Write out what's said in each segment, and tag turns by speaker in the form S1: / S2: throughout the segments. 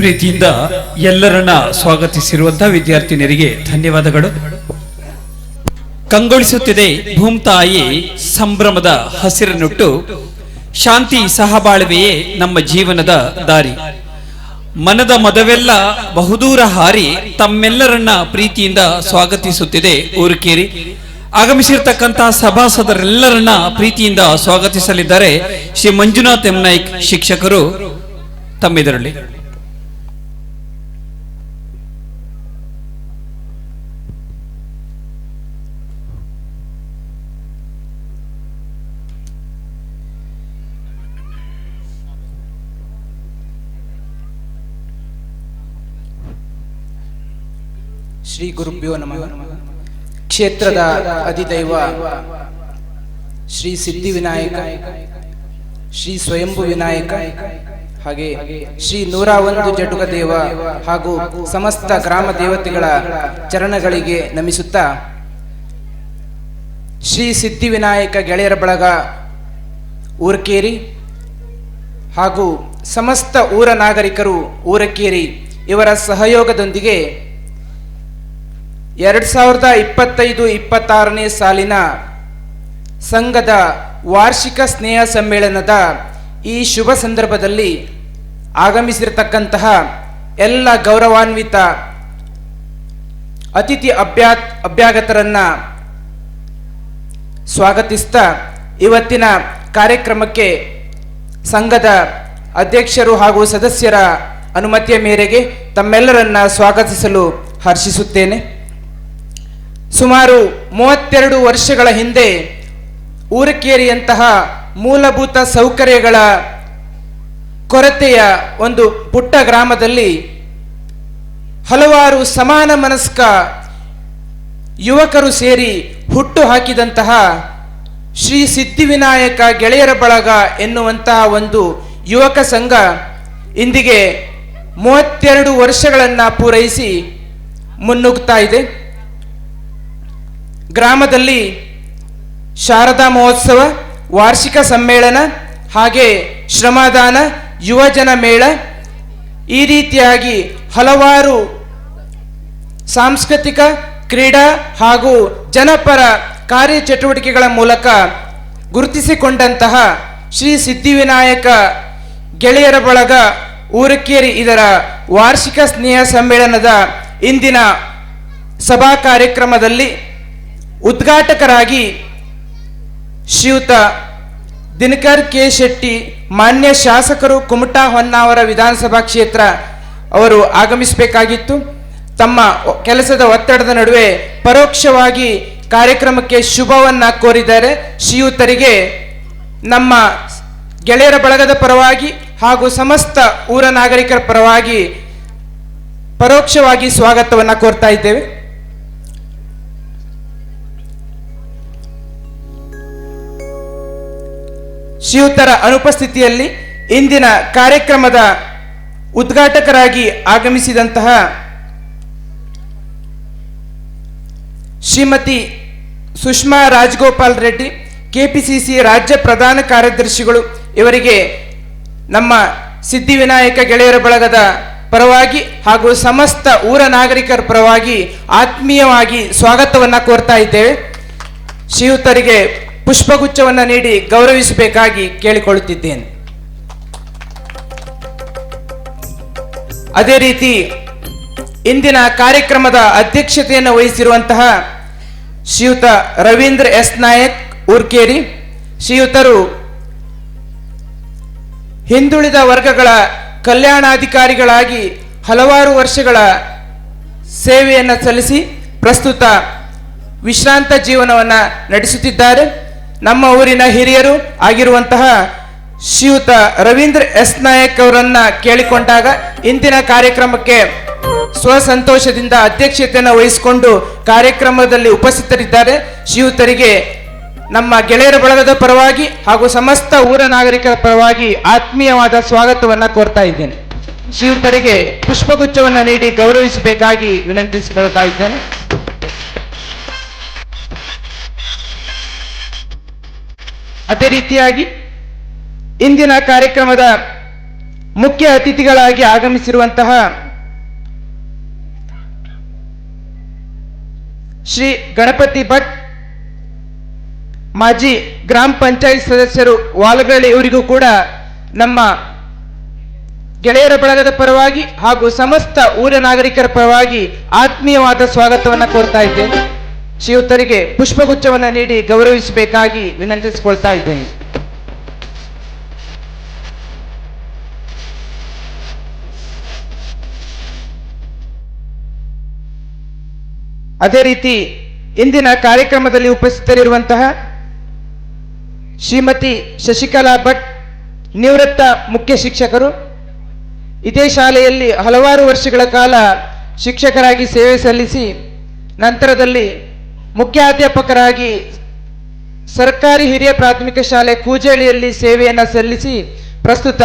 S1: ಪ್ರೀತಿಯಿಂದ ಎಲ್ಲರನ್ನ ಸ್ವಾಗತಿಸಿರುವಂತಹ ವಿದ್ಯಾರ್ಥಿನಿಯರಿಗೆ ಧನ್ಯವಾದಗಳು. ಕಂಗೊಳಿಸುತ್ತಿದೆ ಭೂಮ್ತಾಯಿ ಸಂಭ್ರಮದ ಹಸಿರನುಟ್ಟು, ಶಾಂತಿ ಸಹಬಾಳ್ವೆಯೇ ನಮ್ಮ ಜೀವನದ ದಾರಿ. ಮನದ ಮದವೆಲ್ಲ ಬಹುದೂರ ಹಾರಿ ತಮ್ಮೆಲ್ಲರನ್ನ ಪ್ರೀತಿಯಿಂದ ಸ್ವಾಗತಿಸುತ್ತಿದೆ ಊರುಕೇರಿ. ಆಗಮಿಸಿರ್ತಕ್ಕಂತಹ ಸಭಾಸದರೆಲ್ಲರನ್ನ ಪ್ರೀತಿಯಿಂದ ಸ್ವಾಗತಿಸಲಿದ್ದಾರೆ ಶ್ರೀ ಮಂಜುನಾಥ್ ಎಂ ನಾಯ್ಕ್ ಶಿಕ್ಷಕರು. ತಮ್ಮೆದುರಲ್ಲಿ
S2: ಶ್ರೀ ಗುರುಭ್ಯೋ ನಮಃ. ಕ್ಷೇತ್ರದ ಅಧಿದೈವ ಶ್ರೀ ಸಿದ್ಧಿವಿನಾಯಕ, ಶ್ರೀ ಸ್ವಯಂಭು ವಿನಾಯಕ, ಹಾಗೆ ಶ್ರೀ 101 ಜಡುಗ ದೇವ ಹಾಗೂ ಸಮಸ್ತ ಗ್ರಾಮ ದೇವತೆಗಳ ಚರಣಗಳಿಗೆ ನಮಿಸುತ್ತಾ, ಶ್ರೀ ಸಿದ್ಧಿವಿನಾಯಕ ಗೆಳೆಯರ ಬಳಗ ಊರಕೇರಿ ಹಾಗೂ ಸಮಸ್ತ ಊರ ನಾಗರಿಕರು ಊರಕೇರಿ ಇವರ ಸಹಯೋಗದೊಂದಿಗೆ 2025-26ನೇ ಸಾಲಿನ ಸಂಘದ ವಾರ್ಷಿಕ ಸ್ನೇಹ ಸಮ್ಮೇಳನದ ಈ ಶುಭ ಸಂದರ್ಭದಲ್ಲಿ ಆಗಮಿಸಿರತಕ್ಕಂತಹ ಎಲ್ಲ ಗೌರವಾನ್ವಿತ ಅತಿಥಿ ಅಭ್ಯಾಗತರನ್ನ ಸ್ವಾಗತಿಸ್ತಾ, ಇವತ್ತಿನ ಕಾರ್ಯಕ್ರಮಕ್ಕೆ ಸಂಘದ ಅಧ್ಯಕ್ಷರು ಹಾಗೂ ಸದಸ್ಯರ ಅನುಮತಿಯ ಮೇರೆಗೆ ತಮ್ಮೆಲ್ಲರನ್ನ ಸ್ವಾಗತಿಸಲು ಹರ್ಷಿಸುತ್ತೇನೆ. ಸುಮಾರು 32 ವರ್ಷಗಳ ಹಿಂದೆ ಊರಕೇರಿಯಂತಹ ಮೂಲಭೂತ ಸೌಕರ್ಯಗಳ ಕೊರತೆಯ ಒಂದು ಪುಟ್ಟ ಗ್ರಾಮದಲ್ಲಿ ಹಲವಾರು ಸಮಾನ ಮನಸ್ಕ ಯುವಕರು ಸೇರಿ ಹುಟ್ಟು ಹಾಕಿದಂತಹ ಶ್ರೀ ಸಿದ್ಧಿವಿನಾಯಕ ಗೆಳೆಯರ ಬಳಗ ಎನ್ನುವಂತಹ ಒಂದು ಯುವಕ ಸಂಘ ಇಂದಿಗೆ 32 ವರ್ಷಗಳನ್ನು ಪೂರೈಸಿ ಮುನ್ನುಗ್ತಾ ಇದೆ. ಗ್ರಾಮದಲ್ಲಿ ಶಾರದಾ ಮಹೋತ್ಸವ, ವಾರ್ಷಿಕ ಸಮ್ಮೇಳನ, ಹಾಗೆ ಶ್ರಮದಾನ, ಯುವಜನ ಮೇಳ, ಈ ರೀತಿಯಾಗಿ ಹಲವಾರು ಸಾಂಸ್ಕೃತಿಕ, ಕ್ರೀಡಾ ಹಾಗೂ ಜನಪರ ಕಾರ್ಯಚಟುವಟಿಕೆಗಳ ಮೂಲಕ ಗುರುತಿಸಿಕೊಂಡಂತಹ ಶ್ರೀ ಸಿದ್ಧಿವಿನಾಯಕ ಗೆಳೆಯರ ಬಳಗ ಊರಕೇರಿ ಇದರ ವಾರ್ಷಿಕ ಸ್ನೇಹ ಸಮ್ಮೇಳನದ ಇಂದಿನ ಸಭಾ ಕಾರ್ಯಕ್ರಮದಲ್ಲಿ ಉದ್ಘಾಟಕರಾಗಿ ಶ್ರೀಯುತ ದಿನಕರ್ ಕೆ ಶೆಟ್ಟಿ, ಮಾನ್ಯ ಶಾಸಕರು ಕುಮಟಾ ಹೊನ್ನಾವರ ವಿಧಾನಸಭಾ ಕ್ಷೇತ್ರ ಅವರು ಆಗಮಿಸಬೇಕಾಗಿತ್ತು. ತಮ್ಮ ಕೆಲಸದ ಒತ್ತಡದ ನಡುವೆ ಪರೋಕ್ಷವಾಗಿ ಕಾರ್ಯಕ್ರಮಕ್ಕೆ ಶುಭವನ್ನ ಕೋರಿದ್ದಾರೆ. ಶ್ರೀಯುತರಿಗೆ ನಮ್ಮ ಗೆಳೆಯರ ಬಳಗದ ಪರವಾಗಿ ಹಾಗೂ ಸಮಸ್ತ ಊರ ನಾಗರಿಕರ ಪರವಾಗಿ ಪರೋಕ್ಷವಾಗಿ ಸ್ವಾಗತವನ್ನ ಕೋರ್ತಾ ಇದ್ದೇವೆ. ಶ್ರೀಯುತರ ಅನುಪಸ್ಥಿತಿಯಲ್ಲಿ ಇಂದಿನ ಕಾರ್ಯಕ್ರಮದ ಉದ್ಘಾಟಕರಾಗಿ ಆಗಮಿಸಿದಂತಹ ಶ್ರೀಮತಿ ಸುಷ್ಮಾ ರಾಜಗೋಪಾಲ್ ರೆಡ್ಡಿ, ಕೆಪಿಸಿಸಿ ರಾಜ್ಯ ಪ್ರಧಾನ ಕಾರ್ಯದರ್ಶಿಗಳು, ಇವರಿಗೆ ನಮ್ಮ ಸಿದ್ಧಿವಿನಾಯಕ ಗೆಳೆಯರ ಬಳಗದ ಪರವಾಗಿ ಹಾಗೂ ಸಮಸ್ತ ಊರ ನಾಗರಿಕರ ಪರವಾಗಿ ಆತ್ಮೀಯವಾಗಿ ಸ್ವಾಗತವನ್ನ ಕೋರ್ತಾ ಇದ್ದೇವೆ. ಶ್ರೀಯುತರಿಗೆ ಪುಷ್ಪಗುಚ್ಛವನ್ನು ನೀಡಿ ಗೌರವಿಸಬೇಕಾಗಿ ಕೇಳಿಕೊಳ್ಳುತ್ತಿದ್ದೇನೆ. ಅದೇ ರೀತಿ ಇಂದಿನ ಕಾರ್ಯಕ್ರಮದ ಅಧ್ಯಕ್ಷತೆಯನ್ನು ವಹಿಸಿರುವಂತಹ ಶ್ರೀಯುತ ರವೀಂದ್ರ ಎಸ್ ನಾಯಕ್ ಊರ್ಕೇರಿ, ಶ್ರೀಯುತರು ಹಿಂದುಳಿದ ವರ್ಗಗಳ ಕಲ್ಯಾಣಾಧಿಕಾರಿಗಳಾಗಿ ಹಲವಾರು ವರ್ಷಗಳ ಸೇವೆಯನ್ನು ಸಲ್ಲಿಸಿ ಪ್ರಸ್ತುತ ವಿಶ್ರಾಂತ ಜೀವನವನ್ನು ನಡೆಸುತ್ತಿದ್ದಾರೆ. ನಮ್ಮ ಊರಿನ ಹಿರಿಯರು ಆಗಿರುವಂತಹ ಶ್ರೀಯುತ ರವೀಂದ್ರ ಎಸ್ ನಾಯಕ್ ಅವರನ್ನ ಕೇಳಿಕೊಂಡಾಗ ಇಂದಿನ ಕಾರ್ಯಕ್ರಮಕ್ಕೆ ಸ್ವಸಂತೋಷದಿಂದ ಅಧ್ಯಕ್ಷತೆಯನ್ನು ವಹಿಸಿಕೊಂಡು ಕಾರ್ಯಕ್ರಮದಲ್ಲಿ ಉಪಸ್ಥಿತರಿದ್ದಾರೆ. ಶ್ರೀಯುತರಿಗೆ ನಮ್ಮ ಗೆಳೆಯರ ಬಳಗದ ಪರವಾಗಿ ಹಾಗೂ ಸಮಸ್ತ ಊರ ನಾಗರಿಕರ ಪರವಾಗಿ ಆತ್ಮೀಯವಾದ ಸ್ವಾಗತವನ್ನ ಕೋರ್ತಾ ಇದ್ದೇನೆ. ಶ್ರೀಯುತರಿಗೆ ಪುಷ್ಪಗುಚ್ಛವನ್ನು ನೀಡಿ ಗೌರವಿಸಬೇಕಾಗಿ ವಿನಂತಿಸಿಕೊಳ್ತಾ ಇದ್ದೇನೆ. ಅದೇ ರೀತಿಯಾಗಿ ಇಂದಿನ ಕಾರ್ಯಕ್ರಮದ ಮುಖ್ಯ ಅತಿಥಿಗಳಾಗಿ ಆಗಮಿಸಿರುವಂತಹ ಶ್ರೀ ಗಣಪತಿ ಭಟ್, ಮಾಜಿ ಗ್ರಾಮ ಪಂಚಾಯತ್ ಸದಸ್ಯರು ವಾಲಗಳ್ಳಿ, ಇವರಿಗೂ ಕೂಡ ನಮ್ಮ ಗೆಳೆಯರ ಬಳಗದ ಪರವಾಗಿ ಹಾಗೂ ಸಮಸ್ತ ಊರ ನಾಗರಿಕರ ಪರವಾಗಿ ಆತ್ಮೀಯವಾದ ಸ್ವಾಗತವನ್ನು ಕೋರ್ತಾ ಇದ್ದೇನೆ. ಶ್ರೀಯುತರಿಗೆ ಪುಷ್ಪಗುಚ್ಛವನ್ನು ನೀಡಿ ಗೌರವಿಸಬೇಕಾಗಿ ವಿನಂತಿಸಿಕೊಳ್ತಾ ಇದ್ದೇನೆ. ಅದೇ ರೀತಿ ಇಂದಿನ ಕಾರ್ಯಕ್ರಮದಲ್ಲಿ ಉಪಸ್ಥಿತರಿರುವಂತಹ ಶ್ರೀಮತಿ ಶಶಿಕಲಾ ಭಟ್, ನಿವೃತ್ತ ಮುಖ್ಯ ಶಿಕ್ಷಕರು, ಇದೇ ಶಾಲೆಯಲ್ಲಿ ಹಲವಾರು ವರ್ಷಗಳ ಕಾಲ ಶಿಕ್ಷಕರಾಗಿ ಸೇವೆ ಸಲ್ಲಿಸಿ ನಂತರದಲ್ಲಿ ಮುಖ್ಯಾಧ್ಯಾಪಕರಾಗಿ ಸರ್ಕಾರಿ ಹಿರಿಯ ಪ್ರಾಥಮಿಕ ಶಾಲೆ ಕೂಜಳಿಯಲ್ಲಿ ಸೇವೆಯನ್ನು ಸಲ್ಲಿಸಿ ಪ್ರಸ್ತುತ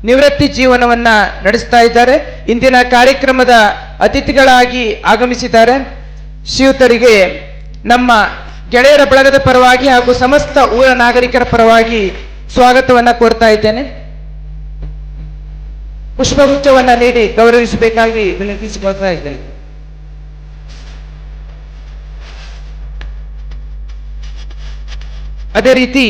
S2: ನಿವೃತ್ತಿ ಜೀವನವನ್ನು ನಡೆಸ್ತಾ ಇದ್ದಾರೆ. ಇಂದಿನ ಕಾರ್ಯಕ್ರಮದ ಅತಿಥಿಗಳಾಗಿ ಆಗಮಿಸಿದ್ದಾರೆ. ಶ್ರೀಯುತರಿಗೆ ನಮ್ಮ ಗೆಳೆಯರ ಬಳಗದ ಪರವಾಗಿ ಹಾಗೂ ಸಮಸ್ತ ಊರ ನಾಗರಿಕರ ಪರವಾಗಿ ಸ್ವಾಗತವನ್ನು ಕೋರ್ತಾ ಇದ್ದೇನೆ. ಪುಷ್ಪಗುಚ್ಛವನ್ನು ನೀಡಿ ಗೌರವಿಸಬೇಕಾಗಿ ವಿನಂತಿಸಿಕೊಳ್ತಾ ಇದ್ದೇನೆ. ಅದೇ ರೀತಿ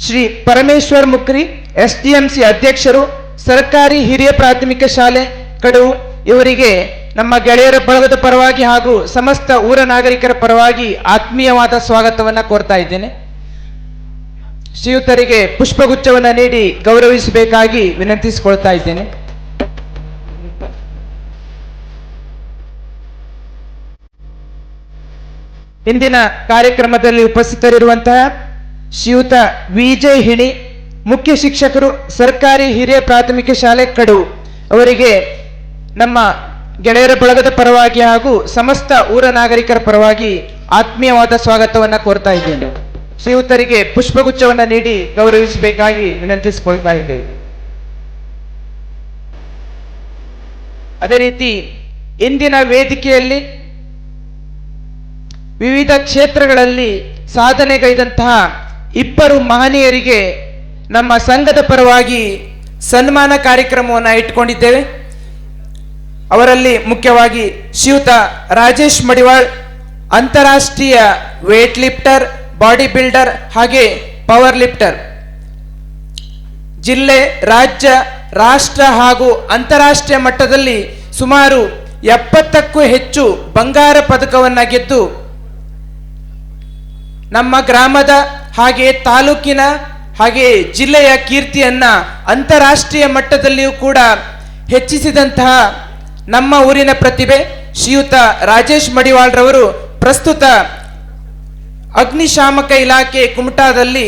S2: ಶ್ರೀ ಪರಮೇಶ್ವರ್ ಮುಕ್ರಿ, SDMC ಅಧ್ಯಕ್ಷರು, ಸರ್ಕಾರಿ ಹಿರಿಯ ಪ್ರಾಥಮಿಕ ಶಾಲೆ ಕಡವು, ಇವರಿಗೆ ನಮ್ಮ ಗೆಳೆಯರ ಬಳಗದ ಪರವಾಗಿ ಹಾಗೂ ಸಮಸ್ತ ಊರ ನಾಗರಿಕರ ಪರವಾಗಿ ಆತ್ಮೀಯವಾದ ಸ್ವಾಗತವನ್ನು ಕೋರ್ತಾ ಇದ್ದೇನೆ. ಶ್ರೀಯುತರಿಗೆ ಪುಷ್ಪಗುಚ್ಛವನ್ನು ನೀಡಿ ಗೌರವಿಸಬೇಕಾಗಿ ವಿನಂತಿಸಿಕೊಳ್ತಾ ಇದ್ದೇನೆ. ಇಂದಿನ ಕಾರ್ಯಕ್ರಮದಲ್ಲಿ ಉಪಸ್ಥಿತರಿರುವಂತಹ ಶ್ರೀಯುತ ವಿಜಯ್ ಹಿಣಿ, ಮುಖ್ಯ ಶಿಕ್ಷಕರು, ಸರ್ಕಾರಿ ಹಿರಿಯ ಪ್ರಾಥಮಿಕ ಶಾಲೆ ಕಡವು, ಅವರಿಗೆ ನಮ್ಮ ಗೆಳೆಯರ ಬಳಗದ ಪರವಾಗಿ ಹಾಗೂ ಸಮಸ್ತ ಊರ ನಾಗರಿಕರ ಪರವಾಗಿ ಆತ್ಮೀಯವಾದ ಸ್ವಾಗತವನ್ನು ಕೋರ್ತಾ ಇದ್ದೇನೆ. ಶ್ರೀಯುತರಿಗೆ ಪುಷ್ಪಗುಚ್ಛವನ್ನು ನೀಡಿ ಗೌರವಿಸಬೇಕಾಗಿ ವಿನಂತಿಸಿಕೊಳ್ತಾ ಇದ್ದೇವೆ. ಅದೇ ರೀತಿ ಇಂದಿನ ವೇದಿಕೆಯಲ್ಲಿ ವಿವಿಧ ಕ್ಷೇತ್ರಗಳಲ್ಲಿ ಸಾಧನೆಗೈದಂತಹ 20 ಮಹನೀಯರಿಗೆ ನಮ್ಮ ಸಂಘದ ಪರವಾಗಿ ಸನ್ಮಾನ ಕಾರ್ಯಕ್ರಮವನ್ನು ಇಟ್ಕೊಂಡಿದ್ದೇವೆ. ಅವರಲ್ಲಿ ಮುಖ್ಯವಾಗಿ ಶ್ರೀಯುತ ರಾಜೇಶ್ ಮಡಿವಾಳ್, ಅಂತಾರಾಷ್ಟ್ರೀಯ ವೇಟ್ ಲಿಫ್ಟರ್, ಬಾಡಿ ಬಿಲ್ಡರ್ ಹಾಗೆ ಪವರ್ ಲಿಫ್ಟರ್, ಜಿಲ್ಲೆ, ರಾಜ್ಯ, ರಾಷ್ಟ್ರ ಹಾಗೂ ಅಂತಾರಾಷ್ಟ್ರೀಯ ಮಟ್ಟದಲ್ಲಿ ಸುಮಾರು 70ಕ್ಕೂ ಹೆಚ್ಚು ಬಂಗಾರ ಪದಕವನ್ನು ಗೆದ್ದು ನಮ್ಮ ಗ್ರಾಮದ ಹಾಗೆ ತಾಲೂಕಿನ ಹಾಗೆ ಜಿಲ್ಲೆಯ ಕೀರ್ತಿಯನ್ನ ಅಂತಾರಾಷ್ಟ್ರೀಯ ಮಟ್ಟದಲ್ಲಿಯೂ ಕೂಡ ಹೆಚ್ಚಿಸಿದಂತಹ ನಮ್ಮ ಊರಿನ ಪ್ರತಿಭೆ ಶ್ರೀಯುತ ರಾಜೇಶ್ ಮಡಿವಾಳ್ರವರು ಪ್ರಸ್ತುತ ಅಗ್ನಿಶಾಮಕ ಇಲಾಖೆ ಕುಮಟಾದಲ್ಲಿ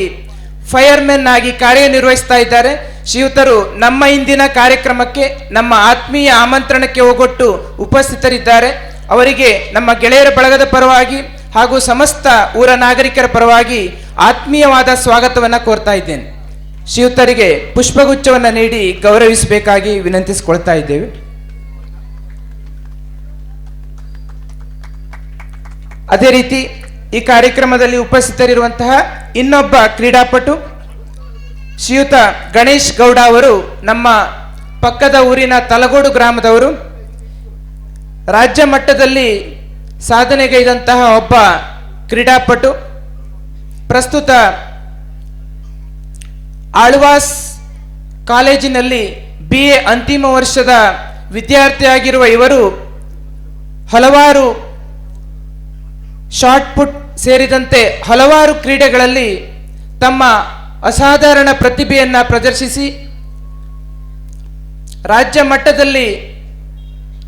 S2: ಫೈರ್ಮೆನ್ ಆಗಿ ಕಾರ್ಯನಿರ್ವಹಿಸ್ತಾ ಇದ್ದಾರೆ. ಶ್ರೀಯುತರು ನಮ್ಮ ಇಂದಿನ ಕಾರ್ಯಕ್ರಮಕ್ಕೆ ನಮ್ಮ ಆತ್ಮೀಯ ಆಮಂತ್ರಣಕ್ಕೆ ಹೋಗೊಟ್ಟು ಉಪಸ್ಥಿತರಿದ್ದಾರೆ. ಅವರಿಗೆ ನಮ್ಮ ಗೆಳೆಯರ ಬಳಗದ ಪರವಾಗಿ ಹಾಗೂ ಸಮಸ್ತ ಊರ ನಾಗರಿಕರ ಪರವಾಗಿ ಆತ್ಮೀಯವಾದ ಸ್ವಾಗತವನ್ನು ಕೋರ್ತಾ ಇದ್ದೇನೆ. ಶ್ರೀಯುತರಿಗೆ ಪುಷ್ಪಗುಚ್ಛವನ್ನು ನೀಡಿ ಗೌರವಿಸಬೇಕಾಗಿ ವಿನಂತಿಸಿಕೊಳ್ತಾ ಇದ್ದೇವೆ. ಅದೇ ರೀತಿ ಈ ಕಾರ್ಯಕ್ರಮದಲ್ಲಿ ಉಪಸ್ಥಿತರಿರುವಂತಹ ಇನ್ನೊಬ್ಬ ಕ್ರೀಡಾಪಟು ಶ್ರೀಯುತ ಗಣೇಶ್ ಗೌಡ ಅವರು ನಮ್ಮ ಪಕ್ಕದ ಊರಿನ ತಲಗೋಡು ಗ್ರಾಮದವರು. ರಾಜ್ಯ ಮಟ್ಟದಲ್ಲಿ ಸಾಧನೆಗೈದಂತಹ ಒಬ್ಬ ಕ್ರೀಡಾಪಟು. ಪ್ರಸ್ತುತ ಆಳ್ವಾಸ್ ಕಾಲೇಜಿನಲ್ಲಿ BA ಅಂತಿಮ ವರ್ಷದ ವಿದ್ಯಾರ್ಥಿಯಾಗಿರುವ ಇವರು ಹಲವಾರು ಶಾರ್ಟ್ ಪುಟ್ ಸೇರಿದಂತೆ ಹಲವಾರು ಕ್ರೀಡೆಗಳಲ್ಲಿ ತಮ್ಮ ಅಸಾಧಾರಣ ಪ್ರತಿಭೆಯನ್ನು ಪ್ರದರ್ಶಿಸಿ ರಾಜ್ಯ ಮಟ್ಟದಲ್ಲಿ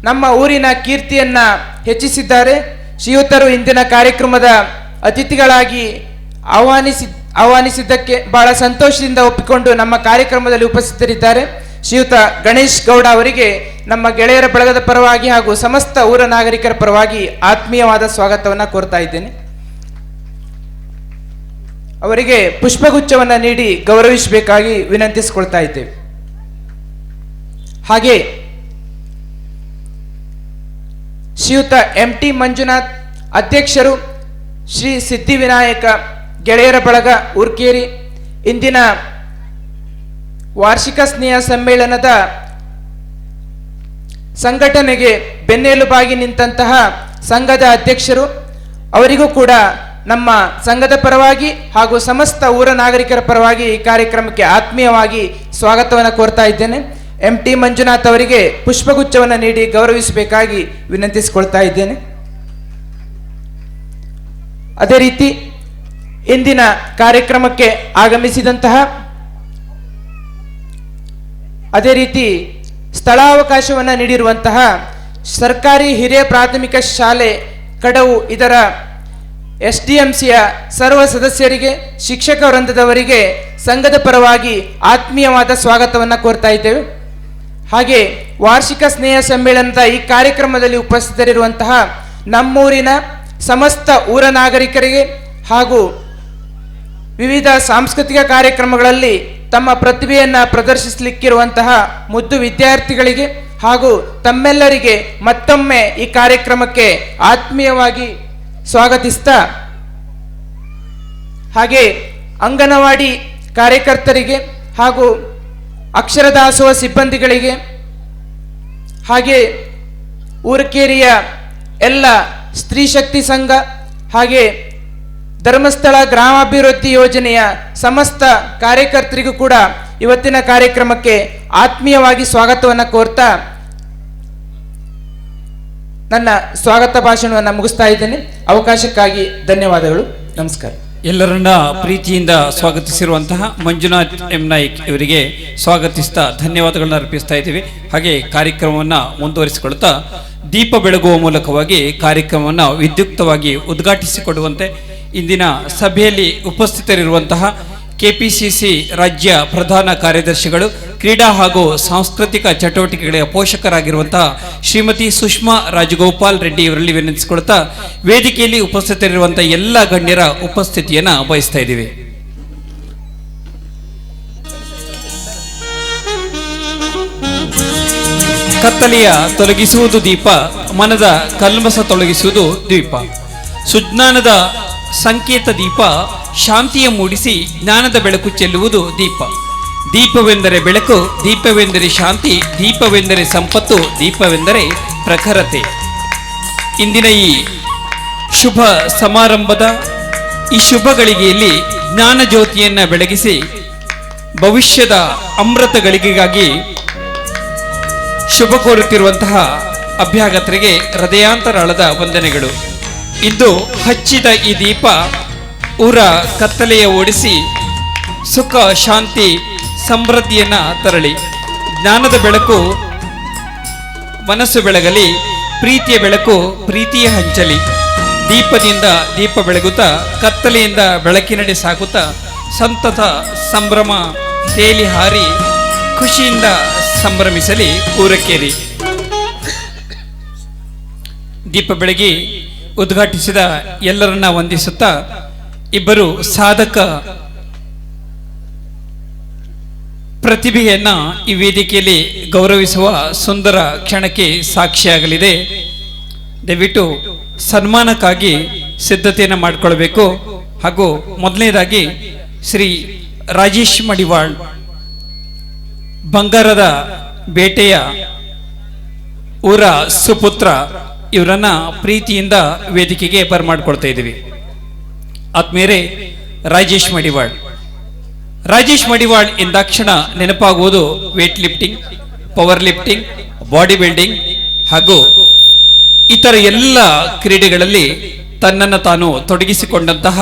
S2: ನಮ್ಮ ಊರಿನ ಕೀರ್ತಿಯನ್ನು ಹೆಚ್ಚಿಸಿದ್ದಾರೆ. ಶ್ರೀಯುತರು ಇಂದಿನ ಕಾರ್ಯಕ್ರಮದ ಅತಿಥಿಗಳಾಗಿ ಆಹ್ವಾನಿಸಿದ್ದಕ್ಕೆ ಬಹಳ ಸಂತೋಷದಿಂದ ಒಪ್ಪಿಕೊಂಡು ನಮ್ಮ ಕಾರ್ಯಕ್ರಮದಲ್ಲಿ ಉಪಸ್ಥಿತರಿದ್ದಾರೆ. ಶ್ರೀಯುತ ಗಣೇಶ್ ಗೌಡ ಅವರಿಗೆ ನಮ್ಮ ಗೆಳೆಯರ ಬಳಗದ ಪರವಾಗಿ ಹಾಗೂ ಸಮಸ್ತ ಊರ ನಾಗರಿಕರ ಪರವಾಗಿ ಆತ್ಮೀಯವಾದ ಸ್ವಾಗತವನ್ನು ಕೋರ್ತಾ ಇದ್ದೇನೆ. ಅವರಿಗೆ ಪುಷ್ಪಗುಚ್ಛವನ್ನು ನೀಡಿ ಗೌರವಿಸಬೇಕಾಗಿ ವಿನಂತಿಸಿಕೊಳ್ತಾ ಇದ್ದೇವೆ. ಹಾಗೆ ಶ್ರೀಯುತ MT ಮಂಜುನಾಥ್, ಅಧ್ಯಕ್ಷರು, ಶ್ರೀ ಸಿದ್ಧಿವಿನಾಯಕ ಗೆಳೆಯರ ಬಳಗ ಉರ್ಕೇರಿ, ಇಂದಿನ ವಾರ್ಷಿಕ ಸ್ನೇಹ ಸಮ್ಮೇಳನದ ಸಂಘಟನೆಗೆ ಬೆನ್ನೆಲುಬಾಗಿ ನಿಂತಹ ಸಂಘದ ಅಧ್ಯಕ್ಷರು, ಅವರಿಗೂ ಕೂಡ ನಮ್ಮ ಸಂಘದ ಪರವಾಗಿ ಹಾಗೂ ಸಮಸ್ತ ಊರ ನಾಗರಿಕರ ಪರವಾಗಿ ಈ ಕಾರ್ಯಕ್ರಮಕ್ಕೆ ಆತ್ಮೀಯವಾಗಿ ಸ್ವಾಗತವನ್ನು ಕೋರ್ತಾ ಇದ್ದೇನೆ. MT ಮಂಜುನಾಥ್ ಅವರಿಗೆ ಪುಷ್ಪಗುಚ್ಛವನ್ನು ನೀಡಿ ಗೌರವಿಸಬೇಕಾಗಿ ವಿನಂತಿಸಿಕೊಳ್ತಾ ಇದ್ದೇನೆ. ಅದೇ ರೀತಿ ಇಂದಿನ ಕಾರ್ಯಕ್ರಮಕ್ಕೆ ಆಗಮಿಸಿದಂತಹ, ಅದೇ ರೀತಿ ಸ್ಥಳಾವಕಾಶವನ್ನು ನೀಡಿರುವಂತಹ ಸರ್ಕಾರಿ ಹಿರಿಯ ಪ್ರಾಥಮಿಕ ಶಾಲೆ ಕಡವು ಇದರ SDMCಯ ಸರ್ವ ಸದಸ್ಯರಿಗೆ, ಶಿಕ್ಷಕ ವೃಂದದವರಿಗೆ ಸಂಘದ ಪರವಾಗಿ ಆತ್ಮೀಯವಾದ ಸ್ವಾಗತವನ್ನು ಕೋರ್ತಾ ಇದ್ದೇವೆ. ಹಾಗೆ ವಾರ್ಷಿಕ ಸ್ನೇಹ ಸಮ್ಮೇಳನದ ಈ ಕಾರ್ಯಕ್ರಮದಲ್ಲಿ ಉಪಸ್ಥಿತರಿರುವಂತಹ ನಮ್ಮೂರಿನ ಸಮಸ್ತ ಊರ ನಾಗರಿಕರಿಗೆ ಹಾಗೂ ವಿವಿಧ ಸಾಂಸ್ಕೃತಿಕ ಕಾರ್ಯಕ್ರಮಗಳಲ್ಲಿ ತಮ್ಮ ಪ್ರತಿಭೆಯನ್ನು ಪ್ರದರ್ಶಿಸಲಿಕ್ಕಿರುವಂತಹ ಮುದ್ದು ವಿದ್ಯಾರ್ಥಿಗಳಿಗೆ ಹಾಗೂ ತಮ್ಮೆಲ್ಲರಿಗೆ ಮತ್ತೊಮ್ಮೆ ಈ ಕಾರ್ಯಕ್ರಮಕ್ಕೆ ಆತ್ಮೀಯವಾಗಿ ಸ್ವಾಗತಿಸ್ತಾ, ಹಾಗೆ ಅಂಗನವಾಡಿ ಕಾರ್ಯಕರ್ತರಿಗೆ ಹಾಗೂ ಅಕ್ಷರ ದಾಸೋಹ ಸಿಬ್ಬಂದಿಗಳಿಗೆ, ಹಾಗೆ ಊರಕೇರಿಯ ಎಲ್ಲ ಸ್ತ್ರೀ ಶಕ್ತಿ ಸಂಘ ಹಾಗೆ ಧರ್ಮಸ್ಥಳ ಗ್ರಾಮಾಭಿವೃದ್ಧಿ ಯೋಜನೆಯ ಸಮಸ್ತ ಕಾರ್ಯಕರ್ತರಿಗೂ ಕೂಡ ಇವತ್ತಿನ ಕಾರ್ಯಕ್ರಮಕ್ಕೆ ಆತ್ಮೀಯವಾಗಿ ಸ್ವಾಗತವನ್ನು ಕೋರ್ತಾ ನನ್ನ ಸ್ವಾಗತ ಭಾಷಣವನ್ನು ಮುಗಿಸ್ತಾ ಇದ್ದೇನೆ. ಅವಕಾಶಕ್ಕಾಗಿ ಧನ್ಯವಾದಗಳು. ನಮಸ್ಕಾರ.
S1: ಎಲ್ಲರನ್ನ ಪ್ರೀತಿಯಿಂದ ಸ್ವಾಗತಿಸಿರುವಂತಹ ಮಂಜುನಾಥ್ ಎಂ ನಾಯ್ಕ್ ಇವರಿಗೆ ಸ್ವಾಗತಿಸ್ತಾ ಧನ್ಯವಾದಗಳನ್ನ ಅರ್ಪಿಸ್ತಾ ಇದ್ದೀವಿ. ಹಾಗೆ ಕಾರ್ಯಕ್ರಮವನ್ನು ಮುಂದುವರಿಸಿಕೊಳ್ತಾ ದೀಪ ಬೆಳಗುವ ಮೂಲಕವಾಗಿ ಕಾರ್ಯಕ್ರಮವನ್ನು ವಿದ್ಯುಕ್ತವಾಗಿ ಉದ್ಘಾಟಿಸಿಕೊಡುವಂತೆ ಇಂದಿನ ಸಭೆಯಲ್ಲಿ ಉಪಸ್ಥಿತರಿರುವಂತಹ KPCC ರಾಜ್ಯ ಪ್ರಧಾನ ಕಾರ್ಯದರ್ಶಿಗಳು, ಕ್ರೀಡಾ ಹಾಗೂ ಸಾಂಸ್ಕೃತಿಕ ಚಟುವಟಿಕೆಗಳ ಪೋಷಕರಾಗಿರುವಂತಹ ಶ್ರೀಮತಿ ಸುಷ್ಮಾ ರಾಜಗೋಪಾಲ್ ರೆಡ್ಡಿ ಇವರಲ್ಲಿ ವಿನಂತಿಸಿಕೊಳ್ತಾ ವೇದಿಕೆಯಲ್ಲಿ ಉಪಸ್ಥಿತರಿರುವಂತಹ ಎಲ್ಲ ಗಣ್ಯರ ಉಪಸ್ಥಿತಿಯನ್ನು ಬಯಸ್ತಾ ಇದ್ದೀವಿ. ಕತ್ತಲೆಯ ತೊಲಗಿಸುವುದು ದೀಪ, ಮನದ ಕಲ್ಮಸ ತೊಲಗಿಸುವುದು ದೀಪ. ಸುಜ್ಞಾನದ ಸಂಕೇತ ದೀಪ, ಶಾಂತಿಯ ಮೂಡಿಸಿ ಜ್ಞಾನದ ಬೆಳಕು ಚೆಲ್ಲುವುದು ದೀಪ. ದೀಪವೆಂದರೆ ಬೆಳಕು, ದೀಪವೆಂದರೆ ಶಾಂತಿ, ದೀಪವೆಂದರೆ ಸಂಪತ್ತು, ದೀಪವೆಂದರೆ ಪ್ರಖರತೆ. ಇಂದಿನ ಈ ಶುಭ ಸಮಾರಂಭದ ಈ ಶುಭ ಗಳಿಗೆಯಲ್ಲಿ ಜ್ಞಾನ ಜ್ಯೋತಿಯನ್ನು ಬೆಳಗಿಸಿ ಭವಿಷ್ಯದ ಅಮೃತ ಗಳಿಗೆಗಾಗಿ ಶುಭ ಕೋರುತ್ತಿರುವಂತಹ ಅಭ್ಯಾಗತರಿಗೆ ಹೃದಯಾಂತರಾಳದ ವಂದನೆಗಳು. ಇಂದು ಹಚ್ಚಿದ ಈ ದೀಪ ಊರ ಕತ್ತಲೆಯ ಓಡಿಸಿ ಸುಖ ಶಾಂತಿ ಸಮೃದ್ಧಿಯನ್ನ ತರಲಿ. ಜ್ಞಾನದ ಬೆಳಕು ಮನಸ್ಸು ಬೆಳಗಲಿ, ಪ್ರೀತಿಯ ಬೆಳಕು ಪ್ರೀತಿಯ ಹಂಚಲಿ. ದೀಪದಿಂದ ದೀಪ ಬೆಳಗುತ್ತಾ ಕತ್ತಲೆಯಿಂದ ಬೆಳಕಿನಡೆ ಸಾಗುತ್ತಾ ಸಂತತ ಸಂಭ್ರಮ ತೇಲಿ ಹಾರಿ ಖುಷಿಯಿಂದ ಸಂಭ್ರಮಿಸಲಿ ಊರಕೇರಿ. ದೀಪ ಬೆಳಗಿ ಉದ್ಘಾಟಿಸಿದ ಎಲ್ಲರನ್ನ ವಂದಿಸುತ್ತಾ ಇಬ್ಬರು ಸಾಧಕ ಪ್ರತಿಭೆಯನ್ನ ಈ ವೇದಿಕೆಯಲ್ಲಿ ಗೌರವಿಸುವ ಸುಂದರ ಕ್ಷಣಕ್ಕೆ ಸಾಕ್ಷಿಯಾಗಲಿದೆ. ದಯವಿಟ್ಟು ಸನ್ಮಾನಕ್ಕಾಗಿ ಸಿದ್ಧತೆಯನ್ನು ಮಾಡಿಕೊಳ್ಬೇಕು. ಹಾಗೂ ಮೊದಲನೇದಾಗಿ ಶ್ರೀ ರಾಜೇಶ್ ಮಡಿವಾಳ್, ಬಂಗಾರದ ಬೇಟೆಯ ಊರ ಸುಪುತ್ರ, ಇವರನ್ನ ಪ್ರೀತಿಯಿಂದ ವೇದಿಕೆಗೆ ಬರಮಾಡ್ಕೊಳ್ತಾ ಇದ್ದೀವಿ. ಆತ್ಮೀಯರೇ, ರಾಜೇಶ್ ಮಡಿವಾಳ್ ಎಂದಾಕ್ಷಣ ನೆನಪಾಗುವುದು weight lifting, power lifting, body building ಹಾಗೂ ಇತರ ಎಲ್ಲ ಕ್ರೀಡೆಗಳಲ್ಲಿ ತನ್ನನ್ನು ತಾನು ತೊಡಗಿಸಿಕೊಂಡಂತಹ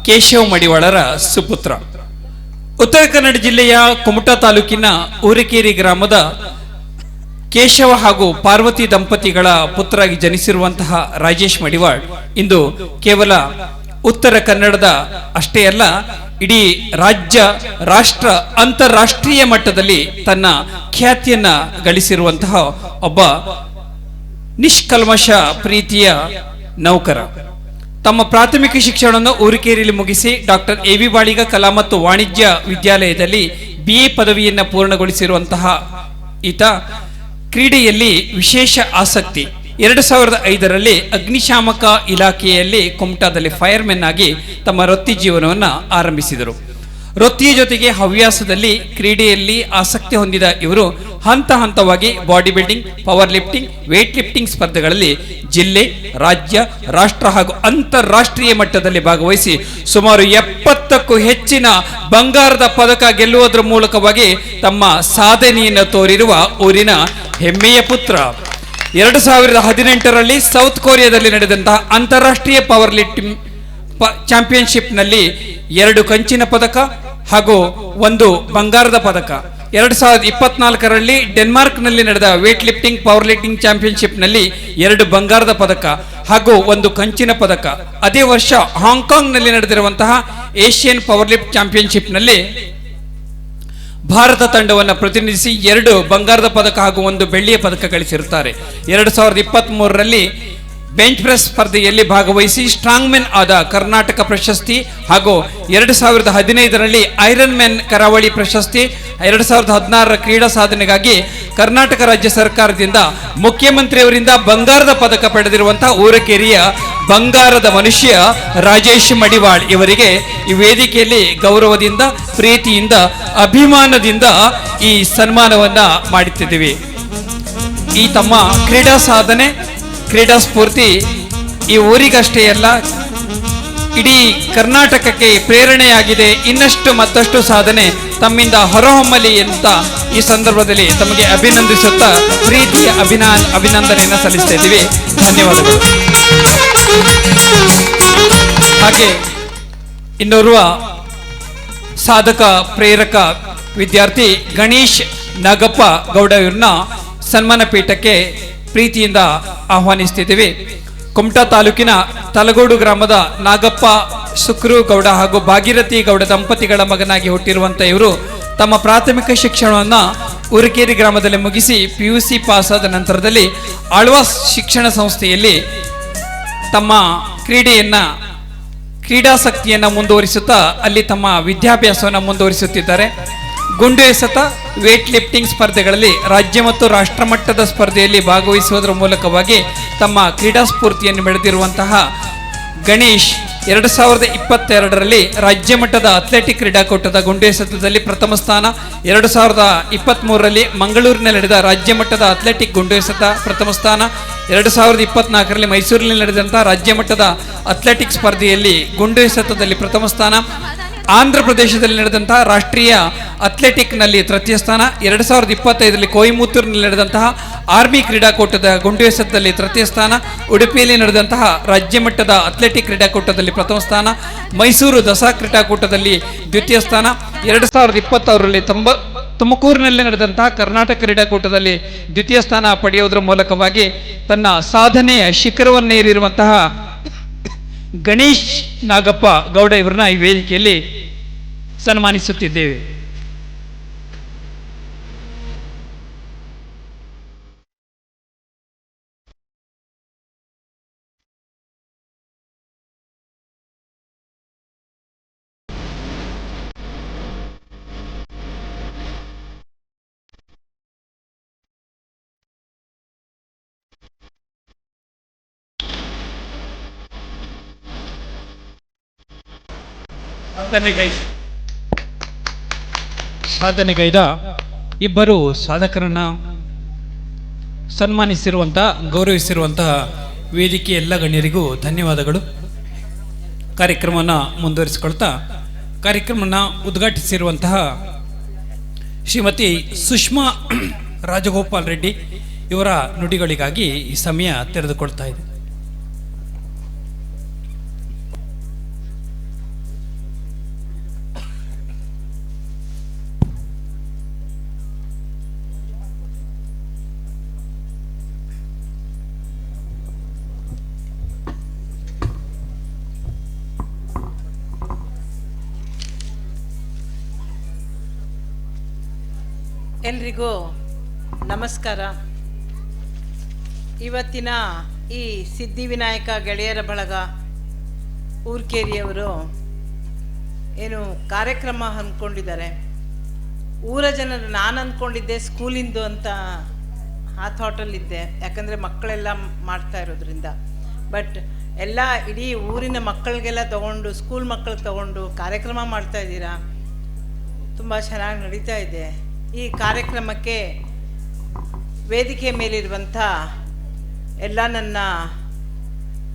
S1: ಕೇಶವ ಮಡಿವಾಳರ ಸುಪುತ್ರ. ಉತ್ತರ ಕನ್ನಡ ಜಿಲ್ಲೆಯ ಕುಮಟಾ ತಾಲೂಕಿನ ಊರಕೇರಿ ಗ್ರಾಮದ ಕೇಶವ ಹಾಗೂ ಪಾರ್ವತಿ ದಂಪತಿಗಳ ಪುತ್ರರಾಗಿ ಜನಿಸಿರುವಂತಹ ರಾಜೇಶ್ ಮಡಿವಾಳ್ ಇಂದು ಕೇವಲ ಉತ್ತರ ಕನ್ನಡದ ಅಷ್ಟೇ ಅಲ್ಲ, ಇಡೀ ರಾಜ್ಯ, ರಾಷ್ಟ್ರ, ಅಂತಾರಾಷ್ಟ್ರೀಯ ಮಟ್ಟದಲ್ಲಿ ತನ್ನ ಖ್ಯಾತಿಯನ್ನ ಗಳಿಸಿರುವಂತಹ ಒಬ್ಬ ನಿಷ್ಕಲ್ಮಶ ಪ್ರೀತಿಯ ನೌಕರ. ತಮ್ಮ ಪ್ರಾಥಮಿಕ ಶಿಕ್ಷಣವನ್ನು ಊರಕೇರಿಯಲ್ಲಿ ಮುಗಿಸಿ ಡಾಕ್ಟರ್ AV ಬಾಳಿಗ ಕಲಾ ಮತ್ತು ವಾಣಿಜ್ಯ ವಿದ್ಯಾಲಯದಲ್ಲಿ BA ಪದವಿಯನ್ನು ಪೂರ್ಣಗೊಳಿಸಿರುವಂತಹ ಈತ ಕ್ರೀಡೆಯಲ್ಲಿ ವಿಶೇಷ ಆಸಕ್ತಿ. 2005ರಲ್ಲಿ ಅಗ್ನಿಶಾಮಕ ಇಲಾಖೆಯಲ್ಲಿ ಕುಮಟಾದಲ್ಲಿ ಫೈರ್ಮೆನ್ ಆಗಿ ತಮ್ಮ ವೃತ್ತಿ ಜೀವನವನ್ನು ಆರಂಭಿಸಿದರು. ವೃತ್ತಿಯ ಜೊತೆಗೆ ಹವ್ಯಾಸದಲ್ಲಿ ಕ್ರೀಡೆಯಲ್ಲಿ ಆಸಕ್ತಿ ಹೊಂದಿದ ಇವರು ಹಂತ ಹಂತವಾಗಿ body building, power lifting, weight lifting ಸ್ಪರ್ಧೆಗಳಲ್ಲಿ ಜಿಲ್ಲೆ, ರಾಜ್ಯ, ರಾಷ್ಟ್ರ ಹಾಗೂ ಅಂತಾರಾಷ್ಟ್ರೀಯ ಮಟ್ಟದಲ್ಲಿ ಭಾಗವಹಿಸಿ ಸುಮಾರು 70ಕ್ಕೂ ಹೆಚ್ಚಿನ ಬಂಗಾರದ ಪದಕ ಗೆಲ್ಲುವುದರ ಮೂಲಕವಾಗಿ ತಮ್ಮ ಸಾಧನೆಯನ್ನು ತೋರಿರುವ ಊರಿನ ಹೆಮ್ಮೆಯ ಪುತ್ರ. 2018ರಲ್ಲಿ ಸೌತ್ ಕೊರಿಯಾದಲ್ಲಿ ನಡೆದಂತಹ ಅಂತಾರಾಷ್ಟ್ರೀಯ ಪವರ್ ಲಿಫ್ಟಿಂಗ್ ಚಾಂಪಿಯನ್ಶಿಪ್ನಲ್ಲಿ 2 ಕಂಚಿನ ಪದಕ ಹಾಗೂ 1 ಬಂಗಾರದ ಪದಕ. 2024ರಲ್ಲಿ ಡೆನ್ಮಾರ್ಕ್ನಲ್ಲಿ ನಡೆದ ವೇಟ್ ಲಿಫ್ಟಿಂಗ್ ಪವರ್ ಲಿಫ್ಟಿಂಗ್ ಚಾಂಪಿಯನ್ಶಿಪ್ನಲ್ಲಿ 2 ಬಂಗಾರದ ಪದಕ ಹಾಗೂ 1 ಕಂಚಿನ ಪದಕ. ಅದೇ ವರ್ಷ ಹಾಂಗ್ಕಾಂಗ್ನಲ್ಲಿ ನಡೆದಿರುವಂತಹ ಏಷ್ಯನ್ ಪವರ್ ಲಿಫ್ಟ್ ಚಾಂಪಿಯನ್ಶಿಪ್ನಲ್ಲಿ ಭಾರತ ತಂಡವನ್ನು ಪ್ರತಿನಿಧಿಸಿ 2 ಬಂಗಾರದ ಪದಕ ಹಾಗೂ 1 ಬೆಳ್ಳಿಯ ಪದಕ ಗಳಿಸಿರುತ್ತಾರೆ. 2023ರಲ್ಲಿ ಬೆಂಚ್ ಪ್ರೆಸ್ ಸ್ಪರ್ಧೆಯಲ್ಲಿ ಭಾಗವಹಿಸಿ ಸ್ಟ್ರಾಂಗ್ ಮೆನ್ ಆದ ಕರ್ನಾಟಕ ಪ್ರಶಸ್ತಿ ಹಾಗೂ 2015ರಲ್ಲಿ ಐರನ್ ಮ್ಯಾನ್ ಕರಾವಳಿ ಪ್ರಶಸ್ತಿ, 2016ರ ಕ್ರೀಡಾ ಸಾಧನೆಗಾಗಿ ಕರ್ನಾಟಕ ರಾಜ್ಯ ಸರ್ಕಾರದಿಂದ ಮುಖ್ಯಮಂತ್ರಿಯವರಿಂದ ಬಂಗಾರದ ಪದಕ ಪಡೆದಿರುವಂತಹ ಊರಕೇರಿಯ ಬಂಗಾರದ ಮನುಷ್ಯ ರಾಜೇಶ್ ಮಡಿವಾಳ್ ಇವರಿಗೆ ಈ ವೇದಿಕೆಯಲ್ಲಿ ಗೌರವದಿಂದ, ಪ್ರೀತಿಯಿಂದ, ಅಭಿಮಾನದಿಂದ ಈ ಸನ್ಮಾನವನ್ನ ಮಾಡುತ್ತಿದ್ದೀವಿ. ಈ ತಮ್ಮ ಕ್ರೀಡಾ ಸಾಧನೆ, ಕ್ರೀಡಾ ಸ್ಫೂರ್ತಿ ಈ ಊರಿಗಷ್ಟೇ ಅಲ್ಲ, ಇಡೀ ಕರ್ನಾಟಕಕ್ಕೆ ಪ್ರೇರಣೆಯಾಗಿದೆ. ಇನ್ನಷ್ಟು ಮತ್ತಷ್ಟು ಸಾಧನೆ ತಮ್ಮಿಂದ ಹೊರಹೊಮ್ಮಲಿ ಅಂತ ಈ ಸಂದರ್ಭದಲ್ಲಿ ತಮಗೆ ಅಭಿನಂದಿಸುತ್ತಾ ಪ್ರೀತಿಯ ಅಭಿನಂದನೆಯನ್ನು ಸಲ್ಲಿಸ್ತಾ ಇದ್ದೀವಿ. ಧನ್ಯವಾದಗಳು. ಹಾಗೆ ಇನ್ನೋರ್ವ ಸಾಧಕ ಪ್ರೇರಕ ವಿದ್ಯಾರ್ಥಿ ಗಣೇಶ್ ನಾಗಪ್ಪ ಗೌಡ ಇವ್ರನ್ನ ಸನ್ಮಾನ ಪೀಠಕ್ಕೆ ಪ್ರೀತಿಯಿಂದ ಆಹ್ವಾನಿಸ್ತಿದ್ದೀವಿ. ಕುಮಟಾ ತಾಲೂಕಿನ ತಲಗೋಡು ಗ್ರಾಮದ ನಾಗಪ್ಪ ಸುಕ್ರು ಗೌಡ ಹಾಗೂ ಭಾಗೀರಥಿ ಗೌಡ ದಂಪತಿಗಳ ಮಗನಾಗಿ ಹುಟ್ಟಿರುವಂಥ ಇವರು ತಮ್ಮ ಪ್ರಾಥಮಿಕ ಶಿಕ್ಷಣವನ್ನು ಊರಕೇರಿ ಗ್ರಾಮದಲ್ಲಿ ಮುಗಿಸಿ PUC ಪಾಸ್ ಆದ ನಂತರದಲ್ಲಿ ಆಳ್ವಾಸ್ ಶಿಕ್ಷಣ ಸಂಸ್ಥೆಯಲ್ಲಿ ತಮ್ಮ ಕ್ರೀಡಾಸಕ್ತಿಯನ್ನು ಮುಂದುವರಿಸುತ್ತಾ ಅಲ್ಲಿ ತಮ್ಮ ವಿದ್ಯಾಭ್ಯಾಸವನ್ನು ಮುಂದುವರಿಸುತ್ತಿದ್ದಾರೆ. ಗುಂಡು ಎಸೆತ, ವೇಟ್ ಲಿಫ್ಟಿಂಗ್ ಸ್ಪರ್ಧೆಗಳಲ್ಲಿ ರಾಜ್ಯ ಮತ್ತು ರಾಷ್ಟ್ರ ಮಟ್ಟದ ಸ್ಪರ್ಧೆಯಲ್ಲಿ ಭಾಗವಹಿಸುವುದರ ಮೂಲಕವಾಗಿ ತಮ್ಮ ಕ್ರೀಡಾ ಸ್ಫೂರ್ತಿಯನ್ನು ಮೆರೆದಿರುವಂತಹ ಗಣೇಶ್ 2022ರಲ್ಲಿ ರಾಜ್ಯ ಮಟ್ಟದ ಅಥ್ಲೆಟಿಕ್ ಕ್ರೀಡಾಕೂಟದ ಗುಂಡು ಎಸೆತದಲ್ಲಿ ಪ್ರಥಮ ಸ್ಥಾನ, 2023ರಲ್ಲಿ ಮಂಗಳೂರಿನಲ್ಲಿ ನಡೆದ ರಾಜ್ಯ ಮಟ್ಟದ ಅಥ್ಲೆಟಿಕ್ ಗುಂಡು ಎಸೆತ ಪ್ರಥಮ ಸ್ಥಾನ, 2024ರಲ್ಲಿ ಮೈಸೂರಿನಲ್ಲಿ ನಡೆದಂತಹ ರಾಜ್ಯ ಮಟ್ಟದ ಅಥ್ಲೆಟಿಕ್ ಸ್ಪರ್ಧೆಯಲ್ಲಿ ಗುಂಡು ಎಸೆತದಲ್ಲಿ ಪ್ರಥಮ ಸ್ಥಾನ, ಆಂಧ್ರ ಪ್ರದೇಶದಲ್ಲಿ ನಡೆದಂತಹ ರಾಷ್ಟ್ರೀಯ ಅಥ್ಲೆಟಿಕ್ನಲ್ಲಿ ತೃತೀಯ ಸ್ಥಾನ, 2025ರಲ್ಲಿ ಕೊಯಮತ್ತೂರಿನಲ್ಲಿ ನಡೆದಂತಹ ಆರ್ಮಿ ಕ್ರೀಡಾಕೂಟದ ಗುಂಡು ಎಸೆತದಲ್ಲಿ ತೃತೀಯ ಸ್ಥಾನ, ಉಡುಪಿಯಲ್ಲಿ ನಡೆದಂತಹ ರಾಜ್ಯ ಮಟ್ಟದ ಅಥ್ಲೆಟಿಕ್ ಕ್ರೀಡಾಕೂಟದಲ್ಲಿ ಪ್ರಥಮ ಸ್ಥಾನ, ಮೈಸೂರು ದಸರಾ ಕ್ರೀಡಾಕೂಟದಲ್ಲಿ ದ್ವಿತೀಯ ಸ್ಥಾನ, 2026ರಲ್ಲಿ ತುಮಕೂರಿನಲ್ಲಿ ನಡೆದಂತಹ ಕರ್ನಾಟಕ ಕ್ರೀಡಾಕೂಟದಲ್ಲಿ ದ್ವಿತೀಯ ಸ್ಥಾನ ಪಡೆಯುವುದರ ಮೂಲಕವಾಗಿ ತನ್ನ ಸಾಧನೆಯ ಶಿಖರವನ್ನೇರಿರುವಂತಹ ಗಣೇಶ್ ನಾಗಪ್ಪ ಗೌಡ ಇವರನ್ನ ಈ ವೇದಿಕೆಯಲ್ಲಿ ಸನ್ಮಾನಿಸುತ್ತಿದ್ದೇವೆ. ಸಾಧನೆಗೈದ ಇಬ್ಬರು ಸಾಧಕರನ್ನ ಸನ್ಮಾನಿಸಿರುವಂತಹ, ಗೌರವಿಸಿರುವಂತಹ ವೇದಿಕೆ ಎಲ್ಲ ಗಣ್ಯರಿಗೂ ಧನ್ಯವಾದಗಳು. ಕಾರ್ಯಕ್ರಮವನ್ನು ಮುಂದುವರಿಸಿಕೊಳ್ತಾ ಕಾರ್ಯಕ್ರಮವನ್ನು ಉದ್ಘಾಟಿಸಿರುವಂತಹ ಶ್ರೀಮತಿ ಸುಷ್ಮಾ ರಾಜಗೋಪಾಲ್ ರೆಡ್ಡಿ ಇವರ ನುಡಿಗಳಿಗಾಗಿ ಈ ಸಮಯ ತೆರೆದುಕೊಳ್ತಾ ಇದೆ.
S3: ಎಲ್ರಿಗೂ ನಮಸ್ಕಾರ. ಇವತ್ತಿನ ಈ ಸಿದ್ಧಿವಿನಾಯಕ ಗೆಳೆಯರ ಬಳಗ ಊರ್ಕೇರಿಯವರು ಏನು ಕಾರ್ಯಕ್ರಮ ಅಂದ್ಕೊಂಡಿದ್ದಾರೆ. ಊರ ಜನರು, ನಾನು ಅಂದ್ಕೊಂಡಿದ್ದೆ ಸ್ಕೂಲಿಂದು ಅಂತ ಆ ಥಾಟಲ್ಲಿದ್ದೆ, ಯಾಕಂದರೆ ಮಕ್ಕಳೆಲ್ಲ ಮಾಡ್ತಾ ಇರೋದ್ರಿಂದ. ಬಟ್ ಎಲ್ಲ ಇಡೀ ಊರಿನ ಮಕ್ಕಳಿಗೆಲ್ಲ ತಗೊಂಡು, ಸ್ಕೂಲ್ ಮಕ್ಕಳಿಗೆ ತಗೊಂಡು ಕಾರ್ಯಕ್ರಮ ಮಾಡ್ತಾ ಇದ್ದೀರಾ. ತುಂಬ ಚೆನ್ನಾಗಿ ನಡೀತಾ ಇದೆ. ಈ ಕಾರ್ಯಕ್ರಮಕ್ಕೆ ವೇದಿಕೆ ಮೇಲಿರುವಂಥ ಎಲ್ಲ ನನ್ನ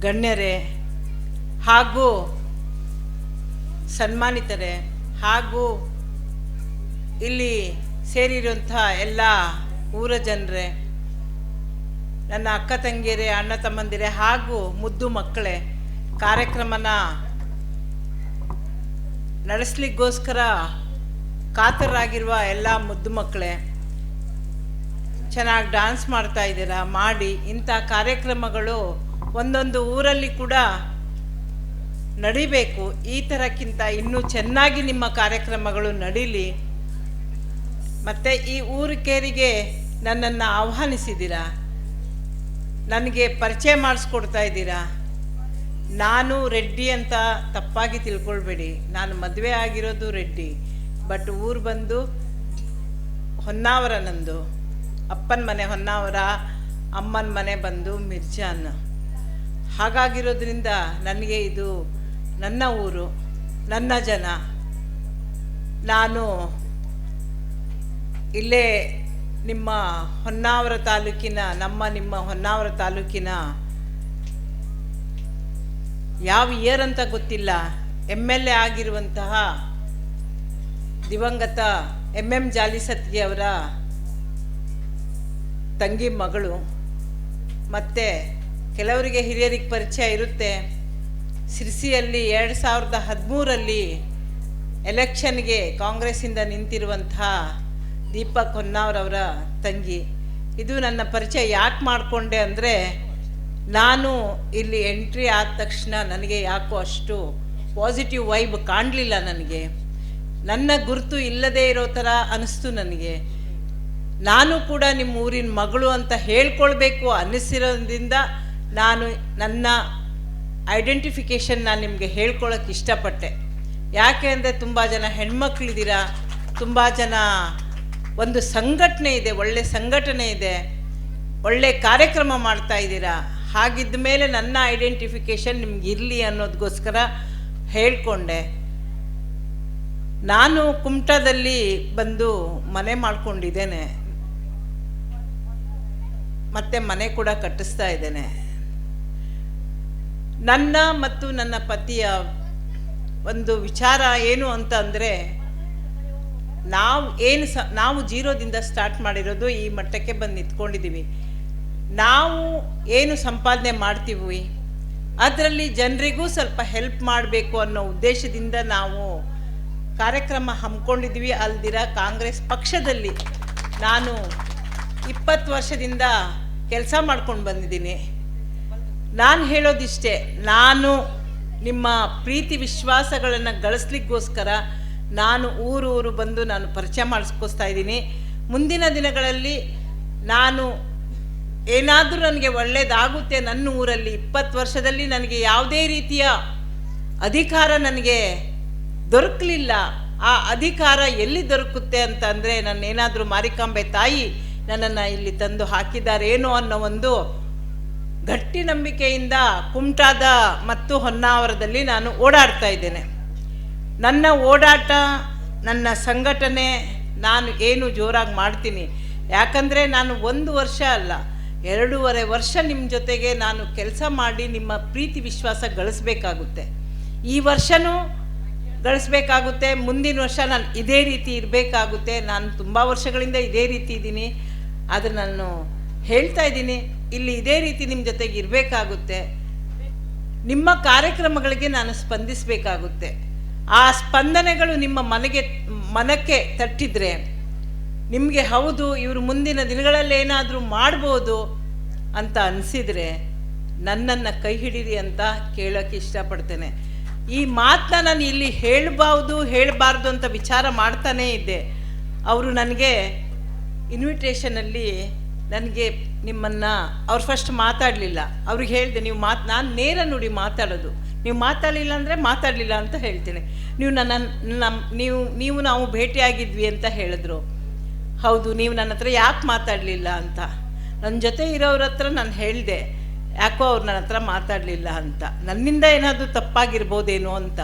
S3: ಗಣ್ಯರೇ ಹಾಗೂ ಸನ್ಮಾನಿತರೇ ಹಾಗೂ ಇಲ್ಲಿ ಸೇರಿರುವಂಥ ಎಲ್ಲ ಊರ ಜನರೇ, ನನ್ನ ಅಕ್ಕ ತಂಗಿಯರೇ, ಅಣ್ಣ ತಮ್ಮಂದಿರೇ ಹಾಗೂ ಮುದ್ದು ಮಕ್ಕಳೇ, ಕಾರ್ಯಕ್ರಮನ ನಡೆಸಲಿಕ್ಕೋಸ್ಕರ ಕಾತರಾಗಿರುವ ಎಲ್ಲ ಮುದ್ದು ಮಕ್ಕಳೇ, ಚೆನ್ನಾಗಿ ಡ್ಯಾನ್ಸ್ ಮಾಡ್ತಾ ಇದ್ದೀರಾ. ಮಾಡಿ ಇಂಥ ಕಾರ್ಯಕ್ರಮಗಳು ಒಂದೊಂದು ಊರಲ್ಲಿ ಕೂಡ ನಡಿಬೇಕು. ಈ ಥರಕ್ಕಿಂತ ಇನ್ನೂ ಚೆನ್ನಾಗಿ ನಿಮ್ಮ ಕಾರ್ಯಕ್ರಮಗಳು ನಡೀಲಿ. ಮತ್ತು ಈ ಊರಿಕೇರಿಗೆ ನನ್ನನ್ನು ಆಹ್ವಾನಿಸಿದ್ದೀರಾ, ನನಗೆ ಪರಿಚಯ ಮಾಡಿಸ್ಕೊಡ್ತಾ ಇದ್ದೀರಾ. ನಾನು ರೆಡ್ಡಿ ಅಂತ ತಪ್ಪಾಗಿ ತಿಳ್ಕೊಳ್ಬೇಡಿ, ನಾನು ಮದುವೆ ಆಗಿರೋದು ರೆಡ್ಡಿ, ಬಟ್ ಊರು ಬಂದು ಹೊನ್ನಾವರ. ನಂದು ಅಪ್ಪನ ಮನೆ ಹೊನ್ನಾವರ, ಅಮ್ಮನ ಮನೆ ಬಂದು ಮಿರ್ಜಾನ್. ಹಾಗಾಗಿರೋದ್ರಿಂದ ನನಗೆ ಇದು ನನ್ನ ಊರು, ನನ್ನ ಜನ. ನಾನು ಇಲ್ಲೇ ನಿಮ್ಮ ಹೊನ್ನಾವರ ತಾಲೂಕಿನ, ನಿಮ್ಮ ಹೊನ್ನಾವರ ತಾಲೂಕಿನ ಯಾವ ಇಯರ್ ಅಂತ ಗೊತ್ತಿಲ್ಲ, MLA ಆಗಿರುವಂತಹ ದಿವಂಗತ MM ಜಾಲಿಸತ್ಗೆ ಅವರ ತಂಗಿ ಮಗಳು. ಮತ್ತು ಕೆಲವರಿಗೆ ಹಿರಿಯರಿಗೆ ಪರಿಚಯ ಇರುತ್ತೆ. ಸಿರ್ಸಿಯಲ್ಲಿ 2013ರಲ್ಲಿ ಎಲೆಕ್ಷನ್ಗೆ ಕಾಂಗ್ರೆಸ್ಸಿಂದ ನಿಂತಿರುವಂಥ ದೀಪಕ್ ಹೊನ್ನಾವರವರ ತಂಗಿ. ಇದು ನನ್ನ ಪರಿಚಯ ಯಾಕೆ ಮಾಡಿಕೊಂಡೆ ಅಂದರೆ, ನಾನು ಇಲ್ಲಿ ಎಂಟ್ರಿ ಆದ ತಕ್ಷಣ ನನಗೆ ಯಾಕೋ ಅಷ್ಟು ಪಾಸಿಟಿವ್ ವೈಬ್ ಕಾಣಲಿಲ್ಲ. ನನಗೆ ನನ್ನ ಗುರುತು ಇಲ್ಲದೇ ಇರೋ ಥರ ಅನ್ನಿಸ್ತು. ನನಗೆ ನಾನು ಕೂಡ ನಿಮ್ಮ ಊರಿನ ಮಗಳು ಅಂತ ಹೇಳ್ಕೊಳ್ಬೇಕು ಅನ್ನಿಸಿರೋದ್ರಿಂದ ನಾನು ನನ್ನ ಐಡೆಂಟಿಫಿಕೇಷನ್ ನಾನು ನಿಮಗೆ ಹೇಳ್ಕೊಳ್ಳೋಕೆ ಇಷ್ಟಪಟ್ಟೆ. ಯಾಕೆ ಅಂದರೆ ತುಂಬ ಜನ ಹೆಣ್ಮಕ್ಳಿದ್ದೀರಾ, ತುಂಬ ಜನ ಒಂದು ಸಂಘಟನೆ ಇದೆ, ಒಳ್ಳೆ ಸಂಘಟನೆ ಇದೆ, ಒಳ್ಳೆ ಕಾರ್ಯಕ್ರಮ ಮಾಡ್ತಾ ಇದ್ದೀರಾ. ಹಾಗಿದ್ದ ಮೇಲೆ ನನ್ನ ಐಡೆಂಟಿಫಿಕೇಷನ್ ನಿಮ್ಗೆ ಇರಲಿ ಅನ್ನೋದಕ್ಕೋಸ್ಕರ ಹೇಳ್ಕೊಂಡೆ. ನಾನು ಕುಮಟಾದಲ್ಲಿ ಬಂದು ಮನೆ ಮಾಡ್ಕೊಂಡಿದ್ದೇನೆ, ಮತ್ತೆ ಮನೆ ಕೂಡ ಕಟ್ಟಿಸ್ತಾ ಇದ್ದೇನೆ. ನನ್ನ ಮತ್ತು ನನ್ನ ಪತಿಯ ಒಂದು ವಿಚಾರ ಏನು ಅಂತ ಅಂದರೆ, ನಾವು ಜೀರೋದಿಂದ ಸ್ಟಾರ್ಟ್ ಮಾಡಿರೋದು, ಈ ಮಟ್ಟಕ್ಕೆ ಬಂದು ನಿಂತ್ಕೊಂಡಿದ್ದೀವಿ. ನಾವು ಏನು ಸಂಪಾದನೆ ಮಾಡ್ತೀವಿ ಅದರಲ್ಲಿ ಜನರಿಗೂ ಸ್ವಲ್ಪ ಹೆಲ್ಪ್ ಮಾಡಬೇಕು ಅನ್ನೋ ಉದ್ದೇಶದಿಂದ ನಾವು ಕಾರ್ಯಕ್ರಮ ಹಮ್ಮಿಕೊಂಡಿದ್ವಿ. ಅಲ್ದಿರ ಕಾಂಗ್ರೆಸ್ ಪಕ್ಷದಲ್ಲಿ ನಾನು 20 ವರ್ಷದಿಂದ ಕೆಲಸ ಮಾಡ್ಕೊಂಡು ಬಂದಿದ್ದೀನಿ. ನಾನು ಹೇಳೋದಿಷ್ಟೇ, ನಾನು ನಿಮ್ಮ ಪ್ರೀತಿ ವಿಶ್ವಾಸಗಳನ್ನು ಗಳಿಸ್ಲಿಕ್ಕೋಸ್ಕರ ನಾನು ಊರು ಬಂದು ನಾನು ಪರಿಚಯ ಮಾಡಿಸ್ಕೊಸ್ತಾ ಇದ್ದೀನಿ. ಮುಂದಿನ ದಿನಗಳಲ್ಲಿ ನಾನು ಏನಾದರೂ ನನಗೆ ಒಳ್ಳೆಯದಾಗುತ್ತೆ ನನ್ನ ಊರಲ್ಲಿ. 20 ವರ್ಷದಲ್ಲಿ ನನಗೆ ಯಾವುದೇ ರೀತಿಯ ಅಧಿಕಾರ ನನಗೆ ದೊರಕಲಿಲ್ಲ. ಆ ಅಧಿಕಾರ ಎಲ್ಲಿ ದೊರಕುತ್ತೆ ಅಂತ ಅಂದರೆ, ನನ್ನೇನಾದರೂ ಮಾರಿಕಾಂಬೆ ತಾಯಿ ನನ್ನನ್ನು ಇಲ್ಲಿ ತಂದು ಹಾಕಿದ್ದಾರೇನೋ ಅನ್ನೋ ಒಂದು ಗಟ್ಟಿ ನಂಬಿಕೆಯಿಂದ ಕುಮಟಾದ ಮತ್ತು ಹೊನ್ನಾವರದಲ್ಲಿ ನಾನು ಓಡಾಡ್ತಾ ಇದ್ದೇನೆ. ನನ್ನ ಓಡಾಟ, ನನ್ನ ಸಂಘಟನೆ ನಾನು ಏನು ಜೋರಾಗಿ ಮಾಡ್ತೀನಿ. ಯಾಕಂದರೆ ನಾನು 1 ವರ್ಷ ಅಲ್ಲ, 2.5 ವರ್ಷ ನಿಮ್ಮ ಜೊತೆಗೆ ನಾನು ಕೆಲಸ ಮಾಡಿ ನಿಮ್ಮ ಪ್ರೀತಿ ವಿಶ್ವಾಸ ಗಳಿಸ್ಬೇಕಾಗುತ್ತೆ. ಈ ವರ್ಷವೂ ಗಳಿಸ್ಬೇಕಾಗುತ್ತೆ, ಮುಂದಿನ ವರ್ಷ ನಾನು ಇದೇ ರೀತಿ ಇರಬೇಕಾಗುತ್ತೆ. ನಾನು ತುಂಬ ವರ್ಷಗಳಿಂದ ಇದೇ ರೀತಿ ಇದ್ದೀನಿ, ಆದರೆ ನಾನು ಹೇಳ್ತಾ ಇದ್ದೀನಿ, ಇಲ್ಲಿ ಇದೇ ರೀತಿ ನಿಮ್ಮ ಜೊತೆಗೆ ಇರಬೇಕಾಗುತ್ತೆ. ನಿಮ್ಮ ಕಾರ್ಯಕ್ರಮಗಳಿಗೆ ನಾನು ಸ್ಪಂದಿಸಬೇಕಾಗುತ್ತೆ. ಆ ಸ್ಪಂದನೆಗಳು ನಿಮ್ಮ ಮನಕ್ಕೆ ತಟ್ಟಿದ್ರೆ ನಿಮಗೆ ಹೌದು ಇವರು ಮುಂದಿನ ದಿನಗಳಲ್ಲಿ ಏನಾದರೂ ಮಾಡ್ಬೋದು ಅಂತ ಅನಿಸಿದರೆ ನನ್ನನ್ನು ಕೈ ಹಿಡೀರಿ ಅಂತ ಕೇಳೋಕ್ಕೆ ಇಷ್ಟಪಡ್ತೇನೆ. ಈ ಮಾತನ್ನ ನಾನು ಇಲ್ಲಿ ಹೇಳಬಾರ್ದು ಅಂತ ವಿಚಾರ ಮಾಡ್ತಾನೇ ಇದ್ದೆ. ಅವರು ನನಗೆ ಇನ್ವಿಟೇಷನಲ್ಲಿ ನನಗೆ ನಿಮ್ಮನ್ನು ಅವ್ರು ಫಸ್ಟ್ ಮಾತಾಡಲಿಲ್ಲ. ಅವ್ರಿಗೆ ಹೇಳಿದೆ, ನಾನು ನೇರ ನುಡಿ ಮಾತಾಡೋದು, ನೀವು ಮಾತಾಡಲಿಲ್ಲ ಅಂದರೆ ಮಾತಾಡಲಿಲ್ಲ ಅಂತ ಹೇಳ್ತೇನೆ. ನೀವು ನಾವು ಭೇಟಿಯಾಗಿದ್ವಿ ಅಂತ ಹೇಳಿದ್ರು. ಹೌದು, ನೀವು ನನ್ನ ಹತ್ರ ಯಾಕೆ ಮಾತಾಡಲಿಲ್ಲ ಅಂತ. ನನ್ನ ಜೊತೆ ಇರೋರ ಹತ್ರ ನಾನು ಹೇಳಿದೆ, ಯಾಕೋ ಅವ್ರು ನನ್ನ ಹತ್ರ ಮಾತಾಡಲಿಲ್ಲ ಅಂತ, ನನ್ನಿಂದ ಏನಾದರೂ ತಪ್ಪಾಗಿರ್ಬೋದೇನೋ ಅಂತ.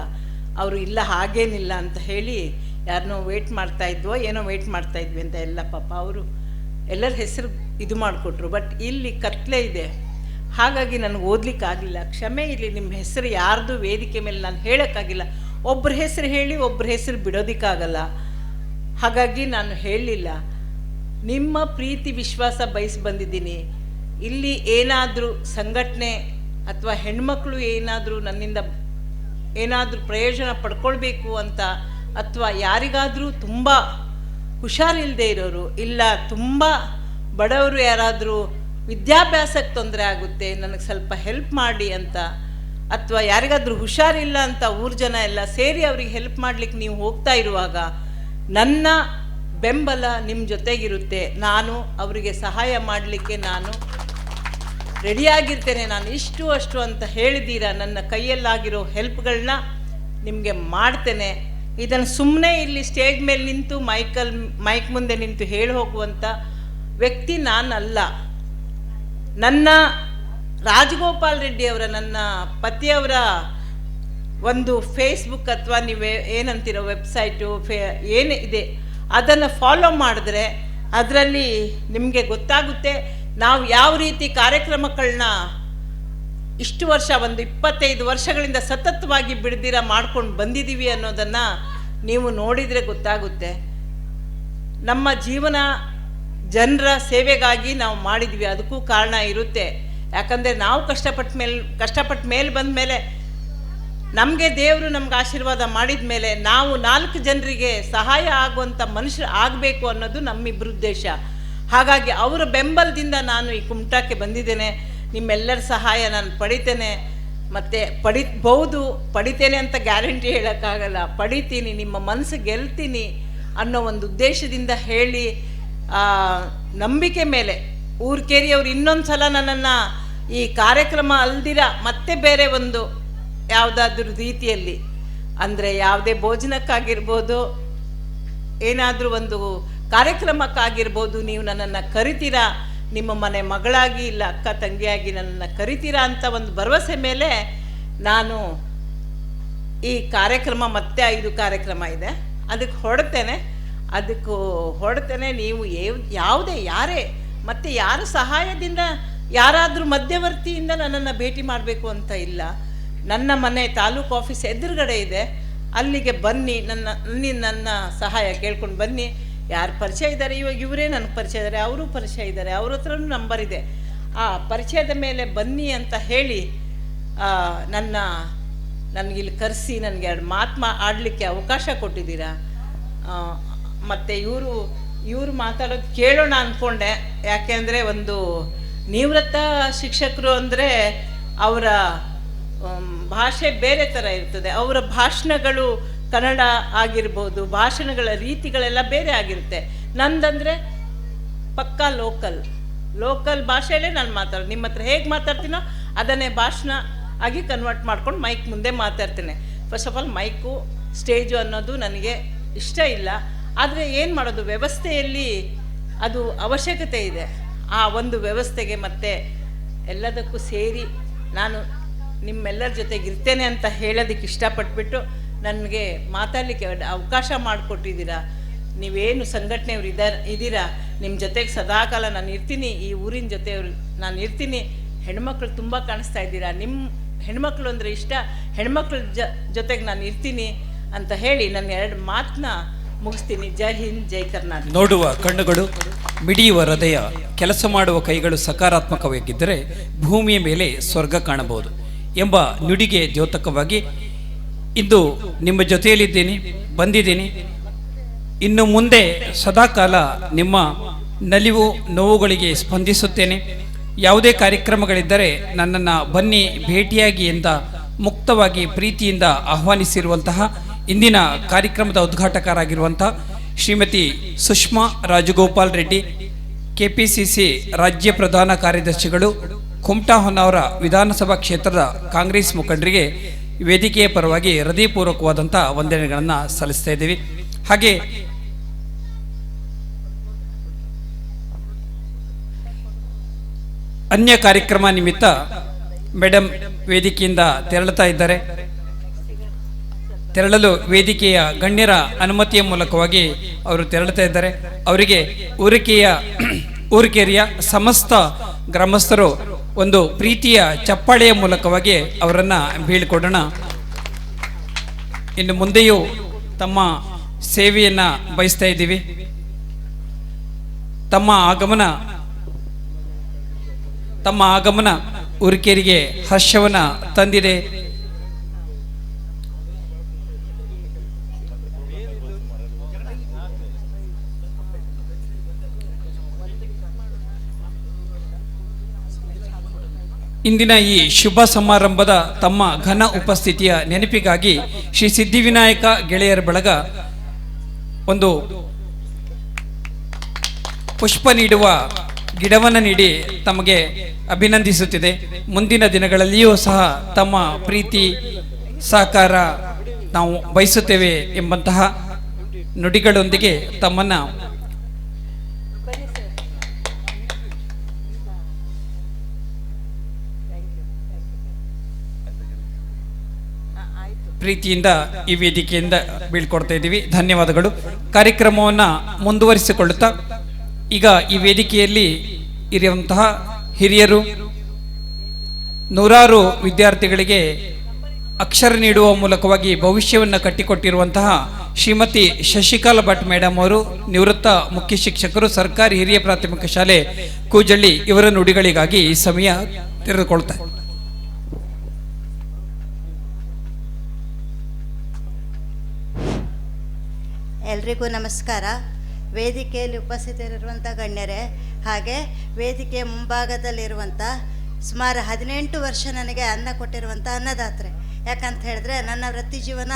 S3: ಅವರು ಇಲ್ಲ ಹಾಗೇನಿಲ್ಲ ಅಂತ ಹೇಳಿ ಯಾರನ್ನೋ ವೇಟ್ ಮಾಡ್ತಾ ಇದ್ವೋ ಏನೋ ವೇಟ್ ಮಾಡ್ತಾ ಇದ್ವಿ ಅಂತ ಎಲ್ಲ ಪಾಪ ಅವರು ಎಲ್ಲರ ಹೆಸರು ಇದು ಮಾಡಿಕೊಟ್ರು. ಬಟ್ ಇಲ್ಲಿ ಕತ್ಲೆ ಇದೆ, ಹಾಗಾಗಿ ನನಗೆ ಓದಲಿಕ್ಕಾಗಲಿಲ್ಲ. ಕ್ಷಮೆ ಇರಲಿ, ನಿಮ್ಮ ಹೆಸರು ಯಾರ್ದು ವೇದಿಕೆ ಮೇಲೆ ನಾನು ಹೇಳೋಕ್ಕಾಗಿಲ್ಲ. ಒಬ್ಬರ ಹೆಸರು ಹೇಳಿ ಒಬ್ಬರ ಹೆಸರು ಬಿಡೋದಕ್ಕಾಗಲ್ಲ, ಹಾಗಾಗಿ ನಾನು ಹೇಳಲಿಲ್ಲ. ನಿಮ್ಮ ಪ್ರೀತಿ ವಿಶ್ವಾಸ ಬಯಸಿ ಬಂದಿದ್ದೀನಿ. ಇಲ್ಲಿ ಏನಾದರೂ ಸಂಘಟನೆ ಅಥವಾ ಹೆಣ್ಮಕ್ಳು ಏನಾದರೂ ನನ್ನಿಂದ ಏನಾದರೂ ಪ್ರಯೋಜನ ಪಡ್ಕೊಳ್ಬೇಕು ಅಂತ, ಅಥವಾ ಯಾರಿಗಾದರೂ ತುಂಬ ಹುಷಾರಿಲ್ಲದೆ ಇರೋರು, ಇಲ್ಲ ತುಂಬ ಬಡವರು ಯಾರಾದರೂ ವಿದ್ಯಾಭ್ಯಾಸಕ್ಕೆ ತೊಂದರೆ ಆಗುತ್ತೆ, ನನಗೆ ಸ್ವಲ್ಪ ಹೆಲ್ಪ್ ಮಾಡಿ ಅಂತ, ಅಥವಾ ಯಾರಿಗಾದರೂ ಹುಷಾರಿಲ್ಲ ಅಂತ ಊರ ಜನ ಎಲ್ಲ ಸೇರಿ ಅವ್ರಿಗೆ ಹೆಲ್ಪ್ ಮಾಡಲಿಕ್ಕೆ ನೀವು ಹೋಗ್ತಾ ಇರುವಾಗ ನನ್ನ ಬೆಂಬಲ ನಿಮ್ಮ ಜೊತೆಗಿರುತ್ತೆ. ನಾನು ಅವರಿಗೆ ಸಹಾಯ ಮಾಡಲಿಕ್ಕೆ ನಾನು ರೆಡಿಯಾಗಿರ್ತೇನೆ. ನಾನು ಇಷ್ಟು ಅಷ್ಟು ಅಂತ ಹೇಳಿದ್ದೀರಾ, ನನ್ನ ಕೈಯಲ್ಲಾಗಿರೋ ಹೆಲ್ಪ್ಗಳನ್ನ ನಿಮಗೆ ಮಾಡ್ತೇನೆ. ಇದನ್ನು ಸುಮ್ಮನೆ ಇಲ್ಲಿ ಸ್ಟೇಜ್ ಮೇಲೆ ನಿಂತು ಮೈಕ್ ಮುಂದೆ ನಿಂತು ಹೇಳಿ ಹೋಗುವಂಥ ವ್ಯಕ್ತಿ ನಾನಲ್ಲ. ನನ್ನ ರಾಜಗೋಪಾಲ್ ರೆಡ್ಡಿ ಅವರ, ನನ್ನ ಪತಿಯವರ ಒಂದು ಫೇಸ್ಬುಕ್ ಅಥವಾ ನೀವು ಏನಂತೀರೋ ವೆಬ್ಸೈಟು ಏನು ಇದೆ ಅದನ್ನು ಫಾಲೋ ಮಾಡಿದ್ರೆ ಅದರಲ್ಲಿ ನಿಮಗೆ ಗೊತ್ತಾಗುತ್ತೆ ನಾವು ಯಾವ ರೀತಿ ಕಾರ್ಯಕ್ರಮಗಳನ್ನ ಇಷ್ಟು ವರ್ಷ, ಒಂದು 25 ವರ್ಷಗಳಿಂದ ಸತತವಾಗಿ ಬಿಡ್ದಿರ ಮಾಡ್ಕೊಂಡು ಬಂದಿದ್ದೀವಿ ಅನ್ನೋದನ್ನು ನೀವು ನೋಡಿದರೆ ಗೊತ್ತಾಗುತ್ತೆ. ನಮ್ಮ ಜೀವನ ಜನರ ಸೇವೆಗಾಗಿ ನಾವು ಮಾಡಿದ್ವಿ, ಅದಕ್ಕೂ ಕಾರಣ ಇರುತ್ತೆ. ಯಾಕಂದರೆ ನಾವು ಕಷ್ಟಪಟ್ಟ ಮೇಲೆ ಬಂದ ಮೇಲೆ ನಮಗೆ ದೇವರು ನಮ್ಗೆ ಆಶೀರ್ವಾದ ಮಾಡಿದ ಮೇಲೆ ನಾವು 4 ಜನರಿಗೆ ಸಹಾಯ ಆಗುವಂಥ ಮನುಷ್ಯರು ಆಗಬೇಕು ಅನ್ನೋದು ನಮ್ಮಿಬ್ಬರ ಉದ್ದೇಶ. ಹಾಗಾಗಿ ಅವರ ಬೆಂಬಲದಿಂದ ನಾನು ಈ ಕುಮಟಾಕ್ಕೆ ಬಂದಿದ್ದೇನೆ. ನಿಮ್ಮೆಲ್ಲರ ಸಹಾಯ ನಾನು ಪಡಿತೇನೆ, ಮತ್ತು ಪಡಿತೇನೆ ಅಂತ ಗ್ಯಾರಂಟಿ ಹೇಳೋಕ್ಕಾಗಲ್ಲ, ಪಡಿತೀನಿ, ನಿಮ್ಮ ಮನಸ್ಸು ಗೆಲ್ತೀನಿ ಅನ್ನೋ ಒಂದು ಉದ್ದೇಶದಿಂದ ಹೇಳಿ, ನಂಬಿಕೆ ಮೇಲೆ ಊರ್ಕೇರಿಯವರು ಇನ್ನೊಂದು ಸಲ ನನ್ನನ್ನು ಈ ಕಾರ್ಯಕ್ರಮ ಅಲ್ದಿರ ಮತ್ತೆ ಬೇರೆ ಒಂದು ಯಾವುದಾದ್ರೂ ರೀತಿಯಲ್ಲಿ, ಅಂದರೆ ಯಾವುದೇ ಭೋಜನಕ್ಕಾಗಿರ್ಬೋದು, ಏನಾದರೂ ಒಂದು ಕಾರ್ಯಕ್ರಮಕ್ಕಾಗಿರ್ಬೋದು, ನೀವು ನನ್ನನ್ನು ಕರಿತೀರಾ, ನಿಮ್ಮ ಮನೆ ಮಗಳಾಗಿ ಇಲ್ಲ ಅಕ್ಕ ತಂಗಿಯಾಗಿ ನನ್ನನ್ನು ಕರಿತೀರಾ ಅಂತ ಒಂದು ಭರವಸೆ ಮೇಲೆ ನಾನು ಈ ಕಾರ್ಯಕ್ರಮ ಮತ್ತೆ 5 ಕಾರ್ಯಕ್ರಮ ಇದೆ ಅದಕ್ಕೆ ಹೊರಡ್ತೇನೆ. ನೀವು ಯಾರೇ ಮತ್ತು ಯಾರ ಸಹಾಯದಿಂದ ಯಾರಾದರೂ ಮಧ್ಯವರ್ತಿಯಿಂದ ನನ್ನನ್ನು ಭೇಟಿ ಮಾಡಬೇಕು ಅಂತ ಇಲ್ಲ. ನನ್ನ ಮನೆ ತಾಲೂಕು ಆಫೀಸ್ ಎದುರುಗಡೆ ಇದೆ, ಅಲ್ಲಿಗೆ ಬನ್ನಿ, ನನ್ನ ಸಹಾಯ ಕೇಳ್ಕೊಂಡು ಬನ್ನಿ. ಯಾರು ಪರಿಚಯ ಇದ್ದಾರೆ, ಇವಾಗ ಇವರೇ ನನಗೆ ಪರಿಚಯ ಇದ್ದಾರೆ, ಅವರು ಪರಿಚಯ ಇದ್ದಾರೆ, ಅವ್ರ ಹತ್ರನೂ ನಂಬರ್ ಇದೆ. ಆ ಪರಿಚಯದ ಮೇಲೆ ಬನ್ನಿ ಅಂತ ಹೇಳಿ ನನಗಿಲ್ಲಿ ಕರೆಸಿ ನನಗೆ 2 ಮಾತು ಆಡಲಿಕ್ಕೆ ಅವಕಾಶ ಕೊಟ್ಟಿದ್ದೀರಾ. ಮತ್ತು ಇವರು ಮಾತಾಡೋದು ಕೇಳೋಣ ಅಂದ್ಕೊಂಡೆ. ಯಾಕೆಂದರೆ ಒಂದು ನಿವೃತ್ತ ಶಿಕ್ಷಕರು ಅಂದರೆ ಅವರ ಭಾಷೆ ಬೇರೆ ಥರ ಇರ್ತದೆ, ಅವರ ಭಾಷಣಗಳು ಕನ್ನಡ ಆಗಿರ್ಬೋದು, ಭಾಷಣಗಳ ರೀತಿಗಳೆಲ್ಲ ಬೇರೆ ಆಗಿರುತ್ತೆ. ನಂದಂದರೆ ಪಕ್ಕಾ ಲೋಕಲ್ ಭಾಷೆಯಲ್ಲೇ ನಾನು ಮಾತಾಡೋದು. ನಿಮ್ಮ ಹತ್ರ ಹೇಗೆ ಮಾತಾಡ್ತೀನೋ ಅದನ್ನೇ ಭಾಷಣ ಆಗಿ ಕನ್ವರ್ಟ್ ಮಾಡ್ಕೊಂಡು ಮೈಕ್ ಮುಂದೆ ಮಾತಾಡ್ತೇನೆ. First of all mic stage ಅನ್ನೋದು ನನಗೆ ಇಷ್ಟ ಇಲ್ಲ, ಆದರೆ ಏನು ಮಾಡೋದು, ವ್ಯವಸ್ಥೆಯಲ್ಲಿ ಅದು ಅವಶ್ಯಕತೆ ಇದೆ. ಆ ಒಂದು ವ್ಯವಸ್ಥೆಗೆ ಮತ್ತೆ ಎಲ್ಲದಕ್ಕೂ ಸೇರಿ ನಾನು ನಿಮ್ಮೆಲ್ಲರ ಜೊತೆಗಿರ್ತೇನೆ ಅಂತ ಹೇಳೋದಕ್ಕೆ ಇಷ್ಟಪಟ್ಬಿಟ್ಟು ನನಗೆ ಮಾತಾಡಲಿಕ್ಕೆ ಅವಕಾಶ ಮಾಡಿಕೊಟ್ಟಿದ್ದೀರಾ. ನೀವೇನು ಸಂಘಟನೆಯವರು ಇದ್ದೀರಾ, ನಿಮ್ಮ ಜೊತೆಗೆ ಸದಾಕಾಲ ನಾನು ಇರ್ತೀನಿ, ಈ ಊರಿನ ಜೊತೆಯವರು ನಾನು ಇರ್ತೀನಿ. ಹೆಣ್ಮಕ್ಳು ತುಂಬ ಕಾಣಿಸ್ತಾ ಇದ್ದೀರಾ, ನಿಮ್ಮ ಹೆಣ್ಮಕ್ಳು ಅಂದರೆ ಇಷ್ಟ, ಹೆಣ್ಮಕ್ಳ ಜೊತೆಗೆ ನಾನು ಇರ್ತೀನಿ ಅಂತ ಹೇಳಿ ನನ್ನ 2 ಮಾತನ್ನ ಮುಗಿಸ್ತೀನಿ. ಜೈ ಹಿಂದ್, ಜೈ ಕರ್ನಾಟಕ.
S1: ನೋಡುವ ಕಣ್ಣುಗಳು, ಮಿಡಿಯುವ ಹೃದಯ, ಕೆಲಸ ಮಾಡುವ ಕೈಗಳು ಸಕಾರಾತ್ಮಕವಾಗಿದ್ದರೆ ಭೂಮಿಯ ಮೇಲೆ ಸ್ವರ್ಗ ಕಾಣಬಹುದು ಎಂಬ ನುಡಿಗೆ ದ್ಯೋತಕವಾಗಿ ಇಂದು ನಿಮ್ಮ ಜೊತೆಯಲ್ಲಿದ್ದೇನೆ, ಬಂದಿದ್ದೀನಿ. ಇನ್ನು ಮುಂದೆ ಸದಾಕಾಲ ನಿಮ್ಮ ನಲಿವು ನೋವುಗಳಿಗೆ ಸ್ಪಂದಿಸುತ್ತೇನೆ. ಯಾವುದೇ ಕಾರ್ಯಕ್ರಮಗಳಿದ್ದರೆ ನನ್ನನ್ನು ಬನ್ನಿ, ಭೇಟಿಯಾಗಿ ಅಂತ ಮುಕ್ತವಾಗಿ ಪ್ರೀತಿಯಿಂದ ಆಹ್ವಾನಿಸಿರುವಂತಹ ಇಂದಿನ ಕಾರ್ಯಕ್ರಮದ ಉದ್ಘಾಟಕರಾಗಿರುವಂಥ ಶ್ರೀಮತಿ ಸುಷ್ಮಾ ರಾಜಗೋಪಾಲ್ ರೆಡ್ಡಿ, ಕೆಪಿಸಿಸಿ ರಾಜ್ಯ ಪ್ರಧಾನ ಕಾರ್ಯದರ್ಶಿಗಳು, ಕುಮಟಾ ಹೊನ್ನಾವರ ವಿಧಾನಸಭಾ ಕ್ಷೇತ್ರದ ಕಾಂಗ್ರೆಸ್ ಮುಖಂಡರಿಗೆ ವೇದಿಕೆಯ ಪರವಾಗಿ ಹೃದಯಪೂರ್ವಕವಾದಂಥ ವಂದನೆಗಳನ್ನು ಸಲ್ಲಿಸ್ತಾ ಇದ್ದೀವಿ. ಹಾಗೆ ಅನ್ಯ ಕಾರ್ಯಕ್ರಮ ನಿಮಿತ್ತ ಮೇಡಮ್ ವೇದಿಕೆಯಿಂದ ತೆರಳುತ್ತಾ ಇದ್ದಾರೆ. ತೆರಳಲು ವೇದಿಕೆಯ ಗಣ್ಯರ ಅನುಮತಿಯ ಮೂಲಕವಾಗಿ ಅವರು ತೆರಳುತ್ತಾ ಇದ್ದಾರೆ. ಅವರಿಗೆ ಊರಿಕೆರೆಯ ಸಮಸ್ತ ಗ್ರಾಮಸ್ಥರು ಒಂದು ಪ್ರೀತಿಯ ಚಪ್ಪಾಳೆಯ ಮೂಲಕವಾಗಿ ಅವರನ್ನು ಬೀಳ್ಕೊಡೋಣ. ಇನ್ನು ಮುಂದೆಯೂ ತಮ್ಮ ಸೇವೆಯನ್ನು ಬಯಸ್ತಾ ಇದ್ದೀವಿ. ತಮ್ಮ ಆಗಮನ ಊರಿಕೆರಿಗೆ ಹರ್ಷವನ್ನು ತಂದಿದೆ. ಇಂದಿನ ಈ ಶುಭ ಸಮಾರಂಭದ ತಮ್ಮ ಘನ ಉಪಸ್ಥಿತಿಯ ನೆನಪಿಗಾಗಿ ಶ್ರೀ ಸಿದ್ಧಿವಿನಾಯಕ ಗೆಳೆಯರ ಬಳಗ ಒಂದು ಪುಷ್ಪ ನೀಡುವ ಗಿಡವನ್ನು ನೀಡಿ ತಮಗೆ ಅಭಿನಂದಿಸುತ್ತಿದೆ. ಮುಂದಿನ ದಿನಗಳಲ್ಲಿಯೂ ಸಹ ತಮ್ಮ ಪ್ರೀತಿ ಸಹಕಾರ ನಾವು ಬಯಸುತ್ತೇವೆ ಎಂಬಂತಹ ನುಡಿಗಳೊಂದಿಗೆ ತಮ್ಮನ್ನು ಪ್ರೀತಿಯಿಂದ ಈ ವೇದಿಕೆಯಿಂದ ಬೀಳ್ಕೊಡ್ತಾ ಇದ್ದೀವಿ. ಧನ್ಯವಾದಗಳು. ಕಾರ್ಯಕ್ರಮವನ್ನು ಮುಂದುವರಿಸಿಕೊಳ್ಳುತ್ತಾ ಈಗ ಈ ವೇದಿಕೆಯಲ್ಲಿ ಇರುವಂತಹ ಹಿರಿಯರು ನೂರಾರು ವಿದ್ಯಾರ್ಥಿಗಳಿಗೆ ಅಕ್ಷರ ನೀಡುವ ಮೂಲಕವಾಗಿ ಭವಿಷ್ಯವನ್ನು ಕಟ್ಟಿಕೊಟ್ಟಿರುವಂತಹ ಶ್ರೀಮತಿ ಶಶಿಕಲಾ ಭಟ್ ಮೇಡಮ್ ಅವರು ನಿವೃತ್ತ ಮುಖ್ಯ ಶಿಕ್ಷಕರು, ಸರ್ಕಾರಿ ಹಿರಿಯ ಪ್ರಾಥಮಿಕ ಶಾಲೆ ಕೂಜಳ್ಳಿ, ಇವರ ನುಡಿಗಳಿಗಾಗಿ ಈ ಸಮಯ ತೆರೆದುಕೊಳ್ತಾರೆ.
S4: ಎಲ್ರಿಗೂ ನಮಸ್ಕಾರ. ವೇದಿಕೆಯಲ್ಲಿ ಉಪಸ್ಥಿತರಿರುವಂಥ ಗಣ್ಯರೇ, ಹಾಗೆ ವೇದಿಕೆಯ ಮುಂಭಾಗದಲ್ಲಿರುವಂಥ ಸುಮಾರು 18 ವರ್ಷ ನನಗೆ ಅನ್ನ ಕೊಟ್ಟಿರುವಂಥ ಅನ್ನದಾತ್ರೆ. ಯಾಕಂತ ಹೇಳಿದ್ರೆ ನನ್ನ ವೃತ್ತಿ ಜೀವನ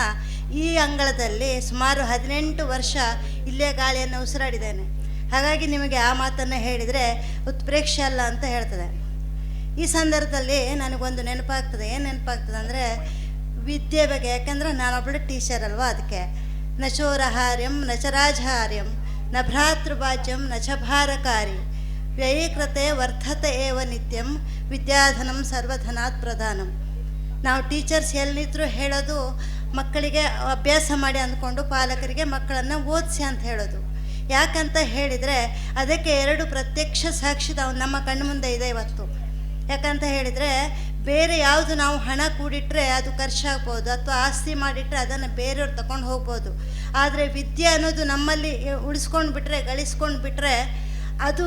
S4: ಈ ಅಂಗಳದಲ್ಲಿ ಸುಮಾರು 18 ವರ್ಷ ಇಲ್ಲೇ ಗಾಳಿಯನ್ನು ಉಸಿರಾಡಿದ್ದೇನೆ. ಹಾಗಾಗಿ ನಿಮಗೆ ಆ ಮಾತನ್ನು ಹೇಳಿದರೆ ಉತ್ಪ್ರೇಕ್ಷೆ ಅಲ್ಲ ಅಂತ ಹೇಳ್ತದೆ. ಈ ಸಂದರ್ಭದಲ್ಲಿ ನನಗೊಂದು ನೆನಪಾಗ್ತದೆ. ಏನು ನೆನಪಾಗ್ತದೆ ಅಂದರೆ ವಿದ್ಯೆ ಬಗ್ಗೆ. ಯಾಕಂದರೆ ನಾನೊಬ್ಬಳು ಟೀಚರ್ ಅಲ್ವಾ, ಅದಕ್ಕೆ ನ ಚೋರಹಾರ್ಯಂ ನ ಚ ರಾಜಹಾರ್ಯಂ ನ ಭ್ರಾತೃಭಾಜ್ಯಂ ನ ಚ ಭಾರಕಾರಿ ವ್ಯಯೀಕೃತೆ ವರ್ತತೆ ಏವ ನಿತ್ಯಂ ವಿದ್ಯಾಧನಂ ಸರ್ವಧನಾತ್ ಪ್ರಧಾನಂ. ನಾವು ಟೀಚರ್ಸ್ ಎಲ್ಲಿದ್ರೂ ಹೇಳೋದು ಮಕ್ಕಳಿಗೆ ಅಭ್ಯಾಸ ಮಾಡಿ ಅಂದ್ಕೊಂಡು ಪಾಲಕರಿಗೆ ಮಕ್ಕಳನ್ನು ಓದಿಸಿ ಅಂತ ಹೇಳೋದು. ಯಾಕಂತ ಹೇಳಿದರೆ ಅದಕ್ಕೆ 2 ಪ್ರತ್ಯಕ್ಷ ಸಾಕ್ಷಿ ನಮ್ಮ ಕಣ್ಣು ಮುಂದೆ ಇದೆ ಇವತ್ತು. ಯಾಕಂತ ಹೇಳಿದರೆ ಬೇರೆ ಯಾವುದು ನಾವು ಹಣ ಕೂಡಿಟ್ರೆ ಅದು ಖರ್ಚಾಗ್ಬೋದು, ಅಥವಾ ಆಸ್ತಿ ಮಾಡಿಟ್ರೆ ಅದನ್ನು ಬೇರೆಯವ್ರು ತಗೊಂಡು ಹೋಗ್ಬೋದು. ಆದರೆ ವಿದ್ಯೆ ಅನ್ನೋದು ನಮ್ಮಲ್ಲಿ ಉಳಿಸ್ಕೊಂಡು ಬಿಟ್ಟರೆ, ಗಳಿಸ್ಕೊಂಡು ಬಿಟ್ಟರೆ ಅದು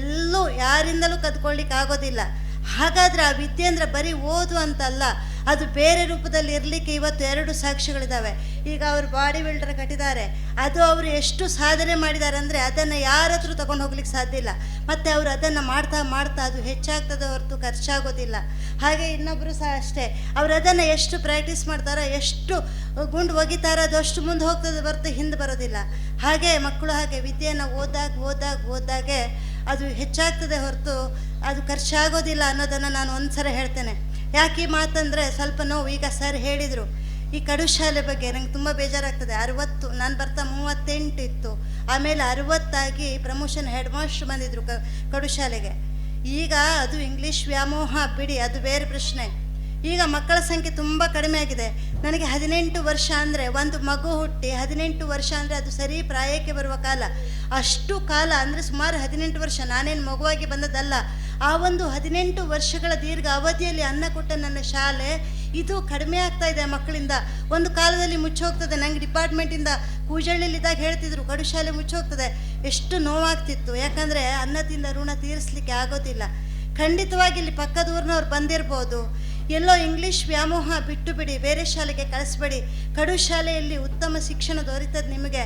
S4: ಎಲ್ಲೂ ಯಾರಿಂದಲೂ ಕದ್ಕೊಳ್ಳಿಕ್ಕೆ ಆಗೋದಿಲ್ಲ. ಹಾಗಾದರೆ ಆ ವಿದ್ಯೆ ಅಂದರೆ ಬರೀ ಓದು ಅಂತಲ್ಲ, ಅದು ಬೇರೆ ರೂಪದಲ್ಲಿ ಇರಲಿಕ್ಕೆ ಇವತ್ತು 2 ಸಾಕ್ಷಿಗಳಿದ್ದಾವೆ. ಈಗ ಅವರು ಬಾಡಿ ಬಿಲ್ಡರ್ ಕಟ್ಟಿದ್ದಾರೆ, ಅದು ಅವರು ಎಷ್ಟು ಸಾಧನೆ ಮಾಡಿದ್ದಾರೆ ಅಂದರೆ ಅದನ್ನು ಯಾರ ಹತ್ರ ತಗೊಂಡು ಹೋಗ್ಲಿಕ್ಕೆ ಸಾಧ್ಯ ಇಲ್ಲ. ಮತ್ತು ಅವರು ಅದನ್ನು ಮಾಡ್ತಾ ಮಾಡ್ತಾ ಅದು ಹೆಚ್ಚಾಗ್ತದೆ ಹೊರತು ಖರ್ಚಾಗೋದಿಲ್ಲ. ಹಾಗೆ ಇನ್ನೊಬ್ಬರು ಸಹ ಅಷ್ಟೇ, ಅವರು ಅದನ್ನು ಎಷ್ಟು ಪ್ರಾಕ್ಟೀಸ್ ಮಾಡ್ತಾರೋ, ಎಷ್ಟು ಗುಂಡು ಒಗಿತಾರೋ ಅದು ಅಷ್ಟು ಮುಂದೆ ಹೋಗ್ತದೆ ಹೊರತು ಹಿಂದೆ ಬರೋದಿಲ್ಲ. ಹಾಗೆ ಮಕ್ಕಳು ಹಾಗೆ ವಿದ್ಯೆಯನ್ನು ಓದಾಗೆ ಅದು ಹೆಚ್ಚಾಗ್ತದೆ ಹೊರತು ಅದು ಖರ್ಚಾಗೋದಿಲ್ಲ ಅನ್ನೋದನ್ನು ನಾನು ಒಂದು ಸಲ ಹೇಳ್ತೇನೆ. ಯಾಕೆ ಈ ಮಾತಂದರೆ ಸ್ವಲ್ಪ ನೋವು. ಈಗ ಸರ್ ಹೇಳಿದರು ಈ ಕಡು ಶಾಲೆ ಬಗ್ಗೆ, ನಂಗೆ ತುಂಬ ಬೇಜಾರಾಗ್ತದೆ. 60 ನಾನು ಬರ್ತಾ 38 ಇತ್ತು, ಆಮೇಲೆ 60 ಆಗಿ ಪ್ರಮೋಷನ್ ಹೆಡ್ ಮಾಸ್ಟ್ರು ಬಂದಿದ್ದರು ಕಡು ಶಾಲೆಗೆ. ಈಗ ಅದು ಇಂಗ್ಲೀಷ್ ವ್ಯಾಮೋಹ ಬಿಡಿ, ಅದು ಬೇರೆ ಪ್ರಶ್ನೆ. ಈಗ ಮಕ್ಕಳ ಸಂಖ್ಯೆ ತುಂಬ ಕಡಿಮೆ ಆಗಿದೆ. ನನಗೆ 18 ವರ್ಷ ಅಂದರೆ ಒಂದು ಮಗು ಹುಟ್ಟಿ 18 ವರ್ಷ ಅಂದರೆ ಅದು ಸರಿ ಪ್ರಾಯಕ್ಕೆ ಬರುವ ಕಾಲ. ಅಷ್ಟು ಕಾಲ ಅಂದರೆ ಸುಮಾರು 18 ವರ್ಷ, ನಾನೇನು ಮಗುವಾಗಿ ಬಂದದ್ದಲ್ಲ. ಆ ಒಂದು 18 ವರ್ಷಗಳ ದೀರ್ಘ ಅವಧಿಯಲ್ಲಿ ಅನ್ನ ಕೊಟ್ಟ ನನ್ನ ಶಾಲೆ ಇದು ಕಡಿಮೆ ಆಗ್ತಾ ಇದೆ ಮಕ್ಕಳಿಂದ. ಒಂದು ಕಾಲದಲ್ಲಿ ಮುಚ್ಚೋಗ್ತದೆ. ನನಗೆ ಡಿಪಾರ್ಟ್ಮೆಂಟಿಂದ ಕೂಜಳ್ಳಿಲಿದ್ದಾಗ ಹೇಳ್ತಿದ್ರು ಕಡು ಶಾಲೆ ಮುಚ್ಚೋಗ್ತದೆ. ಎಷ್ಟು ನೋವಾಗ್ತಿತ್ತು. ಯಾಕಂದರೆ ಅನ್ನ ತಿಂದ ಋಣ ತೀರಿಸಲಿಕ್ಕೆ ಆಗೋದಿಲ್ಲ. ಖಂಡಿತವಾಗಿ ಇಲ್ಲಿ ಪಕ್ಕದ ಊರಿನವ್ರು ಬಂದಿರ್ಬೋದು. ಎಲ್ಲೋ ಇಂಗ್ಲೀಷ್ ವ್ಯಾಮೋಹ ಬಿಟ್ಟು ಬಿಡಿ, ಬೇರೆ ಶಾಲೆಗೆ ಕಳಿಸ್ಬೇಡಿ. ಕಡು ಶಾಲೆಯಲ್ಲಿ ಉತ್ತಮ ಶಿಕ್ಷಣ ದೊರೀತದೆ ನಿಮಗೆ.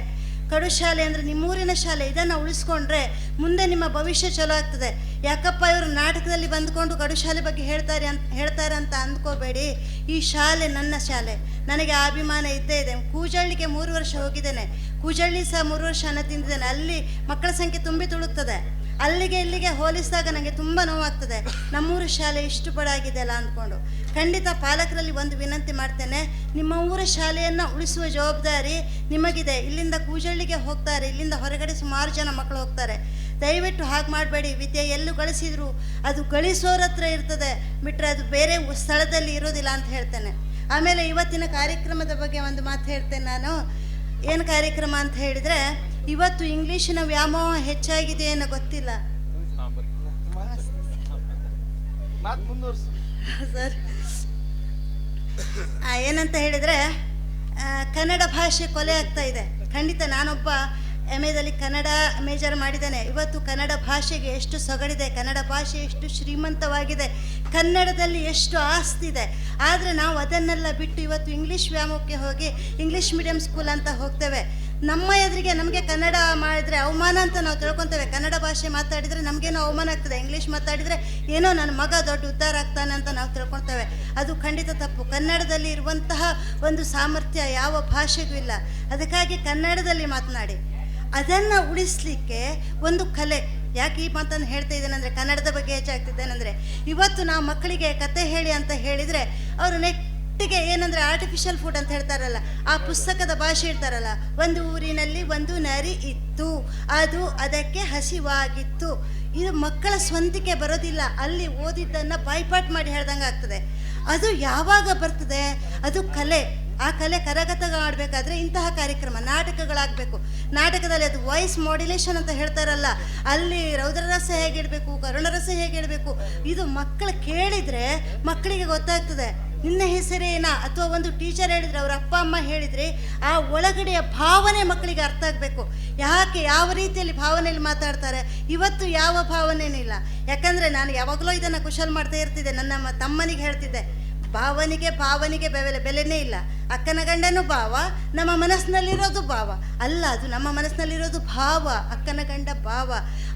S4: ಕಡು ಶಾಲೆ ಅಂದರೆ ನಿಮ್ಮೂರಿನ ಶಾಲೆ, ಇದನ್ನು ಉಳಿಸ್ಕೊಂಡ್ರೆ ಮುಂದೆ ನಿಮ್ಮ ಭವಿಷ್ಯ ಚಲೋ ಆಗ್ತದೆ. ಯಾಕಪ್ಪ ಇವರು ನಾಟಕದಲ್ಲಿ ಬಂದುಕೊಂಡು ಕಡು ಶಾಲೆ ಬಗ್ಗೆ ಹೇಳ್ತಾರೆ ಅಂತ ಅಂದ್ಕೋಬೇಡಿ. ಈ ಶಾಲೆ ನನ್ನ ಶಾಲೆ, ನನಗೆ ಆ ಅಭಿಮಾನ ಇದ್ದೇ ಇದೆ. ಕೂಜಳ್ಳಿಗೆ 3 ವರ್ಷ ಹೋಗಿದ್ದೇನೆ, ಕೂಜಳ್ಳಿ ಸಹ 3 ವರ್ಷ ಅನ್ನ ತಿಂದಿದ್ದೇನೆ. ಅಲ್ಲಿ ಮಕ್ಕಳ ಸಂಖ್ಯೆ ತುಂಬಿ ತುಳುಕ್ತದೆ. ಅಲ್ಲಿಗೆ ಇಲ್ಲಿಗೆ ಹೋಲಿಸಿದಾಗ ನನಗೆ ತುಂಬ ನೋವಾಗ್ತದೆ. ನಮ್ಮೂರು ಶಾಲೆ ಇಷ್ಟು ಬಡಾಗಿದೆ ಅಲ್ಲ ಅಂದ್ಕೊಂಡು. ಖಂಡಿತ ಪಾಲಕರಲ್ಲಿ ಒಂದು ವಿನಂತಿ ಮಾಡ್ತೇನೆ, ನಿಮ್ಮ ಊರ ಶಾಲೆಯನ್ನು ಉಳಿಸುವ ಜವಾಬ್ದಾರಿ ನಿಮಗಿದೆ. ಇಲ್ಲಿಂದ ಕೂಜಳ್ಳಿಗೆ ಹೋಗ್ತಾರೆ, ಇಲ್ಲಿಂದ ಹೊರಗಡೆ ಸುಮಾರು ಜನ ಮಕ್ಕಳು ಹೋಗ್ತಾರೆ. ದಯವಿಟ್ಟು ಹಾಗೆ ಮಾಡಬೇಡಿ. ವಿದ್ಯೆ ಎಲ್ಲೂ ಗಳಿಸಿದ್ರು ಅದು ಗಳಿಸೋರ ಹತ್ರ ಇರ್ತದೆ, ಬಿಟ್ಟರೆ ಅದು ಬೇರೆ ಸ್ಥಳದಲ್ಲಿ ಇರೋದಿಲ್ಲ ಅಂತ ಹೇಳ್ತೇನೆ. ಆಮೇಲೆ ಇವತ್ತಿನ ಕಾರ್ಯಕ್ರಮದ ಬಗ್ಗೆ ಒಂದು ಮಾತು ಹೇಳ್ತೇನೆ ನಾನು. ಏನು ಕಾರ್ಯಕ್ರಮ ಅಂತ ಹೇಳಿದರೆ, ಇವತ್ತು ಇಂಗ್ಲೀಷಿನ ವ್ಯಾಮೋಹ ಹೆಚ್ಚಾಗಿದೆ ಅನ್ನೋ ಗೊತ್ತಿಲ್ಲ ಸರ್. ಏನಂತ ಹೇಳಿದರೆ, ಕನ್ನಡ ಭಾಷೆ ಕೊಲೆ ಆಗ್ತಾ ಇದೆ. ಖಂಡಿತ ನಾನೊಬ್ಬ ಎಮ್ಎದಲ್ಲಿ ಕನ್ನಡ ಮೇಜರ್ ಮಾಡಿದ್ದೇನೆ. ಇವತ್ತು ಕನ್ನಡ ಭಾಷೆಗೆ ಎಷ್ಟು ಸೊಗಡಿದೆ, ಕನ್ನಡ ಭಾಷೆ ಎಷ್ಟು ಶ್ರೀಮಂತವಾಗಿದೆ, ಕನ್ನಡದಲ್ಲಿ ಎಷ್ಟು ಆಸ್ತಿ ಇದೆ. ಆದರೆ ನಾವು ಅದನ್ನೆಲ್ಲ ಬಿಟ್ಟು ಇವತ್ತು ಇಂಗ್ಲೀಷ್ ವ್ಯಾಮೋಹಕ್ಕೆ ಹೋಗಿ ಇಂಗ್ಲೀಷ್ ಮೀಡಿಯಂ ಸ್ಕೂಲ್ ಅಂತ ಹೋಗ್ತೇವೆ. ನಮ್ಮ ಎದುರಿಗೆ ನಮಗೆ ಕನ್ನಡ ಮಾಡಿದರೆ ಅವಮಾನ ಅಂತ ನಾವು ತಿಳ್ಕೊತೇವೆ. ಕನ್ನಡ ಭಾಷೆ ಮಾತಾಡಿದರೆ ನಮಗೇನೋ ಅವಮಾನ ಆಗ್ತದೆ, ಇಂಗ್ಲೀಷ್ ಮಾತಾಡಿದರೆ ಏನೋ ನನ್ನ ಮಗ ದೊಡ್ಡ ಉದ್ಧಾರ ಆಗ್ತಾನೆ ಅಂತ ನಾವು ತಿಳ್ಕೊತೇವೆ. ಅದು ಖಂಡಿತ ತಪ್ಪು. ಕನ್ನಡದಲ್ಲಿ ಇರುವಂತಹ ಒಂದು ಸಾಮರ್ಥ್ಯ ಯಾವ ಭಾಷೆಗೂ ಇಲ್ಲ. ಅದಕ್ಕಾಗಿ ಕನ್ನಡದಲ್ಲಿ ಮಾತನಾಡಿ, ಅದನ್ನು ಉಳಿಸ್ಲಿಕ್ಕೆ ಒಂದು ಕಲೆ. ಯಾಕೆ ಈ ಮಾತನ್ನು ಹೇಳ್ತಾ ಇದ್ದೇನೆಂದರೆ, ಕನ್ನಡದ ಬಗ್ಗೆ ಹೆಚ್ಚಾಗ್ತಿದ್ದೇನೆಂದರೆ, ಇವತ್ತು ನಾವು ಮಕ್ಕಳಿಗೆ ಕತೆ ಹೇಳಿ ಅಂತ ಹೇಳಿದರೆ ಅವರು ನೆಟ್ಟಿಗೆ ಏನಂದರೆ ಆರ್ಟಿಫಿಷಿಯಲ್ ಫುಡ್ ಅಂತ ಹೇಳ್ತಾರಲ್ಲ, ಆ ಪುಸ್ತಕದ ಭಾಷೆ ಇರ್ತಾರಲ್ಲ, ಒಂದು ಊರಿನಲ್ಲಿ ಒಂದು ನರಿ ಇತ್ತು, ಅದು ಅದಕ್ಕೆ ಹಸಿವಾಗಿತ್ತು. ಇದು ಮಕ್ಕಳ ಸ್ವಂತಿಕೆ ಬರೋದಿಲ್ಲ. ಅಲ್ಲಿ ಓದಿದ್ದನ್ನು ಬಾಯ್ಪಾಟ್ ಮಾಡಿ ಹೇಳ್ದಂಗೆ ಆಗ್ತದೆ. ಅದು ಯಾವಾಗ ಬರ್ತದೆ? ಅದು ಕಲೆ. ಆ ಕಲೆ ಕರಗತಗಳಾಗಬೇಕಾದ್ರೆ ಇಂತಹ ಕಾರ್ಯಕ್ರಮ, ನಾಟಕಗಳಾಗಬೇಕು. ನಾಟಕದಲ್ಲಿ ಅದು ವಾಯ್ಸ್ ಮಾಡ್ಯುಲೇಷನ್ ಅಂತ ಹೇಳ್ತಾರಲ್ಲ, ಅಲ್ಲಿ ರೌದ್ರರಸ ಹೇಗಿಡಬೇಕು, ಕರುಣರಸ ಹೇಗಿಡಬೇಕು, ಇದು ಮಕ್ಕಳು ಕೇಳಿದರೆ ಮಕ್ಕಳಿಗೆ ಗೊತ್ತಾಗ್ತದೆ. ನಿನ್ನ ಹೆಸರೇನಾ ಅಥವಾ ಒಂದು ಟೀಚರ್ ಹೇಳಿದರೆ, ಅವ್ರ ಅಪ್ಪ ಅಮ್ಮ ಹೇಳಿದರೆ, ಆ ಒಳಗಡೆಯ ಭಾವನೆ ಮಕ್ಕಳಿಗೆ ಅರ್ಥ ಆಗಬೇಕು. ಯಾಕೆ ಯಾವ ರೀತಿಯಲ್ಲಿ ಭಾವನೆಯಲ್ಲಿ ಮಾತಾಡ್ತಾರೆ. ಇವತ್ತು ಯಾವ ಭಾವನೆಯೂ ಇಲ್ಲ. ಯಾಕಂದರೆ ನಾನು ಯಾವಾಗಲೂ ಇದನ್ನು ಕುಶಲ್ ಮಾಡ್ತಾ ಇರ್ತಿದ್ದೆ. ನನ್ನ ತಮ್ಮನಿಗೆ ಹೇಳ್ತಿದ್ದೆ, ಭಾವನೆಗೆ ಬೆಲೆನೇ ಇಲ್ಲ. ಅಕ್ಕನ ಗಂಡನೂ ಭಾವ, ನಮ್ಮ ಮನಸ್ಸಿನಲ್ಲಿರೋದು ಭಾವ ಅಲ್ಲ, ಅದು ನಮ್ಮ ಮನಸ್ಸಿನಲ್ಲಿರೋದು ಭಾವ. ಅಕ್ಕನ ಗಂಡ ಭಾವ,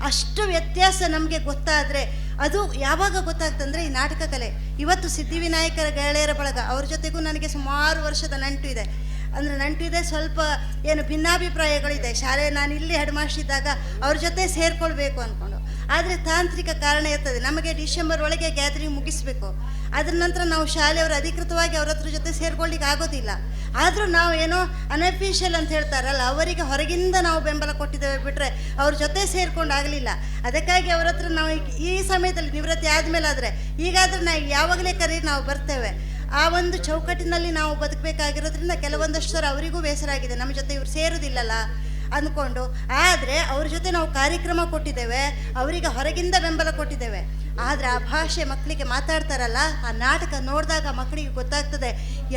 S4: ಅಷ್ಟು ವ್ಯತ್ಯಾಸ ನಮಗೆ ಗೊತ್ತಾದರೆ ಅದು ಯಾವಾಗ ಗೊತ್ತಾಗ್ತಂದರೆ ಈ ನಾಟಕ ಕಲೆ. ಇವತ್ತು ಸಿದ್ಧಿವಿನಾಯಕರ ಗೆಳೆಯರ ಬಳಗ, ಅವ್ರ ಜೊತೆಗೂ ನನಗೆ ಸುಮಾರು ವರ್ಷದ ನಂಟು ಇದೆ. ಅಂದರೆ ನಂಟಿದೆ, ಸ್ವಲ್ಪ ಏನು ಭಿನ್ನಾಭಿಪ್ರಾಯಗಳಿದೆ. ಶಾಲೆ ನಾನು ಇಲ್ಲಿ ಹೆಡ್ ಮಾಸ್ಟರ್ ಇದ್ದಾಗ ಅವ್ರ ಜೊತೆ ಸೇರಿಕೊಳ್ಬೇಕು ಅಂದ್ಕೊಂಡು, ಆದರೆ ತಾಂತ್ರಿಕ ಕಾರಣ ಇರ್ತದೆ. ನಮಗೆ ಡಿಸೆಂಬರ್ ಒಳಗೆ ಗ್ಯಾದರಿಂಗ್ ಮುಗಿಸ್ಬೇಕು. ಅದರ ನಂತರ ನಾವು ಶಾಲೆಯವರು ಅಧಿಕೃತವಾಗಿ ಅವ್ರ ಹತ್ರ ಜೊತೆ ಸೇರ್ಕೊಳ್ಳಿಕ್ಕೆ ಆಗೋದಿಲ್ಲ. ಆದರೂ ನಾವು ಏನೋ ಅನ್ಅಫಿಷಿಯಲ್ ಅಂತ ಹೇಳ್ತಾರಲ್ಲ, ಅವರಿಗೆ ಹೊರಗಿಂದ ನಾವು ಬೆಂಬಲ ಕೊಟ್ಟಿದ್ದೇವೆ ಬಿಟ್ಟರೆ ಅವ್ರ ಜೊತೆ ಸೇರ್ಕೊಂಡು ಆಗಲಿಲ್ಲ. ಅದಕ್ಕಾಗಿ ಅವ್ರ ಹತ್ರ ನಾವು ಈ ಸಮಯದಲ್ಲಿ ನಿವೃತ್ತಿ ಆದಮೇಲೆ ಆದರೆ, ಈಗಾದರೆ ನಾವು ಯಾವಾಗಲೇ ಕರೀರಿ ನಾವು ಬರ್ತೇವೆ. ಆ ಒಂದು ಚೌಕಟ್ಟಿನಲ್ಲಿ ನಾವು ಬದುಕಬೇಕಾಗಿರೋದ್ರಿಂದ ಕೆಲವೊಂದಷ್ಟು ಸಲ ಅವರಿಗೂ ಬೇಸರ ಆಗಿದೆ, ನಮ್ಮ ಜೊತೆ ಇವ್ರು ಸೇರೋದಿಲ್ಲಲ್ಲ ಅಂದ್ಕೊಂಡು. ಆದರೆ ಅವ್ರ ಜೊತೆ ನಾವು ಕಾರ್ಯಕ್ರಮ ಕೊಟ್ಟಿದ್ದೇವೆ, ಅವರಿಗೆ ಹೊರಗಿಂದ ಬೆಂಬಲ ಕೊಟ್ಟಿದ್ದೇವೆ. ಆದರೆ ಆ ಭಾಷೆ ಮಕ್ಕಳಿಗೆ ಮಾತಾಡ್ತಾರಲ್ಲ, ಆ ನಾಟಕ ನೋಡಿದಾಗ ಮಕ್ಕಳಿಗೆ ಗೊತ್ತಾಗ್ತದೆ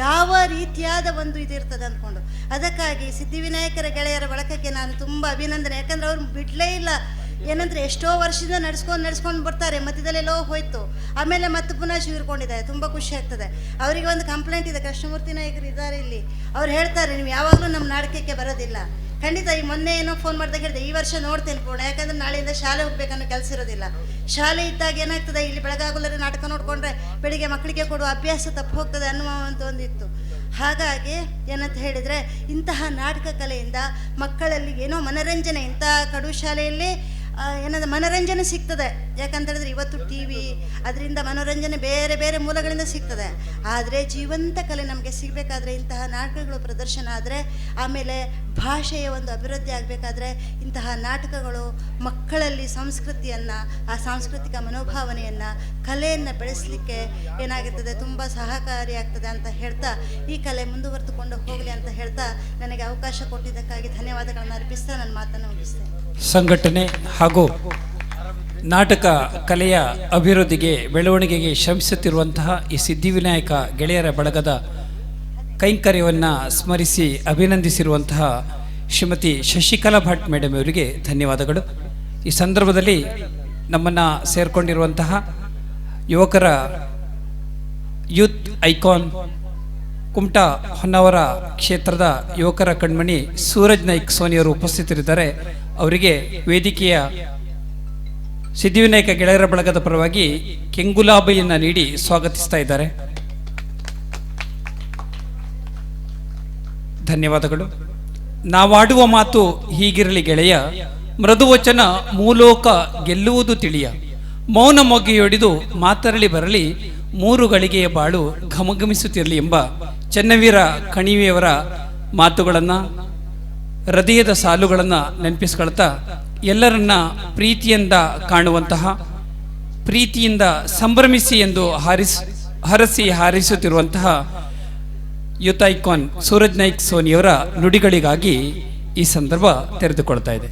S4: ಯಾವ ರೀತಿಯಾದ ಒಂದು ಇದಿರ್ತದೆ ಅಂದ್ಕೊಂಡು. ಅದಕ್ಕಾಗಿ ಸಿದ್ಧಿವಿನಾಯಕರ ಗೆಳೆಯರ ಬಳಕಕ್ಕೆ ನಾನು ತುಂಬ ಅಭಿನಂದನೆ. ಯಾಕಂದರೆ ಅವ್ರು ಬಿಡಲೇ ಇಲ್ಲ. ಏನಂದರೆ ಎಷ್ಟೋ ವರ್ಷದಿಂದ ನಡ್ಸ್ಕೊಂಡು ಬರ್ತಾರೆ, ಮಧ್ಯದಲ್ಲೆಲ್ಲೋ ಹೋಯ್ತು, ಆಮೇಲೆ ಮತ್ತೆ ಪುನಃ ಶಿವಿರ್ಕೊಂಡಿದ್ದಾರೆ. ತುಂಬ ಖುಷಿ ಆಗ್ತದೆ. ಅವರಿಗೆ ಒಂದು ಕಂಪ್ಲೇಂಟ್ ಇದೆ, ಕೃಷ್ಣಮೂರ್ತಿ ನಾಯಕರು ಇದ್ದಾರೆ ಇಲ್ಲಿ, ಅವ್ರು ಹೇಳ್ತಾರೆ ನೀವು ಯಾವಾಗಲೂ ನಮ್ಮ ನಾಟಕಕ್ಕೆ ಬರೋದಿಲ್ಲ. ಖಂಡಿತ ಈ ಮೊನ್ನೆ ಏನೋ ಫೋನ್ ಮಾಡಿದಾಗ ಹೇಳಿದೆ, ಈ ವರ್ಷ ನೋಡ್ತೇನೆ ಪೂರ್ಣ, ಯಾಕಂದರೆ ನಾಳೆಯಿಂದ ಶಾಲೆ ಹೋಗ್ಬೇಕನ್ನೋ ಕೆಲಸ ಇರೋದಿಲ್ಲ. ಶಾಲೆ ಇದ್ದಾಗ ಏನಾಗ್ತದೆ, ಇಲ್ಲಿ ಬೆಳಗಾಗುಲರೆ ನಾಟಕ ನೋಡಿಕೊಂಡ್ರೆ ಬೆಳಿಗ್ಗೆ ಮಕ್ಕಳಿಗೆ ಕೊಡುವ ಅಭ್ಯಾಸ ತಪ್ಪು ಹೋಗ್ತದೆ ಅನ್ನುವ ಒಂದಿತ್ತು. ಹಾಗಾಗಿ ಏನಂತ ಹೇಳಿದರೆ, ಇಂತಹ ನಾಟಕ ಕಲೆಯಿಂದ ಮಕ್ಕಳಲ್ಲಿ ಏನೋ ಮನರಂಜನೆ, ಇಂತಹ ಕಡು ಶಾಲೆಯಲ್ಲಿ ಏನಂದ್ರೆ ಮನೋರಂಜನೆ ಸಿಗ್ತದೆ. ಯಾಕಂತೇಳಿದ್ರೆ ಇವತ್ತು ಟಿ ವಿ ಅದರಿಂದ ಮನೋರಂಜನೆ ಬೇರೆ ಬೇರೆ ಮೂಲಗಳಿಂದ ಸಿಗ್ತದೆ. ಆದರೆ ಜೀವಂತ ಕಲೆ ನಮಗೆ ಸಿಗಬೇಕಾದ್ರೆ ಇಂತಹ ನಾಟಕಗಳು ಪ್ರದರ್ಶನ ಆದರೆ, ಆಮೇಲೆ ಭಾಷೆಯ ಒಂದು ಅಭಿವೃದ್ಧಿ ಆಗಬೇಕಾದ್ರೆ ಇಂತಹ ನಾಟಕಗಳು ಮಕ್ಕಳಲ್ಲಿ ಸಂಸ್ಕೃತಿಯನ್ನು, ಆ ಸಾಂಸ್ಕೃತಿಕ ಮನೋಭಾವನೆಯನ್ನು, ಕಲೆಯನ್ನು ಬೆಳೆಸಲಿಕ್ಕೆ ಏನಾಗಿರ್ತದೆ, ತುಂಬ ಸಹಕಾರಿಯಾಗ್ತದೆ ಅಂತ ಹೇಳ್ತಾ, ಈ ಕಲೆ ಮುಂದುವರೆದುಕೊಂಡು ಹೋಗಲಿ ಅಂತ ಹೇಳ್ತಾ, ನನಗೆ ಅವಕಾಶ ಕೊಟ್ಟಿದ್ದಕ್ಕಾಗಿ ಧನ್ಯವಾದಗಳನ್ನು ಅರ್ಪಿಸ್ತಾ ನನ್ನ ಮಾತನ್ನು ಮುಗಿಸ್ತೇನೆ.
S1: ಸಂಘಟನೆ ಹಾಗೂ ನಾಟಕ ಕಲೆಯ ಅಭಿವೃದ್ಧಿಗೆ, ಬೆಳವಣಿಗೆಗೆ ಶ್ರಮಿಸುತ್ತಿರುವಂತಹ ಈ ಸಿದ್ಧಿವಿನಾಯಕ ಗೆಳೆಯರ ಬಳಗದ ಕೈಂಕರ್ಯವನ್ನು ಸ್ಮರಿಸಿ ಅಭಿನಂದಿಸಿರುವಂತಹ ಶ್ರೀಮತಿ ಶಶಿಕಲಾ ಭಟ್ ಮೇಡಮ್ ಅವರಿಗೆ ಧನ್ಯವಾದಗಳು. ಈ ಸಂದರ್ಭದಲ್ಲಿ ನಮ್ಮನ್ನು ಸೇರಿಕೊಂಡಿರುವಂತಹ ಯುವಕರ ಯೂತ್ ಐಕಾನ್ ಕುಮಟಾ ಹೊನ್ನಾವರ ಕ್ಷೇತ್ರದ ಯುವಕರ ಕಣ್ಮಣಿ ಸೂರಜ್ ನಾಯ್ಕ್ ಸೋನಿಯವರು ಉಪಸ್ಥಿತರಿದ್ದಾರೆ. ಅವರಿಗೆ ವೇದಿಕೆಯ ಸಿದ್ಧಿವಿನಾಯಕ ಗೆಳೆಯರ ಬಳಗದ ಪರವಾಗಿ ಕೆಂಗುಲಾಬೆಯನ್ನು ನೀಡಿ ಸ್ವಾಗತಿಸ್ತಾ ಇದ್ದಾರೆ. ಧನ್ಯವಾದಗಳು. ನಾವಾಡುವ ಮಾತು ಹೀಗಿರಲಿ ಗೆಳೆಯ, ಮೃದುವಚನ ಮೂಲೋಕ ಗೆಲ್ಲುವುದು ತಿಳಿಯ, ಮೌನ ಮೊಗ್ಗೆಯೊಡಿದು ಮಾತರಳಿ ಬರಲಿ, ಮೂರು ಗಳಿಗೆಯ ಬಾಳು ಘಮಘಮಿಸುತ್ತಿರಲಿ ಎಂಬ ಚೆನ್ನವೀರ ಕಣಿವೆಯವರ ಮಾತುಗಳನ್ನು, ಹೃದಯದ ಸಾಲುಗಳನ್ನು ನೆನಪಿಸ್ಕೊಳ್ತಾ, ಎಲ್ಲರನ್ನ ಪ್ರೀತಿಯಿಂದ ಕಾಣುವಂತಹ, ಪ್ರೀತಿಯಿಂದ ಸಂಭ್ರಮಿಸಿ ಎಂದು ಹರಸಿ ಹಾರಿಸುತ್ತಿರುವಂತಹ ಯೂತ್ ಐಕಾನ್ ಸೂರಜ್ ನಾಯ್ಕ್ ಸೋನಿಯವರ ನುಡಿಗಳಿಗಾಗಿ ಈ ಸಂದರ್ಭ ತೆರೆದುಕೊಳ್ತಾ ಇದೆ.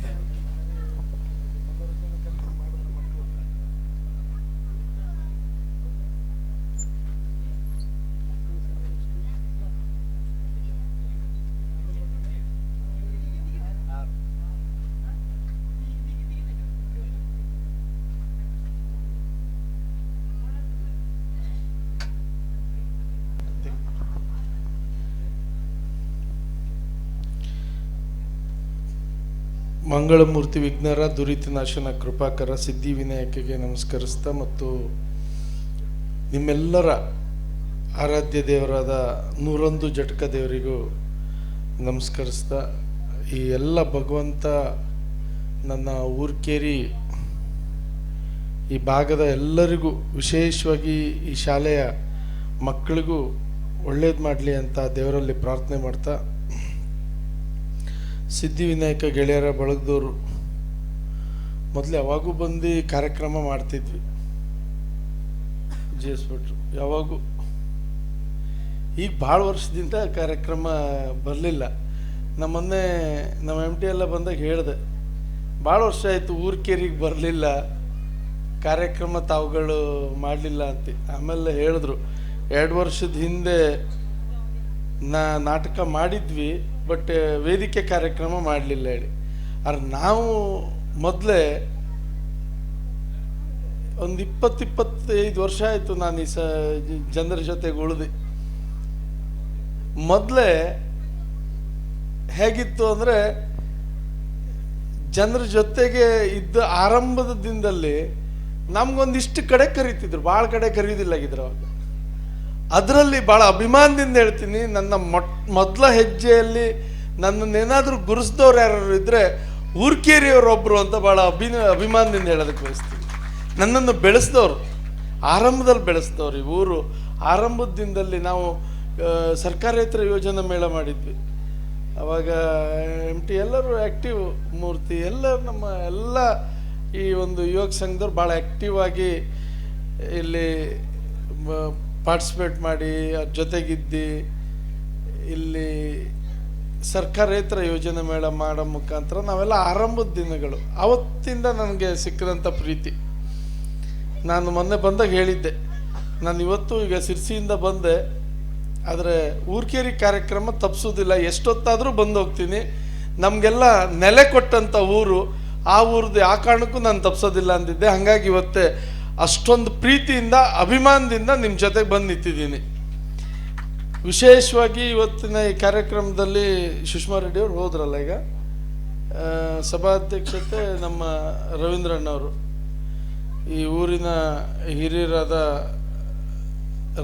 S5: ಮಂಗಳಮೂರ್ತಿ ವಿಘ್ನರ ದುರಿತನಾಶನ ಕೃಪಾಕರ ಸಿದ್ಧಿವಿನಾಯಕಗೆ ನಮಸ್ಕರಿಸ್ತಾ ಮತ್ತು ನಿಮ್ಮೆಲ್ಲರ ಆರಾಧ್ಯ ದೇವರಾದ 101 ಜಟಕ ದೇವರಿಗೂ ನಮಸ್ಕರಿಸ್ತಾ, ಈ ಎಲ್ಲ ಭಗವಂತ ನನ್ನ ಊರ್ಕೇರಿ ಈ ಭಾಗದ ಎಲ್ಲರಿಗೂ, ವಿಶೇಷವಾಗಿ ಈ ಶಾಲೆಯ ಮಕ್ಕಳಿಗೂ ಒಳ್ಳೇದು ಮಾಡಲಿ ಅಂತ ದೇವರಲ್ಲಿ ಪ್ರಾರ್ಥನೆ ಮಾಡ್ತಾ, ಸಿದ್ಧಿವಿನಾಯಕ ಗೆಳೆಯರ ಬಳಗದವರು ಮೊದಲು ಯಾವಾಗೂ ಬಂದು ಕಾರ್ಯಕ್ರಮ ಮಾಡ್ತಿದ್ವಿ. ಜೇಸ್ ಭಟ್ರು ಯಾವಾಗೂ, ಈಗ ಭಾಳ ವರ್ಷದಿಂದ ಕಾರ್ಯಕ್ರಮ ಬರಲಿಲ್ಲ. ಮೊನ್ನೆ ನಮ್ಮ MT ಎಲ್ಲ ಬಂದಾಗ ಹೇಳಿದೆ, ಭಾಳ ವರ್ಷ ಆಯಿತು ಊರ್ಕೇರಿಗೆ ಬರಲಿಲ್ಲ, ಕಾರ್ಯಕ್ರಮ ತಾವುಗಳು ಮಾಡಲಿಲ್ಲ ಅಂತ. ಆಮೇಲೆ ಹೇಳಿದ್ರು 2 ವರ್ಷದ ಹಿಂದೆ ನಾಟಕ ಮಾಡಿದ್ವಿ, ಬಟ್ ವೇದಿಕೆ ಕಾರ್ಯಕ್ರಮ ಮಾಡಲಿಲ್ಲ ಹೇಳಿ. ಆದ್ರೆ ನಾವು ಮೊದಲೇ ಒಂದು 20-25 ವರ್ಷ ಆಯಿತು ನಾನು ಈ ಜನರ ಜೊತೆಗೆ ಉಳಿದು. ಮೊದಲೇ ಹೇಗಿತ್ತು ಅಂದರೆ, ಜನರ ಜೊತೆಗೆ ಇದ್ದ ಆರಂಭದ ದಿನದಲ್ಲಿ ನಮ್ಗೊಂದಿಷ್ಟು ಕಡೆ ಕರೀತಿದ್ರು, ಭಾಳ ಕಡೆ ಕರೀದಿಲ್ಲಾಗಿದ್ರು ಅವಾಗ. ಅದರಲ್ಲಿ ಭಾಳ ಅಭಿಮಾನದಿಂದ ಹೇಳ್ತೀನಿ, ನನ್ನ ಮೊದಲ ಹೆಜ್ಜೆಯಲ್ಲಿ ನನ್ನನ್ನೇನಾದರೂ ಗುರುಸ್ದವ್ರು ಯಾರು ಇದ್ದರೆ ಊರ್ಕೇರಿಯವರೊಬ್ಬರು ಅಂತ ಭಾಳ ಅಭಿಮಾನದಿಂದ ಹೇಳೋದಕ್ಕೆ ಬಯಸ್ತೀನಿ. ನನ್ನನ್ನು ಬೆಳೆಸಿದವರು, ಆರಂಭದಲ್ಲಿ ಬೆಳೆಸಿದವ್ರು. ಈ ಊರು ಆರಂಭದ ದಿನದಲ್ಲಿ ನಾವು ಸರ್ಕಾರೇತರ ಯೋಜನಾ ಮೇಳ ಮಾಡಿದ್ವಿ. ಅವಾಗ MT ಎಲ್ಲರೂ ಆ್ಯಕ್ಟಿವ್, ಮೂರ್ತಿ ಎಲ್ಲರೂ ನಮ್ಮ ಎಲ್ಲ ಈ ಒಂದು ಯುವಕ ಸಂಘದವ್ರು ಭಾಳ ಆ್ಯಕ್ಟಿವ್ ಆಗಿ ಇಲ್ಲಿ ಪಾರ್ಟಿಸಿಪೇಟ್ ಮಾಡಿ ಅದ್ರ ಜೊತೆಗಿದ್ದು ಇಲ್ಲಿ ಸರ್ಕಾರೇತರ ಯೋಜನೆ ಮೇಳ ಮಾಡೋ ಮುಖಾಂತರ ನಾವೆಲ್ಲ ಆರಂಭದ ದಿನಗಳು. ಅವತ್ತಿಂದ ನನಗೆ ಸಿಕ್ಕಿದಂಥ ಪ್ರೀತಿ. ನಾನು ಮೊನ್ನೆ ಬಂದಾಗ ಹೇಳಿದ್ದೆ, ನಾನು ಇವತ್ತು ಈಗ ಸಿರ್ಸಿಯಿಂದ ಬಂದೆ, ಆದರೆ ಊರ್ಕೇರಿ ಕಾರ್ಯಕ್ರಮ ತಪ್ಪಿಸೋದಿಲ್ಲ, ಎಷ್ಟೊತ್ತಾದರೂ ಬಂದು ಹೋಗ್ತೀನಿ. ನಮಗೆಲ್ಲ ನೆಲೆ ಕೊಟ್ಟಂಥ ಊರು, ಆ ಊರದ್ದು ಆ ಕಾರಣಕ್ಕೂ ನಾನು ತಪ್ಪಿಸೋದಿಲ್ಲ ಅಂದಿದ್ದೆ. ಹಾಗಾಗಿ ಇವತ್ತೇ ಅಷ್ಟೊಂದು ಪ್ರೀತಿಯಿಂದ ಅಭಿಮಾನದಿಂದ ನಿಮ್ಮ ಜೊತೆಗೆ ಬಂದು ನಿಂತಿದ್ದೀನಿ. ವಿಶೇಷವಾಗಿ ಇವತ್ತಿನ ಈ ಕಾರ್ಯಕ್ರಮದಲ್ಲಿ ಸುಷ್ಮಾ ರೆಡ್ಡಿ ಅವರು ಹೋದ್ರಲ್ಲ, ಈಗ ಸಭಾಧ್ಯಕ್ಷತೆ ನಮ್ಮ ರವೀಂದ್ರಣ್ಣವರು, ಈ ಊರಿನ ಹಿರಿಯರಾದ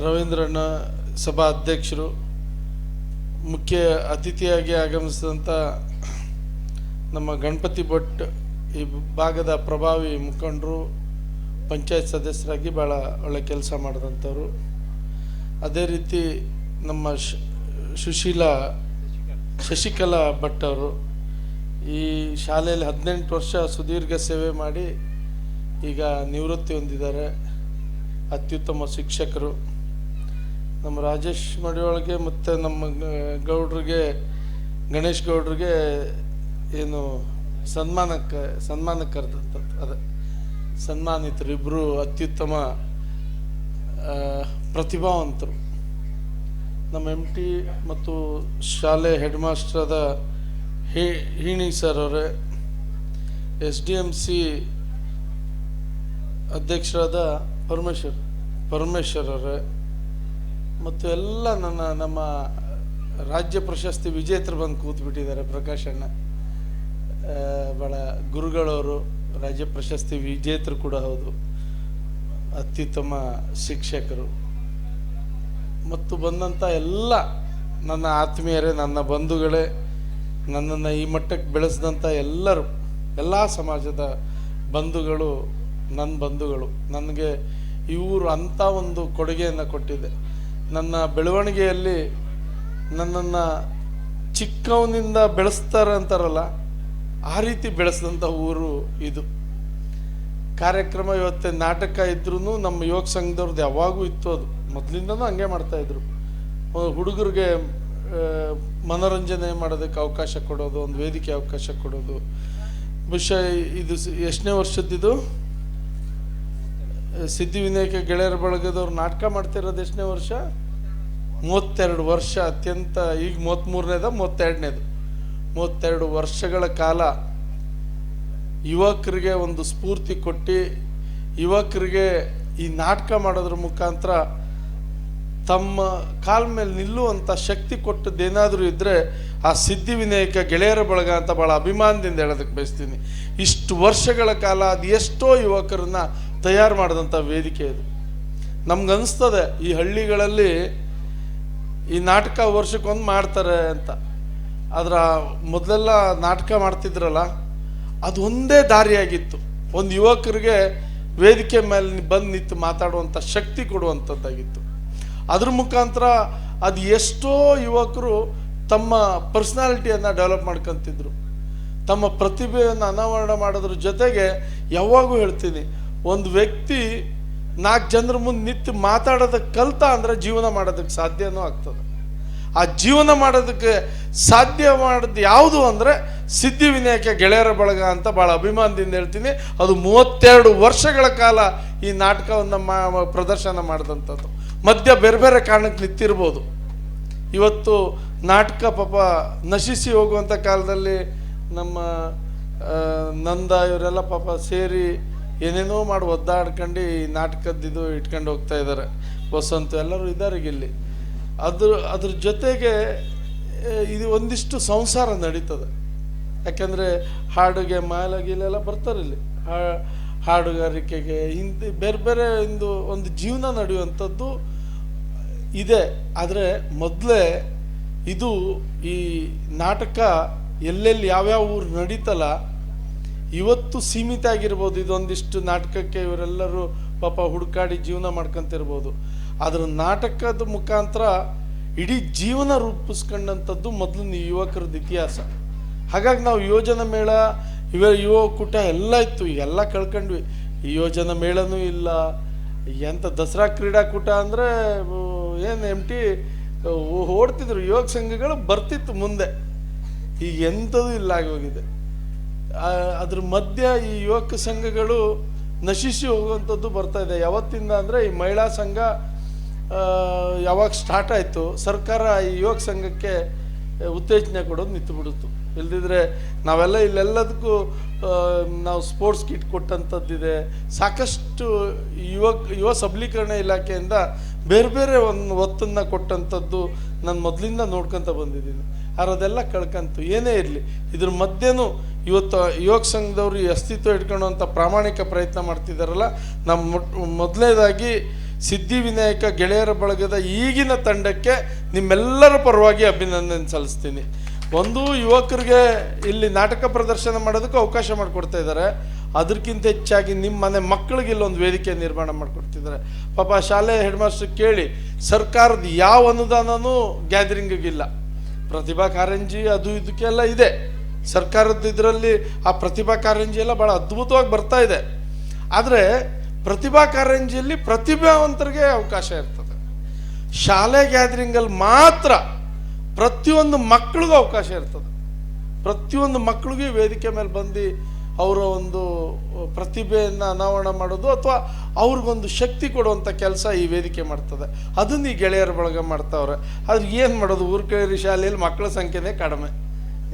S5: ರವೀಂದ್ರಣ್ಣ ಸಭಾ ಅಧ್ಯಕ್ಷರು, ಮುಖ್ಯ ಅತಿಥಿಯಾಗಿ ಆಗಮಿಸಿದಂಥ ನಮ್ಮ ಗಣಪತಿ ಭಟ್, ಈ ಭಾಗದ ಪ್ರಭಾವಿ ಮುಖಂಡರು, ಪಂಚಾಯತ್ ಸದಸ್ಯರಾಗಿ ಭಾಳ ಒಳ್ಳೆ ಕೆಲಸ ಮಾಡಿದಂಥವ್ರು. ಅದೇ ರೀತಿ ನಮ್ಮ ಶಶಿಕಲಾ ಭಟ್ ಅವರು ಈ ಶಾಲೆಯಲ್ಲಿ 18 ವರ್ಷ ಸುದೀರ್ಘ ಸೇವೆ ಮಾಡಿ ಈಗ ನಿವೃತ್ತಿ ಹೊಂದಿದ್ದಾರೆ, ಅತ್ಯುತ್ತಮ ಶಿಕ್ಷಕರು. ನಮ್ಮ ರಾಜೇಶ್ ಮಡಿಯೊಳಗೆ ಮತ್ತು ನಮ್ಮ ಗೌಡ್ರಿಗೆ, ಗಣೇಶ್ ಗೌಡ್ರಿಗೆ ಏನು ಸನ್ಮಾನಕ್ಕೆ ಕರೆದಂಥದ್ದು, ಅದೇ ಸನ್ಮಾನಿತರು ಇಬ್ಬರು ಅತ್ಯುತ್ತಮ ಪ್ರತಿಭಾವಂತರು. ನಮ್ಮ MT ಮತ್ತು ಶಾಲೆ ಹೆಡ್ ಮಾಸ್ಟರಾದ ಹೀಣಿ ಸರ್ ಅವರೇ, SDMC ಅಧ್ಯಕ್ಷರಾದ ಪರಮೇಶ್ವರ್ ಅವರೇ, ಮತ್ತು ಎಲ್ಲ ನಮ್ಮ ರಾಜ್ಯ ಪ್ರಶಸ್ತಿ ವಿಜೇತರು ಬಂದು ಕೂತ್ಬಿಟ್ಟಿದ್ದಾರೆ. ಪ್ರಕಾಶ್ ಅಣ್ಣ ಭಾಳ ಗುರುಗಳವರು, ರಾಜ್ಯ ಪ್ರಶಸ್ತಿ ವಿಜೇತರು ಕೂಡ ಹೌದು, ಅತ್ಯುತ್ತಮ ಶಿಕ್ಷಕರು. ಮತ್ತು ಬಂದಂಥ ಎಲ್ಲ ನನ್ನ ಆತ್ಮೀಯರೇ, ನನ್ನ ಬಂಧುಗಳೇ, ನನ್ನನ್ನು ಈ ಮಟ್ಟಕ್ಕೆ ಬೆಳೆಸಿದಂಥ ಎಲ್ಲರೂ, ಎಲ್ಲ ಸಮಾಜದ ಬಂಧುಗಳು, ನನ್ನ ಬಂಧುಗಳು. ನನಗೆ ಇವರು ಅಂಥ ಒಂದು ಕೊಡುಗೆಯನ್ನು ಕೊಟ್ಟಿದೆ. ನನ್ನ ಬೆಳವಣಿಗೆಯಲ್ಲಿ ನನ್ನನ್ನು ಚಿಕ್ಕವನಿಂದ ಬೆಳೆಸ್ತಾರೆ ಅಂತಾರಲ್ಲ, ಆ ರೀತಿ ಬೆಳೆಸಿದಂಥ ಊರು ಇದು. ಕಾರ್ಯಕ್ರಮ ಇವತ್ತೇ ನಾಟಕ ಇದ್ರೂ ನಮ್ಮ ಯುವಕ ಸಂಘದವ್ರದ್ದು ಯಾವಾಗೂ ಇತ್ತು, ಅದು ಮೊದಲಿಂದನೂ ಹಂಗೆ ಮಾಡ್ತಾಯಿದ್ರು. ಹುಡುಗರಿಗೆ ಮನೋರಂಜನೆ ಮಾಡೋದಕ್ಕೆ ಅವಕಾಶ ಕೊಡೋದು, ಒಂದು ವೇದಿಕೆ ಅವಕಾಶ ಕೊಡೋದು. ಬಹುಶಃ ಇದು ಎಷ್ಟನೇ ವರ್ಷದ್ದಿದು? ಸಿದ್ಧಿವಿನಾಯಕ ಗೆಳೆಯರ ಬಳಗದವ್ರು ನಾಟಕ ಮಾಡ್ತಿರೋದು ಎಷ್ಟನೇ ವರ್ಷ? 32 ವರ್ಷ. ಅತ್ಯಂತ ಈಗ 33ನೇದ 32ನೇದು 32 ವರ್ಷಗಳ ಕಾಲ ಯುವಕರಿಗೆ ಒಂದು ಸ್ಫೂರ್ತಿ ಕೊಟ್ಟು, ಯುವಕರಿಗೆ ಈ ನಾಟಕ ಮಾಡೋದ್ರ ಮುಖಾಂತರ ತಮ್ಮ ಕಾಲ ಮೇಲೆ ನಿಲ್ಲುವಂಥ ಶಕ್ತಿ ಕೊಟ್ಟದ್ದೇನಾದರೂ ಇದ್ದರೆ ಆ ಸಿದ್ಧಿವಿನಾಯಕ ಗೆಳೆಯರ ಬಳಗ ಅಂತ ಭಾಳ ಅಭಿಮಾನದಿಂದ ಹೇಳೋದಕ್ಕೆ ಬಯಸ್ತೀನಿ. ಇಷ್ಟು ವರ್ಷಗಳ ಕಾಲ ಅದು ಎಷ್ಟೋ ಯುವಕರನ್ನ ತಯಾರು ಮಾಡಿದಂಥ ವೇದಿಕೆ ಇದು. ನಮ್ಗನ್ನಿಸ್ತದೆ ಈ ಹಳ್ಳಿಗಳಲ್ಲಿ ಈ ನಾಟಕ ವರ್ಷಕ್ಕೊಂದು ಮಾಡ್ತಾರೆ ಅಂತ. ಅದರ ಮೊದಲೆಲ್ಲ ನಾಟಕ ಮಾಡ್ತಿದ್ರಲ್ಲ, ಅದು ಒಂದೇ ದಾರಿಯಾಗಿತ್ತು, ಒಂದು ಯುವಕರಿಗೆ ವೇದಿಕೆ ಮೇಲೆ ಬಂದು ನಿಂತು ಮಾತಾಡುವಂಥ ಶಕ್ತಿ ಕೊಡುವಂಥದ್ದಾಗಿತ್ತು. ಅದ್ರ ಮುಖಾಂತರ ಅದು ಎಷ್ಟೋ ಯುವಕರು ತಮ್ಮ ಪರ್ಸ್ನಾಲಿಟಿಯನ್ನು ಡೆವಲಪ್ ಮಾಡ್ಕೊತಿದ್ರು, ತಮ್ಮ ಪ್ರತಿಭೆಯನ್ನು ಅನಾವರಣ ಮಾಡೋದ್ರ ಜೊತೆಗೆ. ಯಾವಾಗೂ ಹೇಳ್ತೀನಿ, ಒಂದು ವ್ಯಕ್ತಿ 4 ಜನರ ಮುಂದೆ ನಿಂತು ಮಾತಾಡೋದಕ್ಕೆ ಕಲ್ತ ಅಂದರೆ ಜೀವನ ಮಾಡೋದಕ್ಕೆ ಸಾಧ್ಯನೂ ಆಗ್ತದೆ. ಆ ಜೀವನ ಮಾಡೋದಕ್ಕೆ ಸಾಧ್ಯ ಮಾಡೋದು ಯಾವುದು ಅಂದರೆ ಸಿದ್ಧಿವಿನಾಯಕ ಗೆಳೆಯರ ಬಳಗ ಅಂತ ಭಾಳ ಅಭಿಮಾನದಿಂದ ಹೇಳ್ತೀನಿ. ಅದು 32 ವರ್ಷಗಳ ಕಾಲ ಈ ನಾಟಕವನ್ನು ಪ್ರದರ್ಶನ ಮಾಡಿದಂಥದ್ದು. ಮಧ್ಯ ಬೇರೆ ಬೇರೆ ಕಾರಣಕ್ಕೆ ನಿಂತಿರ್ಬೋದು. ಇವತ್ತು ನಾಟಕ ಪಾಪ ನಶಿಸಿ ಹೋಗುವಂಥ ಕಾಲದಲ್ಲಿ ನಮ್ಮ ನಂದ ಇವರೆಲ್ಲ ಪಾಪ ಸೇರಿ ಏನೇನೋ ಮಾಡಿ ಒದ್ದಾಡ್ಕೊಂಡು ಈ ನಾಟಕದ್ದು ಇಟ್ಕೊಂಡು ಹೋಗ್ತಾ ಇದ್ದಾರೆ. ವಸಂತ ಎಲ್ಲರೂ ಇದ್ದಾರೆ ಇಲ್ಲಿ. ಅದ್ರ ಜೊತೆಗೆ ಇದು ಒಂದಿಷ್ಟು ಸಂಸಾರ ನಡೀತದೆ. ಯಾಕೆಂದರೆ ಹಾಡುಗೆ ಮಾಲಗಿಲೆಲ್ಲ ಬರ್ತಾರೆ ಇಲ್ಲಿ, ಹಾಡುಗಾರಿಕೆಗೆ ಇಂಥ ಬೇರೆ ಬೇರೆ ಒಂದು ಜೀವನ ನಡೆಯುವಂಥದ್ದು ಇದೆ. ಆದರೆ ಮೊದಲೇ ಇದು ಈ ನಾಟಕ ಎಲ್ಲೆಲ್ಲಿ ಯಾವ್ಯಾವ ಊರು ನಡೀತಲ್ಲ, ಇವತ್ತು ಸೀಮಿತ ಆಗಿರ್ಬೋದು. ಇದೊಂದಿಷ್ಟು ನಾಟಕಕ್ಕೆ ಇವರೆಲ್ಲರೂ ಪಾಪ ಹುಡುಕಾಡಿ ಜೀವನ ಮಾಡ್ಕೊಂತಿರ್ಬೋದು. ಅದರ ನಾಟಕದ ಮುಖಾಂತರ ಇಡೀ ಜೀವನ ರೂಪಿಸ್ಕೊಂಡಂಥದ್ದು ಮೊದಲಿನ ಯುವಕರದ್ದು ಇತಿಹಾಸ. ಹಾಗಾಗಿ ನಾವು ಯೋಜನಾ ಮೇಳ, ಯುವ ಕೂಟ ಎಲ್ಲ ಇತ್ತು, ಎಲ್ಲ ಕಳ್ಕೊಂಡ್ವಿ. ಈ ಯೋಜನಾ ಮೇಳನೂ ಇಲ್ಲ. ಎಂಥ ದಸರಾ ಕ್ರೀಡಾಕೂಟ ಅಂದರೆ ಏನು ಎಂಟಿ ಓಡ್ತಿದ್ರು ಯುವಕ ಸಂಘಗಳು, ಬರ್ತಿತ್ತು ಮುಂದೆ. ಈಗ ಎಂಥದ್ದು ಇಲ್ಲ ಆಗಿ ಹೋಗಿದೆ. ಅದ್ರ ಮಧ್ಯ ಈ ಯುವಕ ಸಂಘಗಳು ನಶಿಸಿ ಹೋಗುವಂಥದ್ದು ಬರ್ತಾ ಇದೆ. ಯಾವತ್ತಿಂದ ಅಂದರೆ ಈ ಮಹಿಳಾ ಸಂಘ ಯಾವಾಗ ಸ್ಟಾರ್ಟ್ ಆಯಿತು, ಸರ್ಕಾರ ಈ ಯುವಕ ಸಂಘಕ್ಕೆ ಉತ್ತೇಜನ ಕೊಡೋದು ನಿಂತು ಬಿಡುತ್ತು. ಇಲ್ದಿದ್ರೆ ನಾವೆಲ್ಲ ಇಲ್ಲೆಲ್ಲದಕ್ಕೂ ನಾವು ಸ್ಪೋರ್ಟ್ಸ್ ಕಿಟ್ ಕೊಟ್ಟಂಥದ್ದಿದೆ. ಸಾಕಷ್ಟು ಯುವ ಸಬಲೀಕರಣ ಇಲಾಖೆಯಿಂದ ಬೇರೆ ಬೇರೆ ಒಂದು ಒತ್ತನ್ನು ಕೊಟ್ಟಂಥದ್ದು ನಾನು ಮೊದಲಿಂದ ನೋಡ್ಕೊತ ಬಂದಿದ್ದೀನಿ. ಅದೆಲ್ಲ ಕಳ್ಕಂತು. ಏನೇ ಇರಲಿ, ಇದ್ರ ಮಧ್ಯೆನೂ ಇವತ್ತು ಯುವಕ ಸಂಘದವರು ಈ ಅಸ್ತಿತ್ವ ಇಟ್ಕೊಳ್ಳುವಂಥ ಪ್ರಾಮಾಣಿಕ ಪ್ರಯತ್ನ ಮಾಡ್ತಿದ್ದಾರಲ್ಲ. ನಮ್ಮ ಮೊದಲನೇದಾಗಿ ಸಿದ್ಧಿವಿನಾಯಕ ಗೆಳೆಯರ ಬಳಗದ ಈಗಿನ ತಂಡಕ್ಕೆ ನಿಮ್ಮೆಲ್ಲರ ಪರವಾಗಿ ಅಭಿನಂದನೆ ಸಲ್ಲಿಸ್ತೀನಿ. ಒಂದು, ಯುವಕರಿಗೆ ಇಲ್ಲಿ ನಾಟಕ ಪ್ರದರ್ಶನ ಮಾಡೋದಕ್ಕೆ ಅವಕಾಶ ಮಾಡಿಕೊಡ್ತಾ ಇದ್ದಾರೆ. ಅದಕ್ಕಿಂತ ಹೆಚ್ಚಾಗಿ ನಿಮ್ಮ ಮನೆ ಮಕ್ಕಳಿಗೆ ಇಲ್ಲೊಂದು ವೇದಿಕೆ ನಿರ್ಮಾಣ ಮಾಡಿಕೊಡ್ತಿದ್ದಾರೆ. ಪಾಪ ಶಾಲೆ ಹೆಡ್ ಮಾಸ್ಟರ್ ಕೇಳಿ, ಸರ್ಕಾರದ ಯಾವ ಅನುದಾನನೂ ಗ್ಯಾದರಿಂಗಿಗಿಲ್ಲ. ಪ್ರತಿಭಾ ಕಾರಂಜಿ ಅದು ಇದಕ್ಕೆಲ್ಲ ಇದೆ ಸರ್ಕಾರದ ಇದರಲ್ಲಿ. ಆ ಪ್ರತಿಭಾ ಕಾರಂಜಿ ಎಲ್ಲ ಭಾಳ ಅದ್ಭುತವಾಗಿ ಬರ್ತಾ ಇದೆ. ಆದರೆ ಪ್ರತಿಭಾ ಕಾರಂಜಿಯಲ್ಲಿ ಪ್ರತಿಭಾವಂತರಿಗೆ ಅವಕಾಶ ಇರ್ತದೆ. ಶಾಲೆ ಗ್ಯಾದರಿಂಗಲ್ಲಿ ಮಾತ್ರ ಪ್ರತಿಯೊಂದು ಮಕ್ಕಳಿಗೂ ಅವಕಾಶ ಇರ್ತದೆ. ಪ್ರತಿಯೊಂದು ಮಕ್ಕಳಿಗೂ ವೇದಿಕೆ ಮೇಲೆ ಬಂದು ಅವರ ಒಂದು ಪ್ರತಿಭೆಯನ್ನು ಅನಾವರಣ ಮಾಡೋದು ಅಥವಾ ಅವ್ರಿಗೊಂದು ಶಕ್ತಿ ಕೊಡುವಂಥ ಕೆಲಸ ಈ ವೇದಿಕೆ ಮಾಡ್ತದೆ. ಅದನ್ನು ಈ ಗೆಳೆಯರ ಬಳಗ ಮಾಡ್ತಾವ್ರೆ. ಆದ್ರೆ ಏನು ಮಾಡೋದು, ಊರ್ಕೇರಿ ಶಾಲೆಯಲ್ಲಿ ಮಕ್ಕಳ ಸಂಖ್ಯೆನೇ ಕಡಿಮೆ.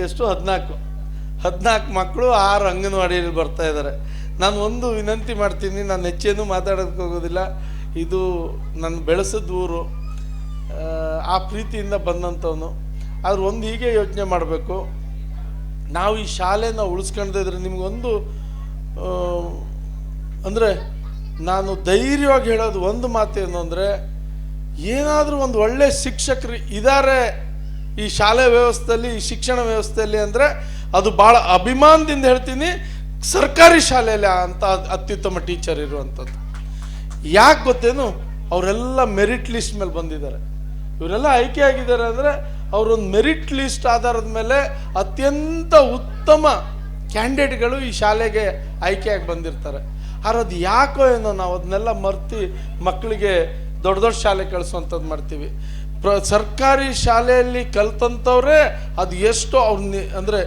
S5: ಎಷ್ಟು? 14 ಮಕ್ಕಳು 6 ಅಂಗನವಾಡಿಯಲ್ಲಿ ಬರ್ತಾ ಇದ್ದಾರೆ. ನಾನು ಒಂದು ವಿನಂತಿ ಮಾಡ್ತೀನಿ, ನಾನು ಹೆಚ್ಚೇನು ಮಾತಾಡೋದಕ್ಕೆ ಹೋಗೋದಿಲ್ಲ. ಇದು ನನ್ನ ಬೆಳೆಸಿದ ಊರು, ಆ ಪ್ರೀತಿಯಿಂದ ಬಂದಂಥವನು. ಆದ್ರೆ ಒಂದು ಹೀಗೆ ಯೋಚನೆ ಮಾಡಬೇಕು, ನಾವು ಈ ಶಾಲೆನ ಉಳಿಸ್ಕೊಂಡಿದ್ರೆ ನಿಮಗೊಂದು ಅಂದರೆ ನಾನು ಧೈರ್ಯವಾಗಿ ಹೇಳೋದು ಒಂದು ಮಾತೇನು ಅಂದರೆ, ಏನಾದರೂ ಒಂದು ಒಳ್ಳೆ ಶಿಕ್ಷಕರು ಇದ್ದಾರೆ ಈ ಶಾಲೆ ವ್ಯವಸ್ಥೆಯಲ್ಲಿ, ಈ ಶಿಕ್ಷಣ ವ್ಯವಸ್ಥೆಯಲ್ಲಿ ಅಂದರೆ ಅದು ಭಾಳ ಅಭಿಮಾನದಿಂದ ಹೇಳ್ತೀನಿ, ಸರ್ಕಾರಿ ಶಾಲೆಯಲ್ಲಿ ಅಂತ ಅತ್ಯುತ್ತಮ ಟೀಚರ್ ಇರುವಂಥದ್ದು. ಯಾಕೆ ಗೊತ್ತೇನು? ಅವರೆಲ್ಲ ಮೆರಿಟ್ ಲಿಸ್ಟ್ ಮೇಲೆ ಬಂದಿದ್ದಾರೆ. ಇವರೆಲ್ಲ ಆಯ್ಕೆ ಆಗಿದ್ದಾರೆ ಅಂದರೆ ಅವರೊಂದು ಮೆರಿಟ್ ಲಿಸ್ಟ್ ಆಧಾರದ ಮೇಲೆ ಅತ್ಯಂತ ಉತ್ತಮ ಕ್ಯಾಂಡಿಡೇಟ್ಗಳು ಈ ಶಾಲೆಗೆ ಆಯ್ಕೆಯಾಗಿ ಬಂದಿರ್ತಾರೆ. ಆದ್ರೆ ಅದು ಯಾಕೋ ಏನೋ ನಾವು ಅದನ್ನೆಲ್ಲ ಮರ್ತಿ ಮಕ್ಕಳಿಗೆ ದೊಡ್ಡ ದೊಡ್ಡ ಶಾಲೆ ಕಳಿಸುವಂಥದ್ದು ಮಾಡ್ತೀವಿ. ಸರ್ಕಾರಿ ಶಾಲೆಯಲ್ಲಿ ಕಲ್ತಂಥವ್ರೆ ಅದು ಎಷ್ಟು ಅವ್ರು ಅಂದರೆ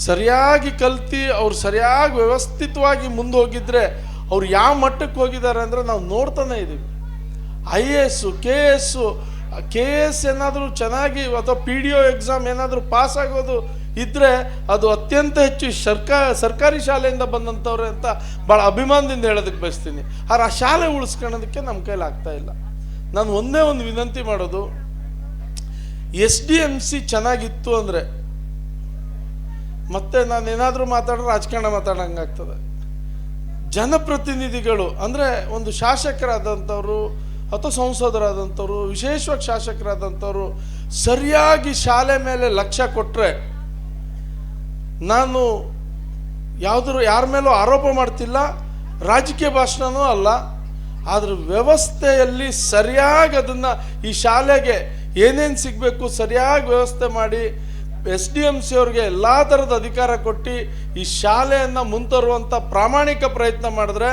S5: ಸರಿಯಾಗಿ ಕಲ್ತಿ ಅವ್ರು ಸರಿಯಾಗಿ ವ್ಯವಸ್ಥಿತವಾಗಿ ಮುಂದೆ ಹೋಗಿದ್ರೆ ಅವ್ರು ಯಾವ ಮಟ್ಟಕ್ಕೆ ಹೋಗಿದ್ದಾರೆ ಅಂದರೆ ನಾವು ನೋಡ್ತಾನೆ ಇದ್ದೀವಿ. IAS KS ಏನಾದರೂ ಚೆನ್ನಾಗಿ ಅಥವಾ PDO ಎಕ್ಸಾಮ್ ಏನಾದರೂ ಪಾಸ್ ಆಗೋದು ಇದ್ದರೆ ಅದು ಅತ್ಯಂತ ಹೆಚ್ಚು ಸರ್ಕಾರಿ ಶಾಲೆಯಿಂದ ಬಂದಂಥವ್ರೆ ಅಂತ ಭಾಳ ಅಭಿಮಾನದಿಂದ ಹೇಳೋದಕ್ಕೆ ಬಯಸ್ತೀನಿ. ಆದ್ರೆ ಆ ಶಾಲೆ ಉಳಿಸ್ಕೊಳ್ಳೋದಕ್ಕೆ ನಮ್ಮ ಕೈಲಿ ಆಗ್ತಾ ಇಲ್ಲ. ನಾನು ಒಂದೇ ಒಂದು ವಿನಂತಿ ಮಾಡೋದು, SDMC ಚೆನ್ನಾಗಿತ್ತು ಅಂದರೆ ಮತ್ತೆ ನಾನು ಏನಾದರೂ ಮಾತಾಡಿದ್ರೆ ರಾಜಕಾರಣ ಮಾತಾಡೋಂಗಾಗ್ತದೆ. ಜನಪ್ರತಿನಿಧಿಗಳು ಅಂದರೆ ಒಂದು ಶಾಸಕರಾದಂಥವ್ರು ಅಥವಾ ಸಂಸದರಾದಂಥವ್ರು, ವಿಶೇಷವಾಗಿ ಶಾಸಕರಾದಂಥವ್ರು ಸರಿಯಾಗಿ ಶಾಲೆ ಮೇಲೆ ಲಕ್ಷ್ಯ ಕೊಟ್ಟರೆ, ನಾನು ಯಾರ ಮೇಲೂ ಆರೋಪ ಮಾಡ್ತಿಲ್ಲ, ರಾಜಕೀಯ ಭಾಷಣನೂ ಅಲ್ಲ, ಆದ್ರೆ ವ್ಯವಸ್ಥೆಯಲ್ಲಿ ಸರಿಯಾಗಿ ಅದನ್ನು ಈ ಶಾಲೆಗೆ ಏನೇನು ಸಿಗಬೇಕು ಸರಿಯಾಗಿ ವ್ಯವಸ್ಥೆ ಮಾಡಿ SDMC ಅವ್ರಿಗೆ ಎಲ್ಲ ಥರದ ಅಧಿಕಾರ ಕೊಟ್ಟು ಈ ಶಾಲೆಯನ್ನು ಮುಂತರುವಂಥ ಪ್ರಾಮಾಣಿಕ ಪ್ರಯತ್ನ ಮಾಡಿದ್ರೆ,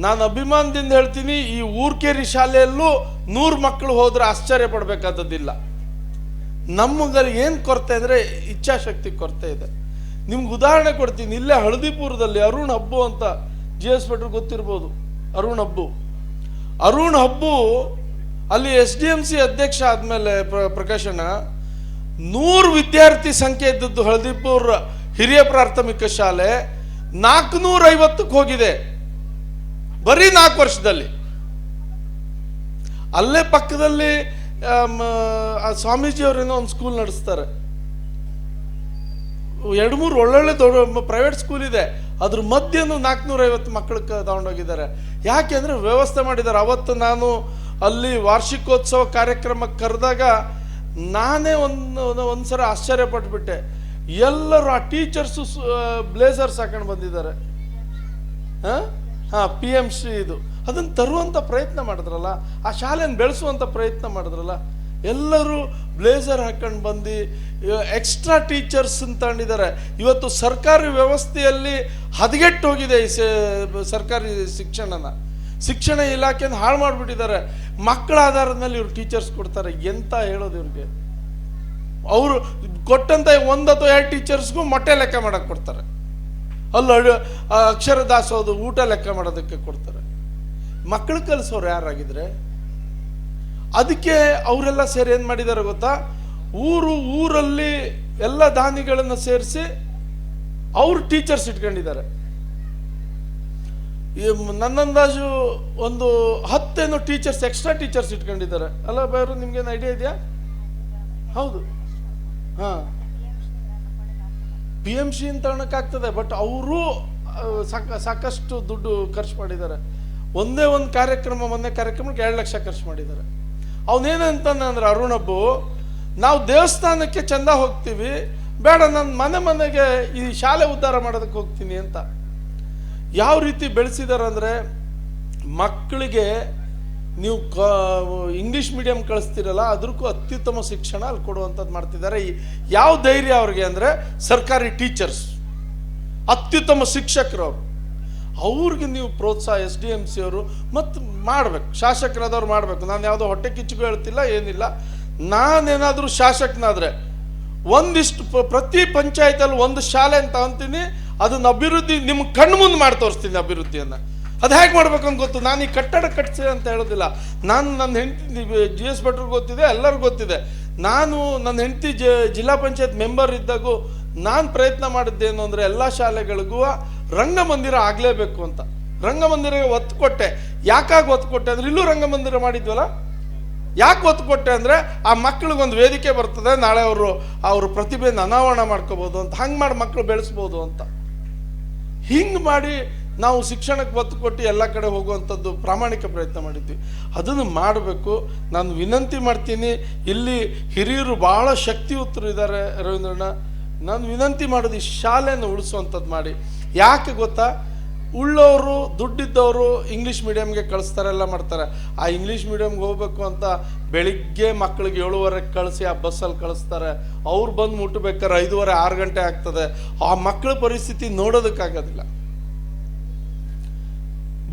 S5: ನಾನು ಅಭಿಮಾನದಿಂದ ಹೇಳ್ತೀನಿ, ಈ ಊರ್ಕೇರಿ ಶಾಲೆಯಲ್ಲೂ 100 ಮಕ್ಕಳು ಹೋದರೆ ಆಶ್ಚರ್ಯ ಪಡಬೇಕಾದದ್ದಿಲ್ಲ. ನಮ್ಮಲ್ಲಿ ಏನು ಕೊರತೆ ಅಂದರೆ ಇಚ್ಛಾಶಕ್ತಿ ಕೊರತೆ ಇದೆ. ನಿಮ್ಗೆ ಉದಾಹರಣೆ ಕೊಡ್ತೀನಿ. ಇಲ್ಲೇ ಹಳದಿಪುರದಲ್ಲಿ ಅರುಣ್ ಹಬ್ಬು ಅಂತ GS ಭಟ್ರು ಗೊತ್ತಿರ್ಬೋದು. ಅರುಣ್ ಹಬ್ಬು ಅಲ್ಲಿ SDMC ಅಧ್ಯಕ್ಷ ಆದಮೇಲೆ ಪ್ರಕಾಶನ 100 ವಿದ್ಯಾರ್ಥಿ ಸಂಖ್ಯೆ ಇದ್ದದ್ದು ಹಳದಿಪುರ ಹಿರಿಯ ಪ್ರಾಥಮಿಕ ಶಾಲೆ 450ಕ್ಕೆ ಹೋಗಿದೆ ಬರೀ 4 ವರ್ಷದಲ್ಲಿ. ಅಲ್ಲೇ ಪಕ್ಕದಲ್ಲಿ ಸ್ವಾಮೀಜಿ ಅವರೇನೋ ಒಂದು ಸ್ಕೂಲ್ ನಡೆಸ್ತಾರೆ. 2-3 ಒಳ್ಳೊಳ್ಳೆ ದೊಡ್ಡ ಪ್ರೈವೇಟ್ ಸ್ಕೂಲ್ ಇದೆ. ಅದ್ರ ಮಧ್ಯನೂ 450 ಮಕ್ಕಳಿಗೆ ತಗೊಂಡೋಗಿದ್ದಾರೆ. ಯಾಕೆ ಅಂದರೆ ವ್ಯವಸ್ಥೆ ಮಾಡಿದ್ದಾರೆ. ಅವತ್ತು ನಾನು ಅಲ್ಲಿ ವಾರ್ಷಿಕೋತ್ಸವ ಕಾರ್ಯಕ್ರಮಕ್ಕೆ ಕರೆದಾಗ ನಾನೇ ಒಂದ್ಸಲ ಆಶ್ಚರ್ಯ ಪಟ್ಬಿಟ್ಟೆ. ಎಲ್ಲರೂ ಆ ಟೀಚರ್ಸು ಬ್ಲೇಸರ್ಸ್ ಹಾಕೊಂಡು ಬಂದಿದ್ದಾರೆ. PMC ಇದು ಅದನ್ನು ತರುವಂಥ ಪ್ರಯತ್ನ ಮಾಡಿದ್ರಲ್ಲ, ಆ ಶಾಲೆಯನ್ನು ಬೆಳೆಸುವಂಥ ಪ್ರಯತ್ನ ಮಾಡಿದ್ರಲ್ಲ, ಎಲ್ಲರೂ ಬ್ಲೇಸರ್ ಹಾಕೊಂಡು ಬಂದು ಎಕ್ಸ್ಟ್ರಾ ಟೀಚರ್ಸ್ ತಗೊಂಡಿದ್ದಾರೆ. ಇವತ್ತು ಸರ್ಕಾರಿ ವ್ಯವಸ್ಥೆಯಲ್ಲಿ ಹದಗೆಟ್ಟು ಹೋಗಿದೆ ಈ ಸರ್ಕಾರಿ ಶಿಕ್ಷಣ ಇಲಾಖೆಯನ್ನು ಹಾಳು ಮಾಡಿಬಿಟ್ಟಿದ್ದಾರೆ. ಮಕ್ಕಳ ಆಧಾರದ ಮೇಲೆ ಇವ್ರು ಟೀಚರ್ಸ್ ಕೊಡ್ತಾರೆ. ಎಂತ ಹೇಳೋದು ಇವ್ರಿಗೆ? ಅವರು ಕೊಟ್ಟಂತ 1 ಅಥವಾ 2 ಟೀಚರ್ಸ್ಗೂ ಮೊಟ್ಟೆ ಲೆಕ್ಕ ಮಾಡಕ್ಕೆ ಕೊಡ್ತಾರೆ. ಅಲ್ಲ ಅಕ್ಷರ ದಾಸೋದು ಊಟ ಲೆಕ್ಕ ಮಾಡೋದಕ್ಕೆ ಕೊಡ್ತಾರೆ. ಮಕ್ಕಳು ಕಲಿಸೋರು ಯಾರಾಗಿದ್ರೆ ಅದಕ್ಕೆ ಅವರೆಲ್ಲ ಸೇರಿ ಏನು ಮಾಡಿದ್ದಾರೆ ಗೊತ್ತಾ? ಊರಲ್ಲಿ ಎಲ್ಲ ದಾನಿಗಳನ್ನು ಸೇರಿಸಿ ಅವರು ಟೀಚರ್ಸ್ ಇಟ್ಕೊಂಡಿದ್ದಾರೆ. ನನ್ನಂದಾಜು ಒಂದು 10 ಟೀಚರ್ಸ್ ಎಕ್ಸ್ಟ್ರಾ ಟೀಚರ್ಸ್ ಇಟ್ಕೊಂಡಿದ್ದಾರೆ ಅಲ್ಲ ಬೇರೆ. ನಿಮ್ಗೇನು ಐಡಿಯಾ ಇದೆಯಾ? ಹೌದು, PMC ಅಂತ ಅನ್ನೋಕ್ಕಾಗ್ತದೆ. ಬಟ್ ಅವರು ಸಾಕಷ್ಟು ದುಡ್ಡು ಖರ್ಚು ಮಾಡಿದ್ದಾರೆ. ಒಂದೇ ಒಂದು ಮೊನ್ನೆ ಕಾರ್ಯಕ್ರಮಕ್ಕೆ 2 ಲಕ್ಷ ಖರ್ಚು ಮಾಡಿದ್ದಾರೆ. ಅವನೇನಂತಾನೆ ಅಂದ್ರೆ ಅರುಣ್ ಹಬ್ಬು, ನಾವು ದೇವಸ್ಥಾನಕ್ಕೆ ಚಂದ ಹೋಗ್ತೀವಿ, ಬೇಡ ನಾನು ಮನೆಗೆ ಈ ಶಾಲೆ ಉದ್ಧಾರ ಮಾಡೋದಕ್ಕೆ ಹೋಗ್ತೀನಿ ಅಂತ. ಯಾವ ರೀತಿ ಬೆಳೆಸಿದಾರೆ ಅಂದರೆ, ಮಕ್ಕಳಿಗೆ ನೀವು ಇಂಗ್ಲೀಷ್ ಮೀಡಿಯಂ ಕಳಿಸ್ತೀರಲ್ಲ, ಅದಕ್ಕೂ ಅತ್ಯುತ್ತಮ ಶಿಕ್ಷಣ ಅಲ್ಲಿ ಕೊಡುವಂಥದ್ದು ಮಾಡ್ತಿದ್ದಾರೆ. ಯಾವ ಧೈರ್ಯ ಅವ್ರಿಗೆ ಅಂದರೆ, ಸರ್ಕಾರಿ ಟೀಚರ್ಸ್, ಅತ್ಯುತ್ತಮ ಶಿಕ್ಷಕರು ಅವ್ರಿಗೆ ನೀವು ಪ್ರೋತ್ಸಾಹ SDMC ಅವರು ಮತ್ತು ಮಾಡಬೇಕು, ಶಾಸಕರಾದವ್ರು ಮಾಡಬೇಕು. ನಾನು ಯಾವುದೋ ಹೊಟ್ಟೆ ಕಿಚ್ಚಿಗೂ ಹೇಳ್ತಿಲ್ಲ, ಏನಿಲ್ಲ. ನಾನೇನಾದರೂ ಶಾಸಕನಾದರೆ ಒಂದಿಷ್ಟು ಪ್ರತಿ ಪಂಚಾಯತಲ್ಲಿ ಒಂದು ಶಾಲೆ ಅಂತ ಅಂತೀನಿ, ಅದನ್ನ ಅಭಿವೃದ್ಧಿ ನಿಮ್ಮ ಕಣ್ಣು ಮುಂದೆ ಮಾಡಿ ತೋರಿಸ್ತೀನಿ ಅಭಿವೃದ್ಧಿಯನ್ನು. ಅದು ಹೇಗೆ ಮಾಡ್ಬೇಕು ಅಂತ ಗೊತ್ತು. ನಾನು ಈ ಕಟ್ಟಡ ಕಟ್ಟಿಸಿ ಅಂತ ಹೇಳೋದಿಲ್ಲ. ನಾನು ನನ್ನ ಹೆಂಡತಿ GS ಭಟ್ರಿಗೆ ಗೊತ್ತಿದೆ, ಎಲ್ಲರಿಗೂ ಗೊತ್ತಿದೆ. ನಾನು ನನ್ನ ಹೆಂಡತಿ ಜಿಲ್ಲಾ ಪಂಚಾಯತ್ ಮೆಂಬರ್ ಇದ್ದಾಗೂ ನಾನು ಪ್ರಯತ್ನ ಮಾಡಿದ್ದೇನು ಅಂದರೆ, ಎಲ್ಲ ಶಾಲೆಗಳಿಗೂ ರಂಗಮಂದಿರ ಆಗಲೇಬೇಕು ಅಂತ. ರಂಗಮಂದಿರಗೆ ಒತ್ತು ಕೊಟ್ಟೆ. ಯಾಕಾಗಿ ಒತ್ತು ಕೊಟ್ಟೆ ಅಂದರೆ, ಇಲ್ಲೂ ರಂಗಮಂದಿರ ಮಾಡಿದ್ವಲ್ಲ, ಯಾಕೆ ಒತ್ತು ಕೊಟ್ಟೆ ಅಂದರೆ, ಆ ಮಕ್ಕಳಿಗೊಂದು ವೇದಿಕೆ ಬರ್ತದೆ, ನಾಳೆ ಅವರು ಪ್ರತಿಭೆಯನ್ನು ಅನಾವರಣ ಮಾಡ್ಕೋಬೋದು ಅಂತ. ಹಂಗೆ ಮಾಡಿ ಮಕ್ಕಳು ಬೆಳೆಸ್ಬೋದು ಅಂತ. ಹಿಂಗೆ ಮಾಡಿ ನಾವು ಶಿಕ್ಷಣಕ್ಕೆ ಒತ್ತು ಕೊಟ್ಟು ಎಲ್ಲ ಕಡೆ ಹೋಗುವಂಥದ್ದು ಪ್ರಾಮಾಣಿಕ ಪ್ರಯತ್ನ ಮಾಡಿದ್ವಿ. ಅದನ್ನು ಮಾಡಬೇಕು. ನಾನು ವಿನಂತಿ ಮಾಡ್ತೀನಿ, ಇಲ್ಲಿ ಹಿರಿಯರು ಭಾಳ ಶಕ್ತಿಯುತರು ಇದ್ದಾರೆ ರವೀಂದ್ರಣ್ಣ. ನಾನು ವಿನಂತಿ ಮಾಡೋದು, ಈ ಶಾಲೆಯನ್ನು ಉಳಿಸುವಂಥದ್ದು ಮಾಡಿ. ಯಾಕೆ ಗೊತ್ತಾ? ಉಳ್ಳವರು ದುಡ್ಡಿದ್ದವರು ಇಂಗ್ಲೀಷ್ ಮೀಡಿಯಮ್ಗೆ ಕಳಿಸ್ತಾರೆ, ಎಲ್ಲ ಮಾಡ್ತಾರೆ. ಆ ಇಂಗ್ಲೀಷ್ ಮೀಡಿಯಮ್ಗೆ ಹೋಗ್ಬೇಕು ಅಂತ ಬೆಳಿಗ್ಗೆ ಮಕ್ಕಳಿಗೆ 7:15 ಕಳಿಸಿ ಆ ಬಸ್ಸಲ್ಲಿ ಕಳಿಸ್ತಾರೆ. ಅವ್ರು ಬಂದು ಮುಟ್ಟಬೇಕಾದ್ರೆ 5:30 6 ಗಂಟೆ ಆಗ್ತದೆ. ಆ ಮಕ್ಕಳ ಪರಿಸ್ಥಿತಿ ನೋಡೋದಕ್ಕಾಗೋದಿಲ್ಲ.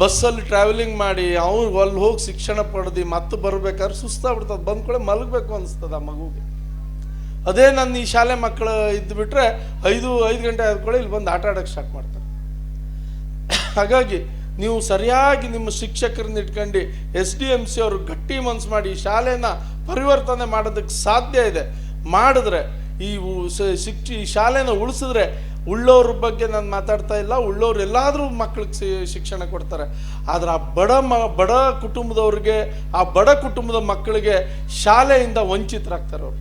S5: ಬಸ್ಸಲ್ಲಿ ಟ್ರಾವೆಲಿಂಗ್ ಮಾಡಿ ಅವ್ರು ಅಲ್ಲಿ ಹೋಗಿ ಶಿಕ್ಷಣ ಪಡೆದು ಮತ್ತೆ ಬರ್ಬೇಕಾದ್ರೆ ಸುಸ್ತಾಗ್ಬಿಡ್ತದೆ, ಬಂದ್ಕೊಳ್ಳೆ ಮಲಗಬೇಕು ಅನಿಸ್ತದೆ ಆ ಮಗುಗೆ. ಅದೇ ನನ್ನ ಈ ಶಾಲೆ ಮಕ್ಕಳು ಇದ್ದು ಬಿಟ್ರೆ 5 ಗಂಟೆ ಆದ್ಕೊಳ್ಳೆ ಇಲ್ಲಿ ಬಂದು ಆಟ ಆಡೋಕ್ಕೆ ಸ್ಟಾರ್ಟ್ ಮಾಡ್ತಾರೆ. ಹಾಗಾಗಿ ನೀವು ಸರಿಯಾಗಿ ನಿಮ್ಮ ಶಿಕ್ಷಕರನ್ನ ಇಟ್ಕೊಂಡು SDMC ಅವರು ಗಟ್ಟಿ ಮನ್ಸು ಮಾಡಿ ಈ ಶಾಲೆನ ಪರಿವರ್ತನೆ ಮಾಡೋದಕ್ಕೆ ಸಾಧ್ಯ ಇದೆ. ಮಾಡಿದ್ರೆ ಈ ಶಾಲೆನ ಉಳಿಸಿದ್ರೆ, ಉಳ್ಳೋರ ಬಗ್ಗೆ ನಾನು ಮಾತಾಡ್ತಾ ಇಲ್ಲ, ಉಳ್ಳೋರು ಎಲ್ಲಾದರೂ ಮಕ್ಕಳಿಗೆ ಶಿಕ್ಷಣ ಕೊಡ್ತಾರೆ. ಆದರೆ ಆ ಬಡ ಕುಟುಂಬದವ್ರಿಗೆ, ಆ ಬಡ ಕುಟುಂಬದ ಮಕ್ಕಳಿಗೆ ಶಾಲೆಯಿಂದ ವಂಚಿತರಾಗ್ತಾರೆ ಅವರು.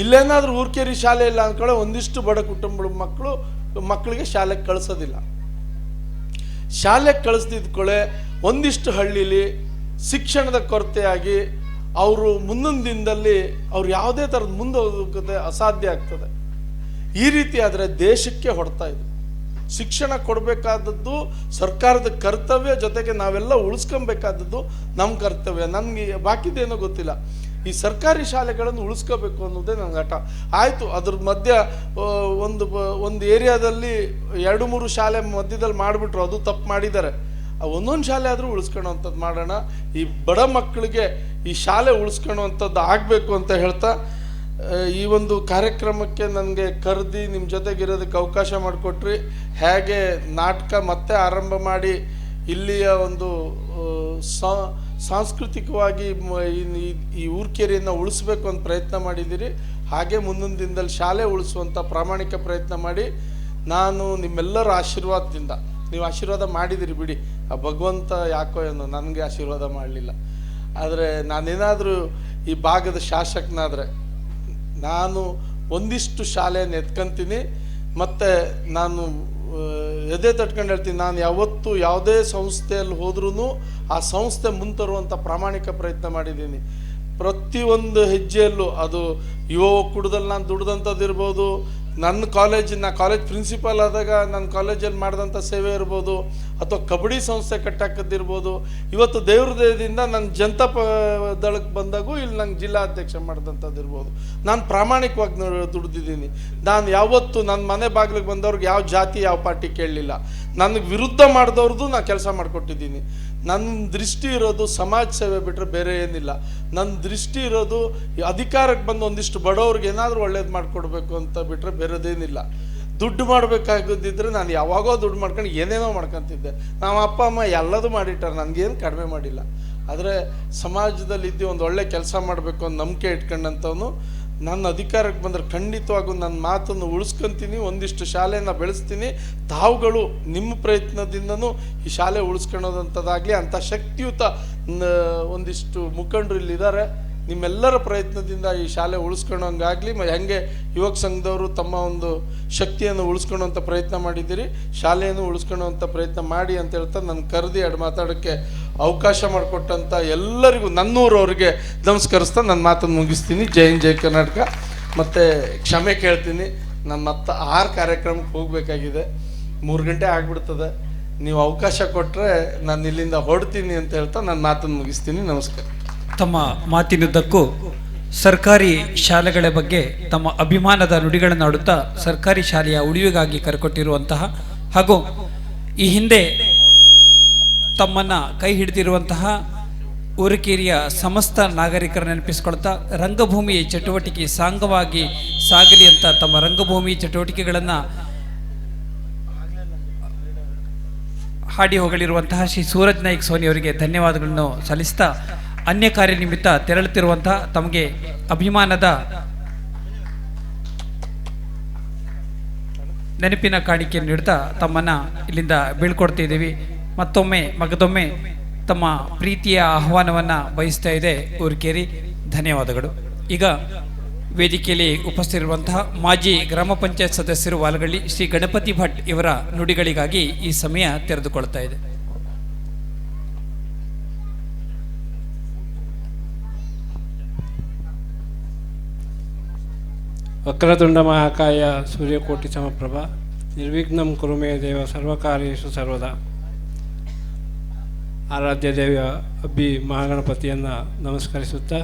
S5: ಇಲ್ಲೇನಾದ್ರೂ ಊರ್ಕೇರಿ ಶಾಲೆ ಇಲ್ಲ ಅಂದ್ಕೊಳ್ಳೆ ಒಂದಿಷ್ಟು ಬಡ ಕುಟುಂಬದ ಮಕ್ಕಳಿಗೆ ಶಾಲೆಗೆ ಕಳಿಸೋದಿಲ್ಲ. ಶಾಲೆಗೆ ಕಳಿಸ್ದಿದ್ಕೊಳ್ಳೆ ಒಂದಿಷ್ಟು ಹಳ್ಳಿಲಿ ಶಿಕ್ಷಣದ ಕೊರತೆಯಾಗಿ ಅವರು ಮುಂದಿನ ದಿನದಲ್ಲಿ ಅವ್ರು ಯಾವುದೇ ಥರದ ಮುಂದೆ ಹೋಗೋದೇ ಅಸಾಧ್ಯ ಆಗ್ತದೆ. ಈ ರೀತಿ ಆದರೆ ದೇಶಕ್ಕೆ ಹೊಡ್ತಾ ಇದೆ. ಶಿಕ್ಷಣ ಕೊಡಬೇಕಾದದ್ದು ಸರ್ಕಾರದ ಕರ್ತವ್ಯ, ಜೊತೆಗೆ ನಾವೆಲ್ಲ ಉಳಿಸ್ಕೊಬೇಕಾದದ್ದು ನಮ್ಮ ಕರ್ತವ್ಯ. ನನಗೆ ಬಾಕಿದೇನೋ ಗೊತ್ತಿಲ್ಲ, ಈ ಸರ್ಕಾರಿ ಶಾಲೆಗಳನ್ನು ಉಳಿಸ್ಕೋಬೇಕು ಅನ್ನೋದೇ ನನಗೆ ಹಠ. ಆಯಿತು, ಅದ್ರ ಮಧ್ಯ ಒಂದು ಏರಿಯಾದಲ್ಲಿ 2-3 ಶಾಲೆ ಮಧ್ಯದಲ್ಲಿ ಮಾಡಿಬಿಟ್ರು, ಅದು ತಪ್ಪು ಮಾಡಿದ್ದಾರೆ. ಒಂದೊಂದು ಶಾಲೆ ಆದರೂ ಉಳಿಸ್ಕೊಳ್ಳೋವಂಥದ್ದು ಮಾಡೋಣ. ಈ ಬಡ ಮಕ್ಕಳಿಗೆ ಈ ಶಾಲೆ ಉಳಿಸ್ಕೊಳ್ಳೋವಂಥದ್ದು ಆಗಬೇಕು ಅಂತ ಹೇಳ್ತಾ, ಈ ಒಂದು ಕಾರ್ಯಕ್ರಮಕ್ಕೆ ನನಗೆ ಕರೆದು ನಿಮ್ಮ ಜೊತೆಗಿರೋದಕ್ಕೆ ಅವಕಾಶ ಮಾಡಿಕೊಟ್ರಿ. ಹೇಗೆ ನಾಟಕ ಮತ್ತೆ ಆರಂಭ ಮಾಡಿ ಇಲ್ಲಿಯ ಒಂದು ಸಾಂಸ್ಕೃತಿಕವಾಗಿ ಈ ಊರ್ಕೇರಿಯನ್ನು ಉಳಿಸ್ಬೇಕು ಅಂತ ಪ್ರಯತ್ನ ಮಾಡಿದ್ದೀರಿ. ಹಾಗೆ ಮುಂದಿನ ದಿನದಲ್ಲಿ ಶಾಲೆ ಉಳಿಸುವಂಥ ಪ್ರಾಮಾಣಿಕ ಪ್ರಯತ್ನ ಮಾಡಿ. ನಾನು ನಿಮ್ಮೆಲ್ಲರ ಆಶೀರ್ವಾದದಿಂದ, ನೀವು ಆಶೀರ್ವಾದ ಮಾಡಿದಿರಿ ಬಿಡಿ, ಆ ಭಗವಂತ ಯಾಕೋ ಏನೋ ನನಗೆ ಆಶೀರ್ವಾದ ಮಾಡಲಿಲ್ಲ. ಆದರೆ ನಾನೇನಾದರೂ ಈ ಭಾಗದ ಶಾಸಕನಾದರೆ ನಾನು ಒಂದಿಷ್ಟು ಶಾಲೆಯನ್ನು ಎತ್ಕೊಂತೀನಿ. ಮತ್ತು ನಾನು ಎದೆ ತಟ್ಕೊಂಡು ಹೇಳ್ತೀನಿ, ನಾನು ಯಾವತ್ತೂ ಯಾವುದೇ ಸಂಸ್ಥೆಯಲ್ಲಿ ಹೋದ್ರೂ ಆ ಸಂಸ್ಥೆ ಮುಂತರುವಂಥ ಪ್ರಾಮಾಣಿಕ ಪ್ರಯತ್ನ ಮಾಡಿದ್ದೀನಿ. ಪ್ರತಿಯೊಂದು ಹೆಜ್ಜೆಯಲ್ಲೂ ಅದು ಯುವ ಒಕ್ಕೂಟದಲ್ಲಿ ನಾನು ದುಡ್ದಂಥದ್ದು ಇರ್ಬೋದು, ನನ್ನ ಕಾಲೇಜ್ ಪ್ರಿನ್ಸಿಪಾಲ್ ಆದಾಗ ನನ್ನ ಕಾಲೇಜಲ್ಲಿ ಮಾಡಿದಂಥ ಸೇವೆ ಇರ್ಬೋದು, ಅಥವಾ ಕಬಡ್ಡಿ ಸಂಸ್ಥೆ ಕಟ್ಟಾಕದ್ದಿರ್ಬೋದು. ಇವತ್ತು ದೇವ್ರ ದಯದಿಂದ ನನ್ನ ಜನತಾ ದಳಕ್ಕೆ ಬಂದಾಗೂ ಇಲ್ಲಿ ನಂಗೆ ಜಿಲ್ಲಾಧ್ಯಕ್ಷ ಮಾಡಿದಂಥದ್ದು ಇರ್ಬೋದು. ನಾನು ಪ್ರಾಮಾಣಿಕವಾಗಿ ದುಡ್ದಿದ್ದೀನಿ. ನಾನು ಯಾವತ್ತು ನನ್ನ ಮನೆ ಬಾಗಿಲಿಗೆ ಬಂದವ್ರಿಗೆ ಯಾವ ಜಾತಿ ಯಾವ ಪಾರ್ಟಿ ಕೇಳಲಿಲ್ಲ. ನನಗೆ ವಿರುದ್ಧ ಮಾಡಿದವ್ರದ್ದು ನಾನು ಕೆಲಸ ಮಾಡಿಕೊಟ್ಟಿದ್ದೀನಿ. ನನ್ನ ದೃಷ್ಟಿ ಇರೋದು ಸಮಾಜ ಸೇವೆ ಬಿಟ್ಟರೆ ಬೇರೆ ಏನಿಲ್ಲ. ನನ್ನ ದೃಷ್ಟಿ ಇರೋದು ಅಧಿಕಾರಕ್ಕೆ ಬಂದು ಒಂದಿಷ್ಟು ಬಡವ್ರಿಗೆ ಏನಾದರೂ ಒಳ್ಳೇದು ಮಾಡಿಕೊಡ್ಬೇಕು ಅಂತ ಬಿಟ್ಟರೆ ಬೇರೆದೇನಿಲ್ಲ. ದುಡ್ಡು ಮಾಡಬೇಕಾಗಿದ್ದಿದ್ರೆ ನಾನು ಯಾವಾಗೋ ದುಡ್ಡು ಮಾಡ್ಕೊಂಡು ಏನೇನೋ ಮಾಡ್ಕೊತಿದ್ದೆ. ನಮ್ಮ ಅಪ್ಪ ಅಮ್ಮ ಎಲ್ಲದೂ ಮಾಡಿಟ್ಟಾರೆ, ನನಗೇನು ಕಡಿಮೆ ಮಾಡಿಲ್ಲ. ಆದರೆ ಸಮಾಜದಲ್ಲಿದ್ದು ಒಂದು ಒಳ್ಳೆ ಕೆಲಸ ಮಾಡಬೇಕು ಅಂತ ನಂಬಿಕೆ ಇಟ್ಕೊಂಡಂಥವನು ನನ್ನ ಅಧಿಕಾರಕ್ಕೆ ಬಂದರೆ ಖಂಡಿತವಾಗೂ ನನ್ನ ಮಾತನ್ನು ಉಳಿಸ್ಕೊತೀನಿ, ಒಂದಿಷ್ಟು ಶಾಲೆಯನ್ನು ಬೆಳೆಸ್ತೀನಿ. ತಾವುಗಳು ನಿಮ್ಮ ಪ್ರಯತ್ನದಿಂದನೂ ಈ ಶಾಲೆ ಉಳಿಸ್ಕೊಳ್ಳೋದಂಥದ್ದಾಗಲಿ, ಅಂಥ ಶಕ್ತಿಯುತ ಒಂದಿಷ್ಟು ಮುಖಂಡರು ಇಲ್ಲಿದ್ದಾರೆ. ನಿಮ್ಮೆಲ್ಲರ ಪ್ರಯತ್ನದಿಂದ ಈ ಶಾಲೆ ಉಳಿಸ್ಕೊಳ್ಳೋಂಗಾಗಲಿ. ಹೆಂಗೆ ಯುವಕ ಸಂಘದವರು ತಮ್ಮ ಒಂದು ಶಕ್ತಿಯನ್ನು ಉಳಿಸ್ಕೊಳ್ಳೋಂಥ ಪ್ರಯತ್ನ ಮಾಡಿದ್ದೀರಿ, ಶಾಲೆಯನ್ನು ಉಳಿಸ್ಕೊಳ್ಳೋವಂಥ ಪ್ರಯತ್ನ ಮಾಡಿ ಅಂತ ಹೇಳ್ತಾ ನನ್ನ ಕರೆದಿ ಮಾತಾಡೋಕ್ಕೆ ಅವಕಾಶ ಮಾಡಿಕೊಟ್ಟಂಥ ಎಲ್ಲರಿಗೂ ನನ್ನೂರವ್ರಿಗೆ ನಮಸ್ಕರಿಸ್ತಾ ನನ್ನ ಮಾತನ್ನು ಮುಗಿಸ್ತೀನಿ. ಜೈ ಹಿಂದ್, ಜೈ ಕರ್ನಾಟಕ. ಮತ್ತು ಕ್ಷಮೆ ಕೇಳ್ತೀನಿ, ನಾನು ಮತ್ತೆ 6 ಕಾರ್ಯಕ್ರಮಕ್ಕೆ ಹೋಗಬೇಕಾಗಿದೆ, 3 ಗಂಟೆ ಆಗಿಬಿಡ್ತದೆ. ನೀವು ಅವಕಾಶ ಕೊಟ್ಟರೆ ನಾನು ಇಲ್ಲಿಂದ ಹೊರಡ್ತೀನಿ ಅಂತ ಹೇಳ್ತಾ ನನ್ನ ಮಾತನ್ನು ಮುಗಿಸ್ತೀನಿ. ನಮಸ್ಕಾರ.
S1: ತಮ್ಮ ಮಾತಿನುದ್ದಕ್ಕೂ ಸರ್ಕಾರಿ ಶಾಲೆಗಳ ಬಗ್ಗೆ ತಮ್ಮ ಅಭಿಮಾನದ ನುಡಿಗಳನ್ನು ಆಡುತ್ತಾ ಸರ್ಕಾರಿ ಶಾಲೆಯ ಉಳಿವಿಗಾಗಿ ಕರೆಕೊಟ್ಟಿರುವಂತಹ ಹಾಗೂ ಈ ಹಿಂದೆ ತಮ್ಮನ್ನು ಕೈ ಹಿಡಿದಿರುವಂತಹ ಊರಿಕೇರಿಯ ಸಮಸ್ತ ನಾಗರಿಕರ ನೆನಪಿಸಿಕೊಳ್ತಾ ರಂಗಭೂಮಿ ಚಟುವಟಿಕೆ ಸಾಂಗವಾಗಿ ಸಾಗಲಿ ಅಂತ ತಮ್ಮ ರಂಗಭೂಮಿ ಚಟುವಟಿಕೆಗಳನ್ನು ಹಾಡಿ ಹೋಗಲಿರುವಂತಹ ಶ್ರೀ ಸೂರಜ್ ನಾಯ್ಕ್ ಸೋನಿ ಅವರಿಗೆ ಧನ್ಯವಾದಗಳನ್ನು ಸಲ್ಲಿಸ್ತಾ ಅನ್ಯ ಕಾರ್ಯ ನಿಮಿತ್ತ ತೆರಳುತ್ತಿರುವಂತಹ ತಮಗೆ ಅಭಿಮಾನದ ನೆನಪಿನ ಕಾಣಿಕೆಯನ್ನು ನೀಡ್ತಾ ತಮ್ಮನ್ನ ಇಲ್ಲಿಂದ ಬೀಳ್ಕೊಡ್ತಿದ್ದೀವಿ. ಮಗದೊಮ್ಮೆ ತಮ್ಮ ಪ್ರೀತಿಯ ಆಹ್ವಾನವನ್ನು ಬಯಸ್ತಾ ಇದೆ ಊರ್ಕೇರಿ. ಧನ್ಯವಾದಗಳು. ಈಗ ವೇದಿಕೆಯಲ್ಲಿ ಉಪಸ್ಥಿತಿರುವಂತಹ ಮಾಜಿ ಗ್ರಾಮ ಪಂಚಾಯತ್ ಸದಸ್ಯರು ವಾಲಗಳ್ಳಿ ಶ್ರೀ ಗಣಪತಿ ಭಟ್ ಇವರ ನುಡಿಗಳಿಗಾಗಿ ಈ ಸಮಯ ತೆರೆದುಕೊಳ್ತಾ ಇದೆ.
S6: ವಕ್ರತುಂಡ ಮಹಾಕಾಯ ಸೂರ್ಯಕೋಟಿ ಸಮಪ್ರಭ ನಿರ್ವಿಘ್ನಂ ಕುರು ಮೇ ದೇವ ಸರ್ವಕಾರ್ಯೇಷು ಸರ್ವದಾ. ಆರಾಧ್ಯ ದೇವಿಯ ಅಬ್ಬಿ ಮಹಾಗಣಪತಿಯನ್ನು ನಮಸ್ಕರಿಸುತ್ತಾ,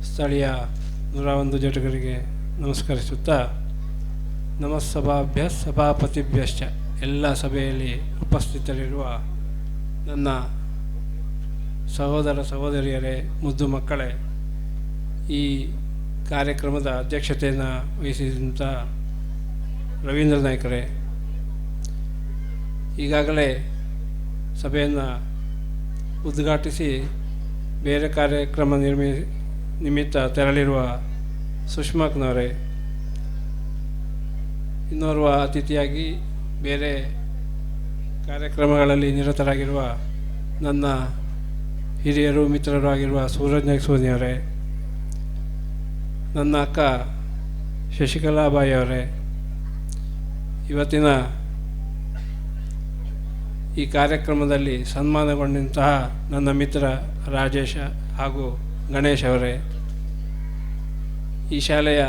S6: ಸ್ಥಳೀಯ 101 ಜಟಗರಿಗೆ ನಮಸ್ಕರಿಸುತ್ತಾ, ನಮಸ್ಸಭಾಭ್ಯ ಸಭಾಪತಿಭ್ಯಶ್ಚ ಎಲ್ಲ ಸಭೆಯಲ್ಲಿ ಉಪಸ್ಥಿತರಿರುವ ನನ್ನ ಸಹೋದರ ಸಹೋದರಿಯರೇ, ಮುದ್ದು ಮಕ್ಕಳೇ, ಈ ಕಾರ್ಯಕ್ರಮದ ಅಧ್ಯಕ್ಷತೆಯನ್ನು ವಹಿಸಿದಂಥ ರವೀಂದ್ರ ನಾಯ್ಕರೇ, ಈಗಾಗಲೇ ಸಭೆಯನ್ನು ಉದ್ಘಾಟಿಸಿ ಬೇರೆ ಕಾರ್ಯಕ್ರಮ ನಿಮಿತ್ತ ತೆರಳಿರುವ ಸುಷ್ಮಾಕ್ನವರೇ, ಇನ್ನೋರ್ವ ಅತಿಥಿಯಾಗಿ ಬೇರೆ ಕಾರ್ಯಕ್ರಮಗಳಲ್ಲಿ ನಿರತರಾಗಿರುವ ನನ್ನ ಹಿರಿಯರು ಮಿತ್ರರು ಆಗಿರುವ ಸೂರಜ್ ನಾಯ್ಕ ಸೋನಿಯವರೇ, ನನ್ನ ಅಕ್ಕ ಶಶಿಕಲಾಬಾಯಿ ಅವರೇ, ಇವತ್ತಿನ ಈ ಕಾರ್ಯಕ್ರಮದಲ್ಲಿ ಸನ್ಮಾನಗೊಂಡಂತಹ ನನ್ನ ಮಿತ್ರ ರಾಜೇಶ ಹಾಗೂ ಗಣೇಶ್ ಅವರೇ, ಈ ಶಾಲೆಯ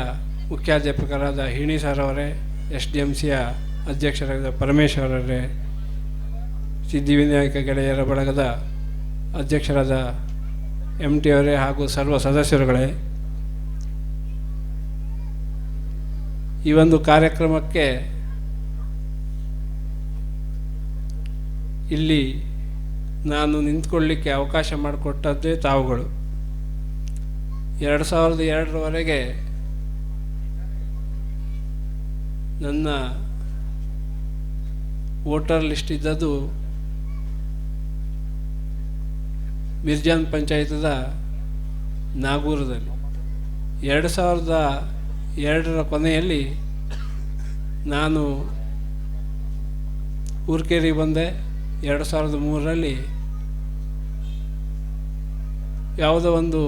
S6: ಮುಖ್ಯಾಧ್ಯಾಪಕರಾದ ಹಿಣಿ ಸರ್ ಅವರೇ, SDMCಯ ಅಧ್ಯಕ್ಷರಾದ ಪರಮೇಶ್ ಅವರೇ, ಸಿದ್ಧಿವಿನಾಯಕ ಗೆಳೆಯರ ಬಳಗದ ಅಧ್ಯಕ್ಷರಾದ MT ಅವರೇ ಹಾಗೂ ಸರ್ವ ಸದಸ್ಯರುಗಳೇ, ಈ ಒಂದು ಕಾರ್ಯಕ್ರಮಕ್ಕೆ ಇಲ್ಲಿ ನಾನು ನಿಂತ್ಕೊಳ್ಳಿಕ್ಕೆ ಅವಕಾಶ ಮಾಡಿಕೊಟ್ಟದ್ದೇ ತಾವುಗಳು. 2002ರವರೆಗೆ ನನ್ನ ವೋಟರ್ ಲಿಸ್ಟ್ ಇದ್ದದ್ದು ಮಿರ್ಜಾನ್ ಪಂಚಾಯತದ ನಾಗೂರದಲ್ಲಿ. 2002ರ ಕೊನೆಯಲ್ಲಿ ನಾನು ಊರ್ಕೇರಿ ಬಂದೆ. 2003ರಲ್ಲಿ ಯಾವುದೋ ಒಂದು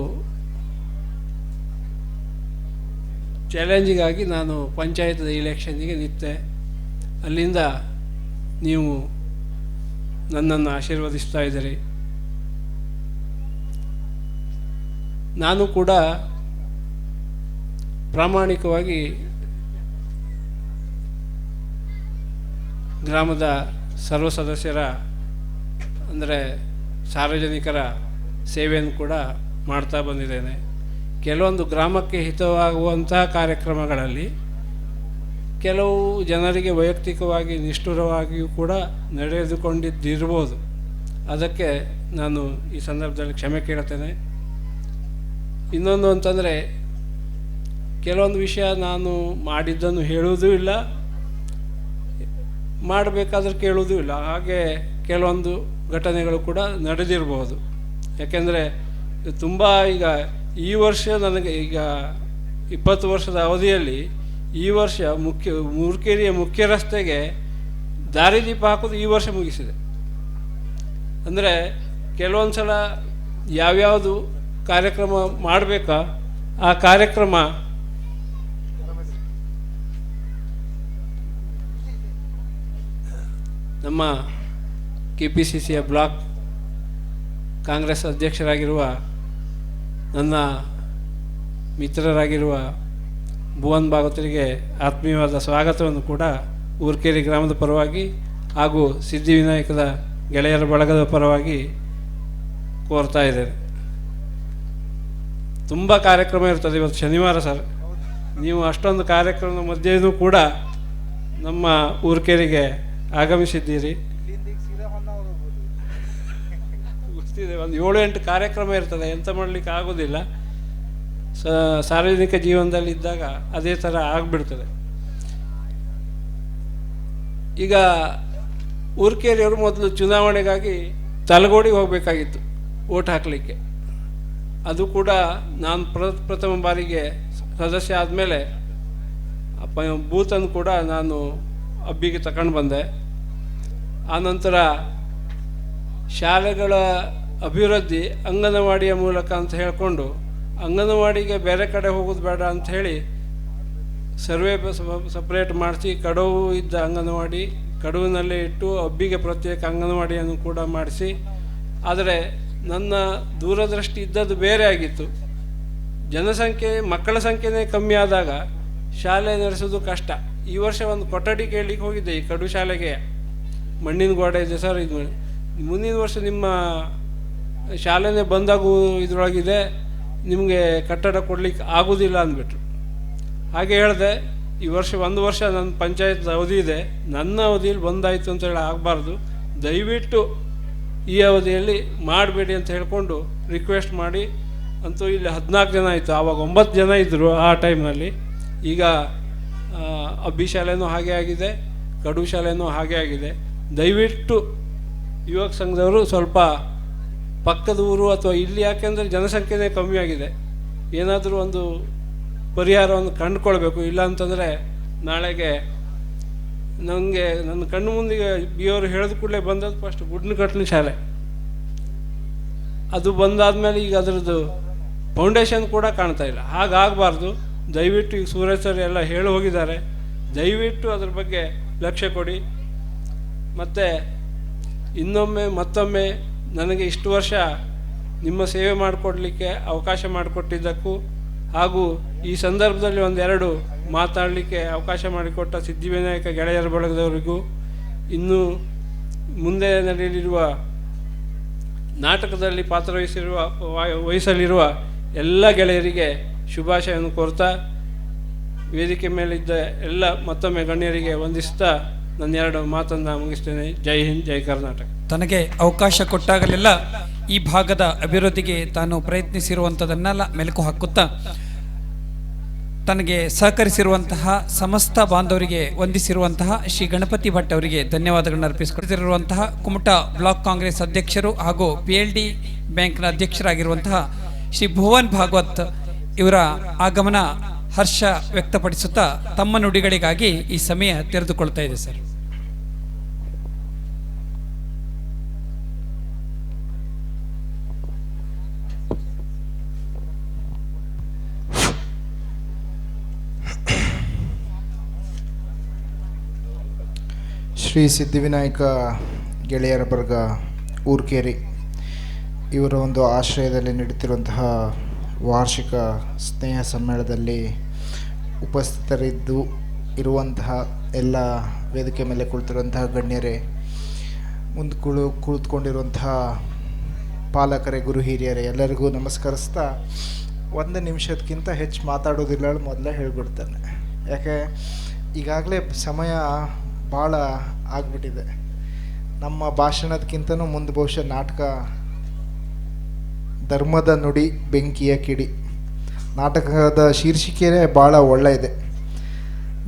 S6: ಚಾಲೆಂಜಿಗಾಗಿ ನಾನು ಪಂಚಾಯತದ ಇಲೆಕ್ಷನ್ನಿಗೆ ನಿಂತೆ. ಅಲ್ಲಿಂದ ನೀವು ನನ್ನನ್ನು ಆಶೀರ್ವದಿಸ್ತಾ ಇದ್ದೀರಿ. ನಾನು ಕೂಡ ಪ್ರಾಮಾಣಿಕವಾಗಿ ಗ್ರಾಮದ ಸರ್ವ ಸದಸ್ಯರ ಅಂದರೆ ಸಾರ್ವಜನಿಕರ ಸೇವೆಯನ್ನು ಕೂಡ ಮಾಡ್ತಾ ಬಂದಿದ್ದೇನೆ. ಕೆಲವೊಂದು ಗ್ರಾಮಕ್ಕೆ ಹಿತವಾಗುವಂತಹ ಕಾರ್ಯಕ್ರಮಗಳಲ್ಲಿ ಕೆಲವು ಜನರಿಗೆ ವೈಯಕ್ತಿಕವಾಗಿ ನಿಷ್ಠುರವಾಗಿಯೂ ಕೂಡ ನಡೆದುಕೊಂಡಿದ್ದಿರ್ಬೋದು. ಅದಕ್ಕೆ ನಾನು ಈ ಸಂದರ್ಭದಲ್ಲಿ ಕ್ಷಮೆ ಕೇಳುತ್ತೇನೆ. ಇನ್ನೊಂದು ಅಂತಂದರೆ, ಕೆಲವೊಂದು ವಿಷಯ ನಾನು ಮಾಡಿದ್ದನ್ನು ಹೇಳುವುದೂ ಇಲ್ಲ, ಮಾಡಬೇಕಾದ್ರೆ ಕೇಳುವುದೂ ಇಲ್ಲ. ಹಾಗೆ ಕೆಲವೊಂದು ಘಟನೆಗಳು ಕೂಡ ನಡೆದಿರ್ಬೋದು. ಯಾಕೆಂದರೆ ತುಂಬ ಈಗ ಈ ವರ್ಷ ನನಗೆ ಈಗ 20 ವರ್ಷದ ಅವಧಿಯಲ್ಲಿ ಈ ವರ್ಷ ಮೂರ್ಕೇರಿಯ ಮುಖ್ಯ ರಸ್ತೆಗೆ ದಾರಿದೀಪ ಹಾಕೋದು ಈ ವರ್ಷ ಮುಗಿಸಿದೆ. ಅಂದರೆ ಕೆಲವೊಂದು ಸಲ ಯಾವ್ಯಾವುದು ಕಾರ್ಯಕ್ರಮ ಮಾಡಬೇಕಾ ಆ ಕಾರ್ಯಕ್ರಮ ನಮ್ಮ KPCCಯ ಬ್ಲಾಕ್ ಕಾಂಗ್ರೆಸ್ ಅಧ್ಯಕ್ಷರಾಗಿರುವ ನನ್ನ ಮಿತ್ರರಾಗಿರುವ ಭುವನ್ ಭಾಗವತರಿಗೆ ಆತ್ಮೀಯವಾದ ಸ್ವಾಗತವನ್ನು ಕೂಡ ಊರ್ಕೇರಿ ಗ್ರಾಮದ ಪರವಾಗಿ ಹಾಗೂ ಸಿದ್ಧಿವಿನಾಯಕದ ಗೆಳೆಯರ ಬಳಗದ ಪರವಾಗಿ ಕೋರ್ತಾ ಇದ್ದೇನೆ. ತುಂಬ ಕಾರ್ಯಕ್ರಮ ಇರ್ತದೆ. ಇವತ್ತು ಶನಿವಾರ ಸರ್, ನೀವು ಅಷ್ಟೊಂದು ಕಾರ್ಯಕ್ರಮದ ಮಧ್ಯೆಯೂ ಕೂಡ ನಮ್ಮ ಊರ್ಕೇರಿಗೆ ಆಗಮಿಸಿದ್ದೀರಿ. ಗೊತ್ತಿದೆ, ಒಂದು 7-8 ಕಾರ್ಯಕ್ರಮ ಇರ್ತದೆ, ಎಂತ ಮಾಡಲಿಕ್ಕೆ ಆಗೋದಿಲ್ಲ. ಸಾರ್ವಜನಿಕ ಜೀವನದಲ್ಲಿ ಇದ್ದಾಗ ಅದೇ ಥರ ಆಗಿಬಿಡ್ತದೆ. ಈಗ ಊರ್ಕೇರಿಯವರು ಮೊದಲು ಚುನಾವಣೆಗಾಗಿ ತಲಗೋಡಿಗೆ ಹೋಗಬೇಕಾಗಿತ್ತು ಓಟ್ ಹಾಕಲಿಕ್ಕೆ. ಅದು ಕೂಡ ನಾನು ಪ್ರಥಮ ಬಾರಿಗೆ ಸದಸ್ಯ ಆದಮೇಲೆ ಬೂತನ್ನು ಕೂಡ ನಾನು ಹಬ್ಬಿಗೆ ತಗೊಂಡು ಬಂದೆ. ಆನಂತರ ಶಾಲೆಗಳ ಅಭಿವೃದ್ಧಿ ಅಂಗನವಾಡಿಯ ಮೂಲಕ ಅಂತ ಹೇಳಿಕೊಂಡು ಅಂಗನವಾಡಿಗೆ ಬೇರೆ ಕಡೆ ಹೋಗೋದು ಬೇಡ ಅಂಥೇಳಿ ಸರ್ವೆ ಸಪ್ರೇಟ್ ಮಾಡಿಸಿ ಕಡವು ಇದ್ದ ಅಂಗನವಾಡಿ ಕಡವಿನಲ್ಲೇ ಇಟ್ಟು ಹಬ್ಬಿಗೆ ಪ್ರತ್ಯೇಕ ಅಂಗನವಾಡಿಯನ್ನು ಕೂಡ ಮಾಡಿಸಿ. ಆದರೆ ನನ್ನ ದೂರದೃಷ್ಟಿ ಇದ್ದದ್ದು ಬೇರೆ ಆಗಿತ್ತು. ಜನಸಂಖ್ಯೆ ಮಕ್ಕಳ ಸಂಖ್ಯೆನೇ ಕಮ್ಮಿ ಆದಾಗ ಶಾಲೆ ನಡೆಸೋದು ಕಷ್ಟ. ಈ ವರ್ಷ ಒಂದು ಕೊಠಡಿ ಕೇಳಲಿಕ್ಕೆ ಹೋಗಿದ್ದೆ ಈ ಕಡು ಶಾಲೆಗೆ. ಮಣ್ಣಿನ ಗೋಡೆ ಇದೆ ಸರ್, ಇದು ಮುಂದಿನ ವರ್ಷ ನಿಮ್ಮ ಶಾಲೆನೇ ಬಂದಾಗೂ ಇದರೊಳಗಿದೆ, ನಿಮಗೆ ಕಟ್ಟಡ ಕೊಡಲಿಕ್ಕೆ ಆಗೋದಿಲ್ಲ ಅಂದ್ಬಿಟ್ರು. ಹಾಗೆ ಹೇಳಿದೆ, ಈ ವರ್ಷ 1 ವರ್ಷ ನನ್ನ ಪಂಚಾಯತ್ ಅವಧಿ ಇದೆ, ನನ್ನ ಅವಧಿಯಲ್ಲಿ ಬಂದಾಯಿತು ಅಂತೇಳಿ ಆಗಬಾರ್ದು, ದಯವಿಟ್ಟು ಈ ಅವಧಿಯಲ್ಲಿ ಮಾಡಬೇಡಿ ಅಂತ ಹೇಳಿಕೊಂಡು ರಿಕ್ವೆಸ್ಟ್ ಮಾಡಿ ಅಂತೂ ಇಲ್ಲಿ 14 ಜನ ಆಯಿತು. ಆವಾಗ 9 ಜನ ಇದ್ದರು ಆ ಟೈಮ್ನಲ್ಲಿ. ಈಗ ಅಬ್ಬಿ ಶಾಲೆನೂ ಹಾಗೆ ಆಗಿದೆ, ಕಡು ಶಾಲೆನೂ ಹಾಗೆ ಆಗಿದೆ. ದಯವಿಟ್ಟು ಯುವಕ ಸಂಘದವರು ಸ್ವಲ್ಪ ಪಕ್ಕದ ಊರು ಅಥವಾ ಇಲ್ಲಿ, ಯಾಕೆಂದರೆ ಜನಸಂಖ್ಯೆನೇ ಕಮ್ಮಿ ಆಗಿದೆ, ಏನಾದರೂ ಒಂದು ಪರಿಹಾರವನ್ನು ಕಂಡುಕೊಳ್ಬೇಕು. ಇಲ್ಲ ಅಂತಂದರೆ ನಾಳೆಗೆ ನನಗೆ ನನ್ನ ಕಣ್ಣು ಮುಂದಿಗೆ ಬಿಯವರು ಹೇಳಿದ ಕೂಡಲೇ ಬಂದದ್ದು ಫಸ್ಟ್ ಗುಡ್ನಕಟ್ನ ಶಾಲೆ. ಅದು ಬಂದಾದಮೇಲೆ ಈಗ ಅದರದ್ದು ಫೌಂಡೇಶನ್ ಕೂಡ ಕಾಣ್ತಾ ಇಲ್ಲ. ಹಾಗಾಗಬಾರ್ದು. ದಯವಿಟ್ಟು ಈಗ ಸೂರಜ್ ಸರ್ ಎಲ್ಲ ಹೇಳಿ ಹೋಗಿದ್ದಾರೆ, ದಯವಿಟ್ಟು ಅದ್ರ ಬಗ್ಗೆ ಲಕ್ಷ್ಯ ಕೊಡಿ. ಮತ್ತು ಮತ್ತೊಮ್ಮೆ ನನಗೆ ಇಷ್ಟು ವರ್ಷ ನಿಮ್ಮ ಸೇವೆ ಮಾಡಿಕೊಡ್ಲಿಕ್ಕೆ ಅವಕಾಶ ಮಾಡಿಕೊಟ್ಟಿದ್ದಕ್ಕೂ ಹಾಗೂ ಈ ಸಂದರ್ಭದಲ್ಲಿ ಒಂದೆರಡು ಮಾತಾಡಲಿಕ್ಕೆ ಅವಕಾಶ ಮಾಡಿಕೊಟ್ಟ ಸಿದ್ಧಿವಿನಾಯಕ ಗೆಳೆಯರ ಬಳಗದವರಿಗೂ, ಇನ್ನು ಮುಂದೆ ನಡೆಯಲಿರುವ ನಾಟಕದಲ್ಲಿ ವಹಿಸಲಿರುವ ಎಲ್ಲ ಗೆಳೆಯರಿಗೆ ಶುಭಾಶಯವನ್ನು ಕೋರ್ತಾ, ವೇದಿಕೆ ಮೇಲಿದ್ದ ಎಲ್ಲ ಮತ್ತೊಮ್ಮೆ ಗಣ್ಯರಿಗೆ ವಂದಿಸ್ತಾ ನನ್ನ 2 ಮಾತನ್ನು ಮುಗಿಸ್ತೇನೆ. ಜೈ ಹಿಂದ್, ಜೈ ಕರ್ನಾಟಕ.
S1: ತನಗೆ ಅವಕಾಶ ಕೊಟ್ಟಾಗಲೆಲ್ಲ ಈ ಭಾಗದ ಅಭಿವೃದ್ಧಿಗೆ ತಾನು ಪ್ರಯತ್ನಿಸಿರುವಂಥದ್ದನ್ನೆಲ್ಲ ಮೆಲುಕು ಹಾಕುತ್ತಾ ತನಗೆ ಸಹಕರಿಸಿರುವಂತಹ ಸಮಸ್ತ ಬಾಂಧವರಿಗೆ ವಂದಿಸಿರುವಂತಹ ಶ್ರೀ ಗಣಪತಿ ಭಟ್ ಅವರಿಗೆ ಧನ್ಯವಾದಗಳನ್ನು ಅರ್ಪಿಸಿಕೊಂಡಿರುವಂತಹ ಕುಮಟಾ ಬ್ಲಾಕ್ ಕಾಂಗ್ರೆಸ್ ಅಧ್ಯಕ್ಷರು ಹಾಗೂ PLD ಬ್ಯಾಂಕ್ನ ಅಧ್ಯಕ್ಷರಾಗಿರುವಂತಹ ಶ್ರೀ ಭುವನ್ ಭಾಗವತ್ ಇವರ ಆಗಮನ ಹರ್ಷ ವ್ಯಕ್ತಪಡಿಸುತ್ತಾ ತಮ್ಮ ನುಡಿಗಳಿಗಾಗಿ ಈ ಸಮಯ ತೆರೆದುಕೊಳ್ತಾ ಇದೆ ಸರ್.
S7: ಶ್ರೀ ಸಿದ್ಧಿವಿನಾಯಕ ಗೆಳೆಯರ ವರ್ಗ ಊರ್ಕೇರಿ ಇವರ ಒಂದು ಆಶ್ರಯದಲ್ಲಿ ನಡೀತಿರುವಂತಹ ವಾರ್ಷಿಕ ಸ್ನೇಹ ಸಮ್ಮೇಳನದಲ್ಲಿ ಇರುವಂತಹ ಎಲ್ಲ ವೇದಿಕೆ ಮೇಲೆ ಕುಳಿತಿರುವಂತಹ ಗಣ್ಯರೇ, ಮುಂದೆ ಕುಳಿತುಕೊಂಡಿರುವಂತಹ ಪಾಲಕರೇ, ಗುರು ಹಿರಿಯರೇ, ಎಲ್ಲರಿಗೂ ನಮಸ್ಕರಿಸ್ತಾ 1 ನಿಮಿಷಕ್ಕಿಂತ ಹೆಚ್ಚು ಮಾತಾಡೋದಿಲ್ಲ ಮೊದಲೇ ಹೇಳ್ಬಿಡ್ತೇನೆ. ಯಾಕೆ ಈಗಾಗಲೇ ಸಮಯ ಭಾಳ ಆಗಿಬಿಟ್ಟಿದೆ. ನಮ್ಮ ಭಾಷಣದಕ್ಕಿಂತನೂ ಮುಂದೆ ಬಹುಶಃ ನಾಟಕ ಧರ್ಮದ ನುಡಿ ಬೆಂಕಿಯ ಕಿಡಿ ನಾಟಕದ ಶೀರ್ಷಿಕೆಯೇ ಭಾಳ ಒಳ್ಳೆಯದೆ.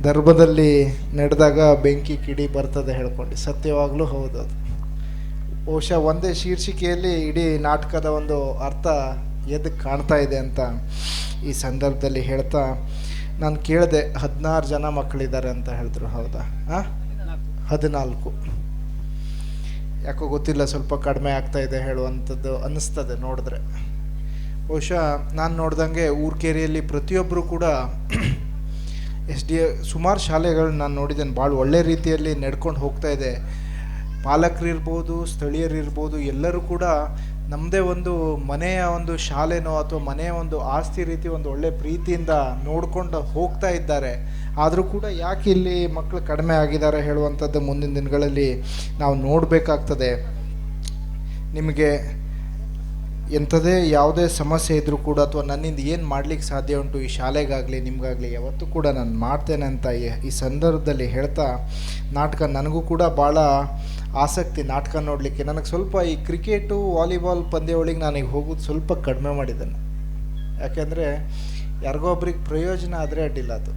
S7: ಧರ್ಮದಲ್ಲಿ ನಡೆದಾಗ ಬೆಂಕಿ ಕಿಡಿ ಬರ್ತದೆ ಹೇಳ್ಕೊಂಡು, ಸತ್ಯವಾಗಲೂ ಹೌದು. ಅದು ಬಹುಶಃ ಒಂದೇ ಶೀರ್ಷಿಕೆಯಲ್ಲಿ ಇಡೀ ನಾಟಕದ ಒಂದು ಅರ್ಥ ಎದಕ್ಕೆ ಕಾಣ್ತಾ ಇದೆ ಅಂತ ಈ ಸಂದರ್ಭದಲ್ಲಿ ಹೇಳ್ತಾ, ನಾನು ಕೇಳಿದೆ 16 ಜನ ಮಕ್ಕಳಿದ್ದಾರೆ ಅಂತ ಹೇಳಿದ್ರು. ಹೌದಾ? 14. ಯಾಕೋ ಗೊತ್ತಿಲ್ಲ, ಸ್ವಲ್ಪ ಕಡಿಮೆ ಆಗ್ತಾ ಇದೆ ಹೇಳುವಂಥದ್ದು ಅನ್ನಿಸ್ತದೆ ನೋಡಿದ್ರೆ. ಬಹುಶಃ ನಾನು ನೋಡ್ದಂಗೆ ಊರ್ಕೇರಿಯಲ್ಲಿ ಪ್ರತಿಯೊಬ್ಬರು ಕೂಡ ಸುಮಾರು ಶಾಲೆಗಳು ನಾನು ನೋಡಿದ್ದೇನೆ, ಭಾಳ ಒಳ್ಳೆ ರೀತಿಯಲ್ಲಿ ನಡ್ಕೊಂಡು ಹೋಗ್ತಾ ಇದೆ. ಪಾಲಕರಿರ್ಬೋದು, ಸ್ಥಳೀಯರಿರ್ಬೋದು, ಎಲ್ಲರೂ ಕೂಡ ನಮ್ಮದೇ ಒಂದು ಮನೆಯ ಒಂದು ಶಾಲೆನೋ ಅಥವಾ ಮನೆಯ ಒಂದು ಆಸ್ತಿ ರೀತಿ ಒಂದು ಒಳ್ಳೆ ಪ್ರೀತಿಯಿಂದ ನೋಡ್ಕೊಂಡು ಹೋಗ್ತಾ ಇದ್ದಾರೆ. ಆದರೂ ಕೂಡ ಯಾಕೆ ಇಲ್ಲಿ ಮಕ್ಕಳು ಕಡಿಮೆ ಆಗಿದ್ದಾರೆ ಹೇಳುವಂಥದ್ದು ಮುಂದಿನ ದಿನಗಳಲ್ಲಿ ನಾವು ನೋಡಬೇಕಾಗ್ತದೆ. ನಿಮಗೆ ಎಂಥದೇ ಯಾವುದೇ ಸಮಸ್ಯೆ ಇದ್ದರೂ ಕೂಡ ಅಥವಾ ನನ್ನಿಂದ ಏನು ಮಾಡಲಿಕ್ಕೆ ಸಾಧ್ಯ ಉಂಟು ಈ ಶಾಲೆಗಾಗಲಿ ನಿಮಗಾಗಲಿ ಯಾವತ್ತೂ ಕೂಡ ನಾನು ಮಾಡ್ತೇನೆ ಅಂತ ಈ ಸಂದರ್ಭದಲ್ಲಿ ಹೇಳ್ತಾ, ನಾಟಕ ನನಗೂ ಕೂಡ ಭಾಳ ಆಸಕ್ತಿ ನಾಟಕ ನೋಡಲಿಕ್ಕೆ. ನನಗೆ ಸ್ವಲ್ಪ ಈ ಕ್ರಿಕೆಟು ವಾಲಿಬಾಲ್ ಪಂದ್ಯಾವಳಿಗೆ ನಾನೀಗ ಹೋಗೋದು ಸ್ವಲ್ಪ ಕಡಿಮೆ ಮಾಡಿದ್ದೇನೆ. ಯಾಕೆಂದರೆ ಯಾರಿಗೋ ಒಬ್ರಿಗೆ ಪ್ರಯೋಜನ ಆದರೆ ಅಡ್ಡಿಲ್ಲ. ಅದು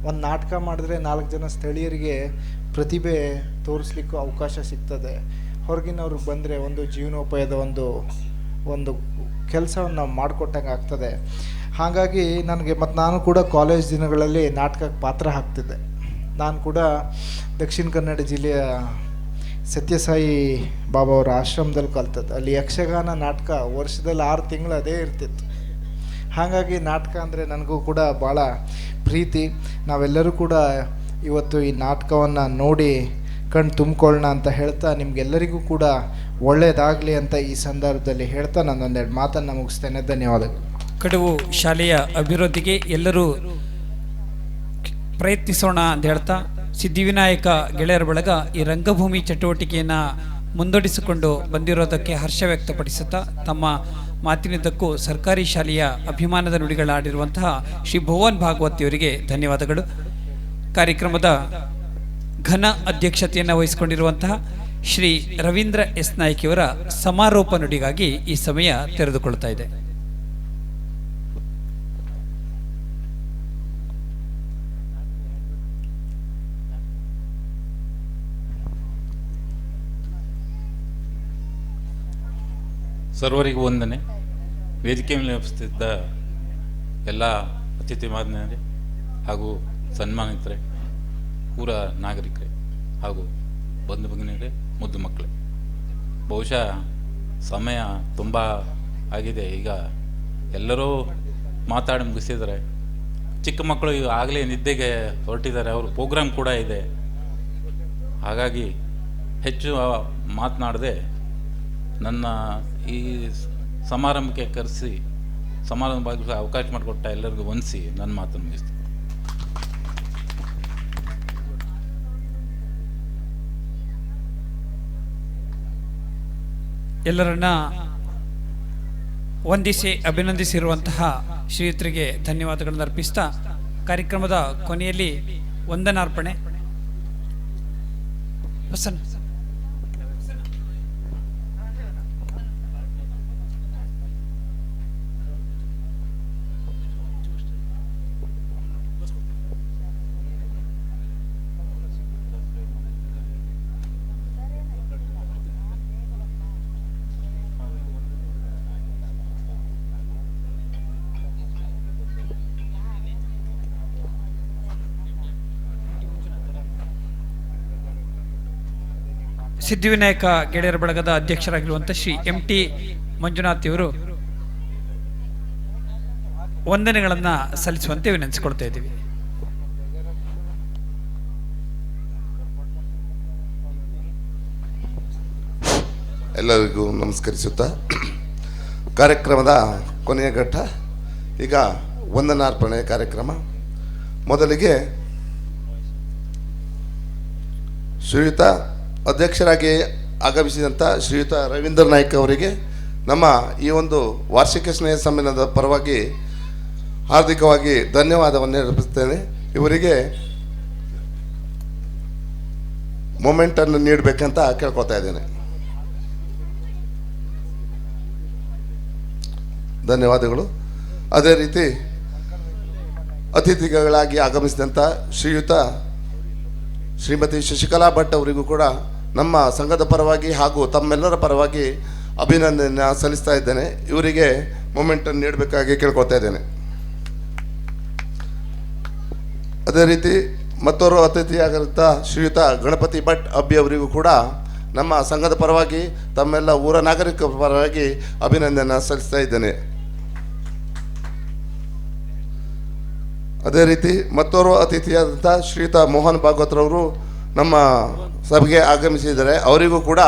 S7: ಒಂದು ನಾಟಕ ಮಾಡಿದ್ರೆ 4 ಜನ ಸ್ಥಳೀಯರಿಗೆ ಪ್ರತಿಭೆ ತೋರಿಸ್ಲಿಕ್ಕೂ ಅವಕಾಶ ಸಿಗ್ತದೆ. ಹೊರಗಿನವ್ರಿಗೆ ಬಂದರೆ ಒಂದು ಜೀವನೋಪಾಯದ ಒಂದು ಕೆಲಸವನ್ನು ನಾವು ಮಾಡಿಕೊಟ್ಟಂಗೆ ಆಗ್ತದೆ. ಹಾಗಾಗಿ ನಾನು ಕೂಡ ಕಾಲೇಜ್ ದಿನಗಳಲ್ಲಿ ನಾಟಕಕ್ಕೆ ಪಾತ್ರ ಹಾಕ್ತಿದ್ದೆ. ನಾನು ಕೂಡ ದಕ್ಷಿಣ ಕನ್ನಡ ಜಿಲ್ಲೆಯ ಸತ್ಯಸಾಯಿ ಬಾಬಾ ಅವರ ಆಶ್ರಮದಲ್ಲಿ ಕಲ್ತದ್ದು. ಅಲ್ಲಿ ಯಕ್ಷಗಾನ ನಾಟಕ ವರ್ಷದಲ್ಲಿ 6 ತಿಂಗಳು ಅದೇ ಇರ್ತಿತ್ತು. ಹಾಗಾಗಿ ನಾಟಕ ಅಂದರೆ ನನಗೂ ಕೂಡ ಭಾಳ ಪ್ರೀತಿ. ನಾವೆಲ್ಲರೂ ಕೂಡ ಇವತ್ತು ಈ ನಾಟಕವನ್ನು ನೋಡಿ ಕಣ್ಣು ತುಂಬಿಕೊಳ್ಳೋಣ ಅಂತ ಹೇಳ್ತಾ, ನಿಮಗೆಲ್ಲರಿಗೂ ಕೂಡ ಒಳ್ಳೆಯದಾಗಲಿ ಅಂತ ಈ ಸಂದರ್ಭದಲ್ಲಿ ಹೇಳ್ತಾ ನಾನು 1-2 ಮಾತನ್ನು ಮುಗಿಸ್ತೇನೆ. ಧನ್ಯವಾದಗಳು.
S1: ಕಡುವು ಶಾಲೆಯ ಅಭಿವೃದ್ಧಿಗೆ ಎಲ್ಲರೂ ಪ್ರಯತ್ನಿಸೋಣ ಅಂತ ಹೇಳ್ತಾ, ಸಿದ್ಧಿವಿನಾಯಕ ಗೆಳೆಯರ ಬಳಗ ಈ ರಂಗಭೂಮಿ ಚಟುವಟಿಕೆಯನ್ನು ಮುಂದೂಡಿಸಿಕೊಂಡು ಬಂದಿರೋದಕ್ಕೆ ಹರ್ಷ ವ್ಯಕ್ತಪಡಿಸುತ್ತಾ, ತಮ್ಮ ಮಾತಿನಿದ್ದಕ್ಕೂ ಸರ್ಕಾರಿ ಶಾಲೆಯ ಅಭಿಮಾನದ ನುಡಿಗಳಾಡಿರುವಂತಹ ಶ್ರೀ ಭುವನ್ ಭಾಗವತ್ ಇವರಿಗೆ ಧನ್ಯವಾದಗಳು. ಕಾರ್ಯಕ್ರಮದ ಘನ ಅಧ್ಯಕ್ಷತೆಯನ್ನು ವಹಿಸಿಕೊಂಡಿರುವಂತಹ ಶ್ರೀ ರವೀಂದ್ರ ಎಸ್ ನಾಯ್ಕ್ ಇವರ ಸಮಾರೋಪ ನುಡಿಗಾಗಿ ಈ ಸಮಯ ತೆರೆದುಕೊಳ್ತಾ ಇದೆ.
S8: ಸರ್ವರಿಗೂ ವಂದನೆ. ವೇದಿಕೆ ಮೇಲೆ ಉಪಸ್ಥಿತಿದ್ದ ಎಲ್ಲ ಅತಿಥಿ ಮಾನ್ಯರೇ ಹಾಗೂ ಸನ್ಮಾನಿತರೆ, ಊರ ನಾಗರಿಕರೇ ಹಾಗೂ ಬಂಧು ಭಗಿನಿಯರೇ, ಮುದ್ದು ಮಕ್ಕಳೇ, ಬಹುಶಃ ಸಮಯ ತುಂಬ ಆಗಿದೆ. ಈಗ ಎಲ್ಲರೂ ಮಾತಾಡಿ ಮುಗಿಸಿದ್ದಾರೆ. ಚಿಕ್ಕ ಮಕ್ಕಳು ಈಗ ಆಗಲೇ ನಿದ್ದೆಗೆ ಹೊರಟಿದ್ದಾರೆ. ಅವ್ರ ಪ್ರೋಗ್ರಾಮ್ ಕೂಡ ಇದೆ. ಹಾಗಾಗಿ ಹೆಚ್ಚು ಮಾತನಾಡದೆ ನನ್ನ ಈ ಸಮಾರಂಭಕ್ಕೆ ಕರೆಸಿ ಸಮಾರಂಭ ಭಾಗವಹಿಸಲು ಅವಕಾಶ ಮಾಡಿಕೊಟ್ಟ ಎಲ್ಲರಿಗೂ ವಂದಿಸಿ ನನ್ನ ಮಾತನ್ನು ಮುಗಿಸ್ತೀನಿ.
S1: ಎಲ್ಲರನ್ನ ವಂದಿಸಿ ಅಭಿನಂದಿಸಿರುವಂತಹ ಶ್ರೀಯುತರಿಗೆ ಧನ್ಯವಾದಗಳನ್ನು ಅರ್ಪಿಸ್ತಾ ಕಾರ್ಯಕ್ರಮದ ಕೊನೆಯಲ್ಲಿ ವಂದನಾರ್ಪಣೆ. ಸಿದ್ಧಿವಿನಾಯಕ ಗೆಳೆಯರ ಬಳಗದ ಅಧ್ಯಕ್ಷರಾಗಿರುವಂತಹ ಶ್ರೀ MT ಮಂಜುನಾಥ್ ಇವರು ವಂದನೆಗಳನ್ನ ಸಲ್ಲಿಸುವಂತೆ ವಿನಂತಿಸಿಕೊಳ್ತಾ ಇದ್ದೀವಿ.
S9: ಎಲ್ಲರಿಗೂ ನಮಸ್ಕರಿಸುತ್ತಾ ಕಾರ್ಯಕ್ರಮದ ಕೊನೆಯ ಘಟ್ಟ ಈಗ ವಂದನಾರ್ಪಣೆ ಕಾರ್ಯಕ್ರಮ. ಮೊದಲಿಗೆ ಶ್ರೀಯುತ ಅಧ್ಯಕ್ಷರಾಗಿ ಆಗಮಿಸಿದಂಥ ಶ್ರೀಯುತ ರವೀಂದ್ರ ನಾಯ್ಕ್ ಅವರಿಗೆ ನಮ್ಮ ಈ ಒಂದು ವಾರ್ಷಿಕ ಸ್ನೇಹ ಸಮ್ಮೇಳನದ ಪರವಾಗಿ ಹಾರ್ದಿಕವಾಗಿ ಧನ್ಯವಾದವನ್ನು ಅರ್ಪಿಸುತ್ತೇನೆ. ಇವರಿಗೆ ಮೊಮೆಂಟನ್ನು ನೀಡಬೇಕಂತ ಕೇಳ್ಕೊತಾ ಇದ್ದೇನೆ. ಧನ್ಯವಾದಗಳು. ಅದೇ ರೀತಿ ಅತಿಥಿಗಳಾಗಿ ಆಗಮಿಸಿದಂಥ ಶ್ರೀಯುತ ಶ್ರೀಮತಿ ಶಶಿಕಲಾ ಭಟ್ ಅವರಿಗೂ ಕೂಡ ನಮ್ಮ ಸಂಘದ ಪರವಾಗಿ ಹಾಗೂ ತಮ್ಮೆಲ್ಲರ ಪರವಾಗಿ ಅಭಿನಂದನೆ ಸಲ್ಲಿಸ್ತಾ ಇದ್ದೇನೆ. ಇವರಿಗೆ ಮೊಮೆಂಟನ್ನು ನೀಡಬೇಕಾಗಿ ಕೇಳ್ಕೊತಾ ಇದ್ದೇನೆ. ಅದೇ ರೀತಿ ಮತ್ತೋರ್ವ ಅತಿಥಿಯಾಗಿರುತ್ತ ಶ್ರೀಯುತ ಗಣಪತಿ ಭಟ್ ಅಬ್ಬಿ ಅವರಿಗೂ ಕೂಡ ನಮ್ಮ ಸಂಘದ ಪರವಾಗಿ ತಮ್ಮೆಲ್ಲ ಊರ ನಾಗರಿಕರ ಪರವಾಗಿ ಅಭಿನಂದನೆ ಸಲ್ಲಿಸ್ತಾ ಇದ್ದೇನೆ. ಅದೇ ರೀತಿ ಮತ್ತೋರ್ವ ಅತಿಥಿಯಾದಂಥ ಶ್ರೀಯುತ ಮೋಹನ್ ಭಾಗವತ್ರವರು ನಮ್ಮ ಸಭೆಗೆ ಆಗಮಿಸಿದ್ದಾರೆ. ಅವರಿಗೂ ಕೂಡ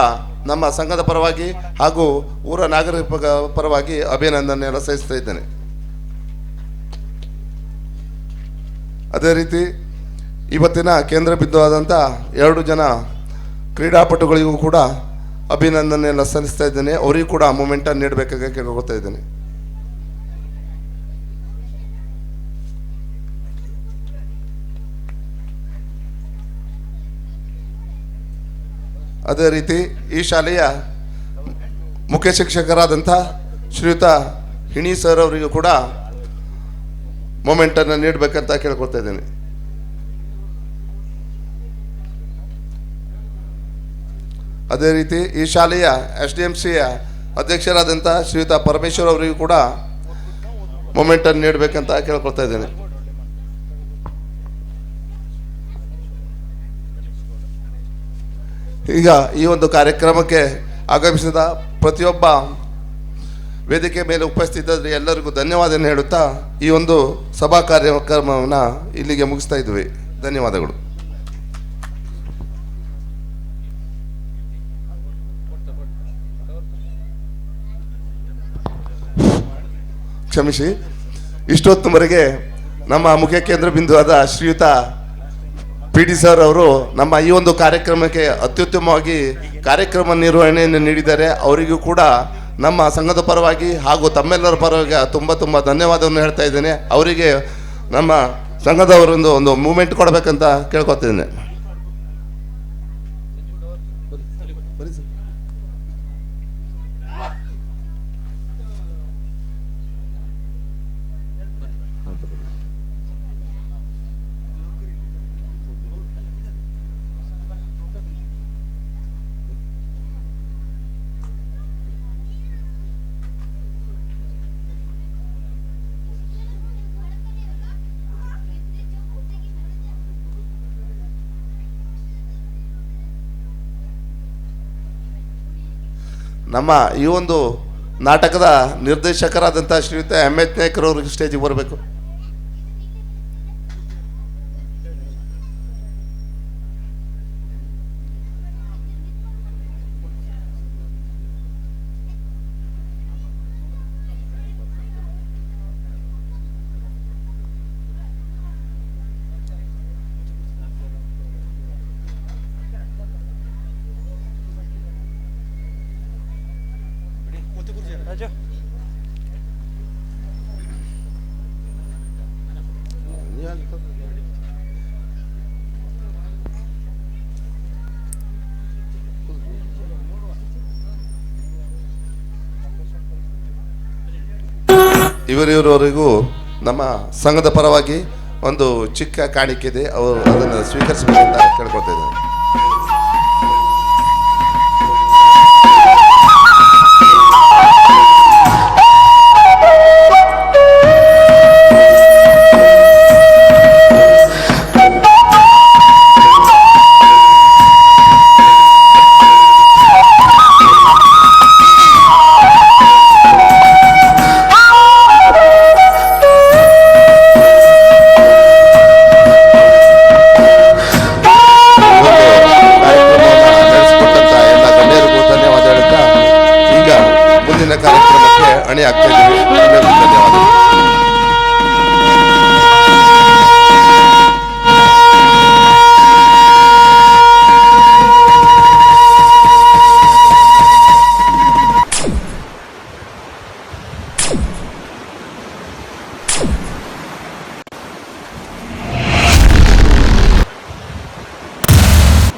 S9: ನಮ್ಮ ಸಂಘದ ಪರವಾಗಿ ಹಾಗೂ ಊರ ನಾಗರಿಕ ಪರವಾಗಿ ಅಭಿನಂದನೆಯನ್ನು ಸಲ್ಲಿಸ್ತಾ ಇದ್ದೇನೆ. ಅದೇ ರೀತಿ ಇವತ್ತಿನ ಕೇಂದ್ರ ಬಿಂದುವಾದಂಥ 2 ಜನ ಕ್ರೀಡಾಪಟುಗಳಿಗೂ ಕೂಡ ಅಭಿನಂದನೆಯನ್ನು ಸಲ್ಲಿಸ್ತಾ ಇದ್ದೇನೆ. ಅವರಿಗೂ ಕೂಡ ಮೊಮೆಂಟನ್ನು ನೀಡಬೇಕಾಗಿ ಕೇಳ್ಕೊಳ್ತಾ ಇದ್ದೇನೆ. ಅದೇ ರೀತಿ ಈ ಶಾಲೆಯ ಮುಖ್ಯ ಶಿಕ್ಷಕರಾದಂಥ ಶ್ರೀಯುತ ಹಿಣಿ ಸರ್ ಅವರಿಗೂ ಕೂಡ ಮೊಮೆಂಟನ್ನು ನೀಡಬೇಕಂತ ಕೇಳ್ಕೊಳ್ತಾ ಇದ್ದೇನೆ. ಅದೇ ರೀತಿ ಈ ಶಾಲೆಯ SDMCಯ ಅಧ್ಯಕ್ಷರಾದಂಥ ಶ್ರೀಯುತ ಪರಮೇಶ್ವರ್ ಅವರಿಗೂ ಕೂಡ ಮೊಮೆಂಟನ್ನು ನೀಡಬೇಕಂತ ಕೇಳ್ಕೊಳ್ತಾ ಇದ್ದೇನೆ. ಈಗ ಈ ಒಂದು ಕಾರ್ಯಕ್ರಮಕ್ಕೆ ಆಗಮಿಸಿದ ಪ್ರತಿಯೊಬ್ಬ ವೇದಿಕೆ ಮೇಲೆ ಉಪಸ್ಥಿತರು ಎಲ್ಲರಿಗೂ ಧನ್ಯವಾದ ಹೇಳುತ್ತಾ ಈ ಒಂದು ಸಭಾ ಕಾರ್ಯಕ್ರಮವನ್ನು ಇಲ್ಲಿಗೆ ಮುಗಿಸ್ತಾ ಇದ್ವಿ. ಧನ್ಯವಾದಗಳು. ಕ್ಷಮಿಸಿ, ಇಷ್ಟೊತ್ತುವರೆಗೆ ನಮ್ಮ ಮುಖ್ಯ ಕೇಂದ್ರ ಬಿಂದುವಾದ ಶ್ರೀಯುತ PD ಸರ್ ಅವರು ನಮ್ಮ ಈ ಒಂದು ಕಾರ್ಯಕ್ರಮಕ್ಕೆ ಅತ್ಯುತ್ತಮವಾಗಿ ಕಾರ್ಯಕ್ರಮ ನಿರ್ವಹಣೆಯನ್ನು ನೀಡಿದ್ದಾರೆ. ಅವರಿಗೂ ಕೂಡ ನಮ್ಮ ಸಂಘದ ಪರವಾಗಿ ಹಾಗೂ ತಮ್ಮೆಲ್ಲರ ಪರವಾಗಿ ತುಂಬ ಧನ್ಯವಾದವನ್ನು ಹೇಳ್ತಾ ಇದ್ದೇನೆ. ಅವರಿಗೆ ನಮ್ಮ ಸಂಘದವರೊಂದು ಮೂಮೆಂಟ್ ಕೊಡಬೇಕಂತ ಕೇಳ್ಕೊತಿದ್ದೇನೆ. ನಮ್ಮ ಈ ಒಂದು ನಾಟಕದ ನಿರ್ದೇಶಕರಾದಂಥ ಶ್ರೀಯುತ ಎಚ್ ನಾಯ್ಕರವರು ಸ್ಟೇಜಿಗೆ ಬರಬೇಕು. ಇವರಿವರೆಗೂ ನಮ್ಮ ಸಂಘದ ಪರವಾಗಿ ಒಂದು ಚಿಕ್ಕ ಕಾಣಿಕೆ ಇದೆ, ಅವರು ಅದನ್ನು ಸ್ವೀಕರಿಸಬೇಕಂತ ಕೇಳ್ಕೊಳ್ತಾ ಇದ್ದಾರೆ. ಕಾರ್ಯಕ್ರಮಕ್ಕೆ ಅಣಿ ಆಗ್ತಾ ಇದ್ದೀವಿ. ಧನ್ಯವಾದ.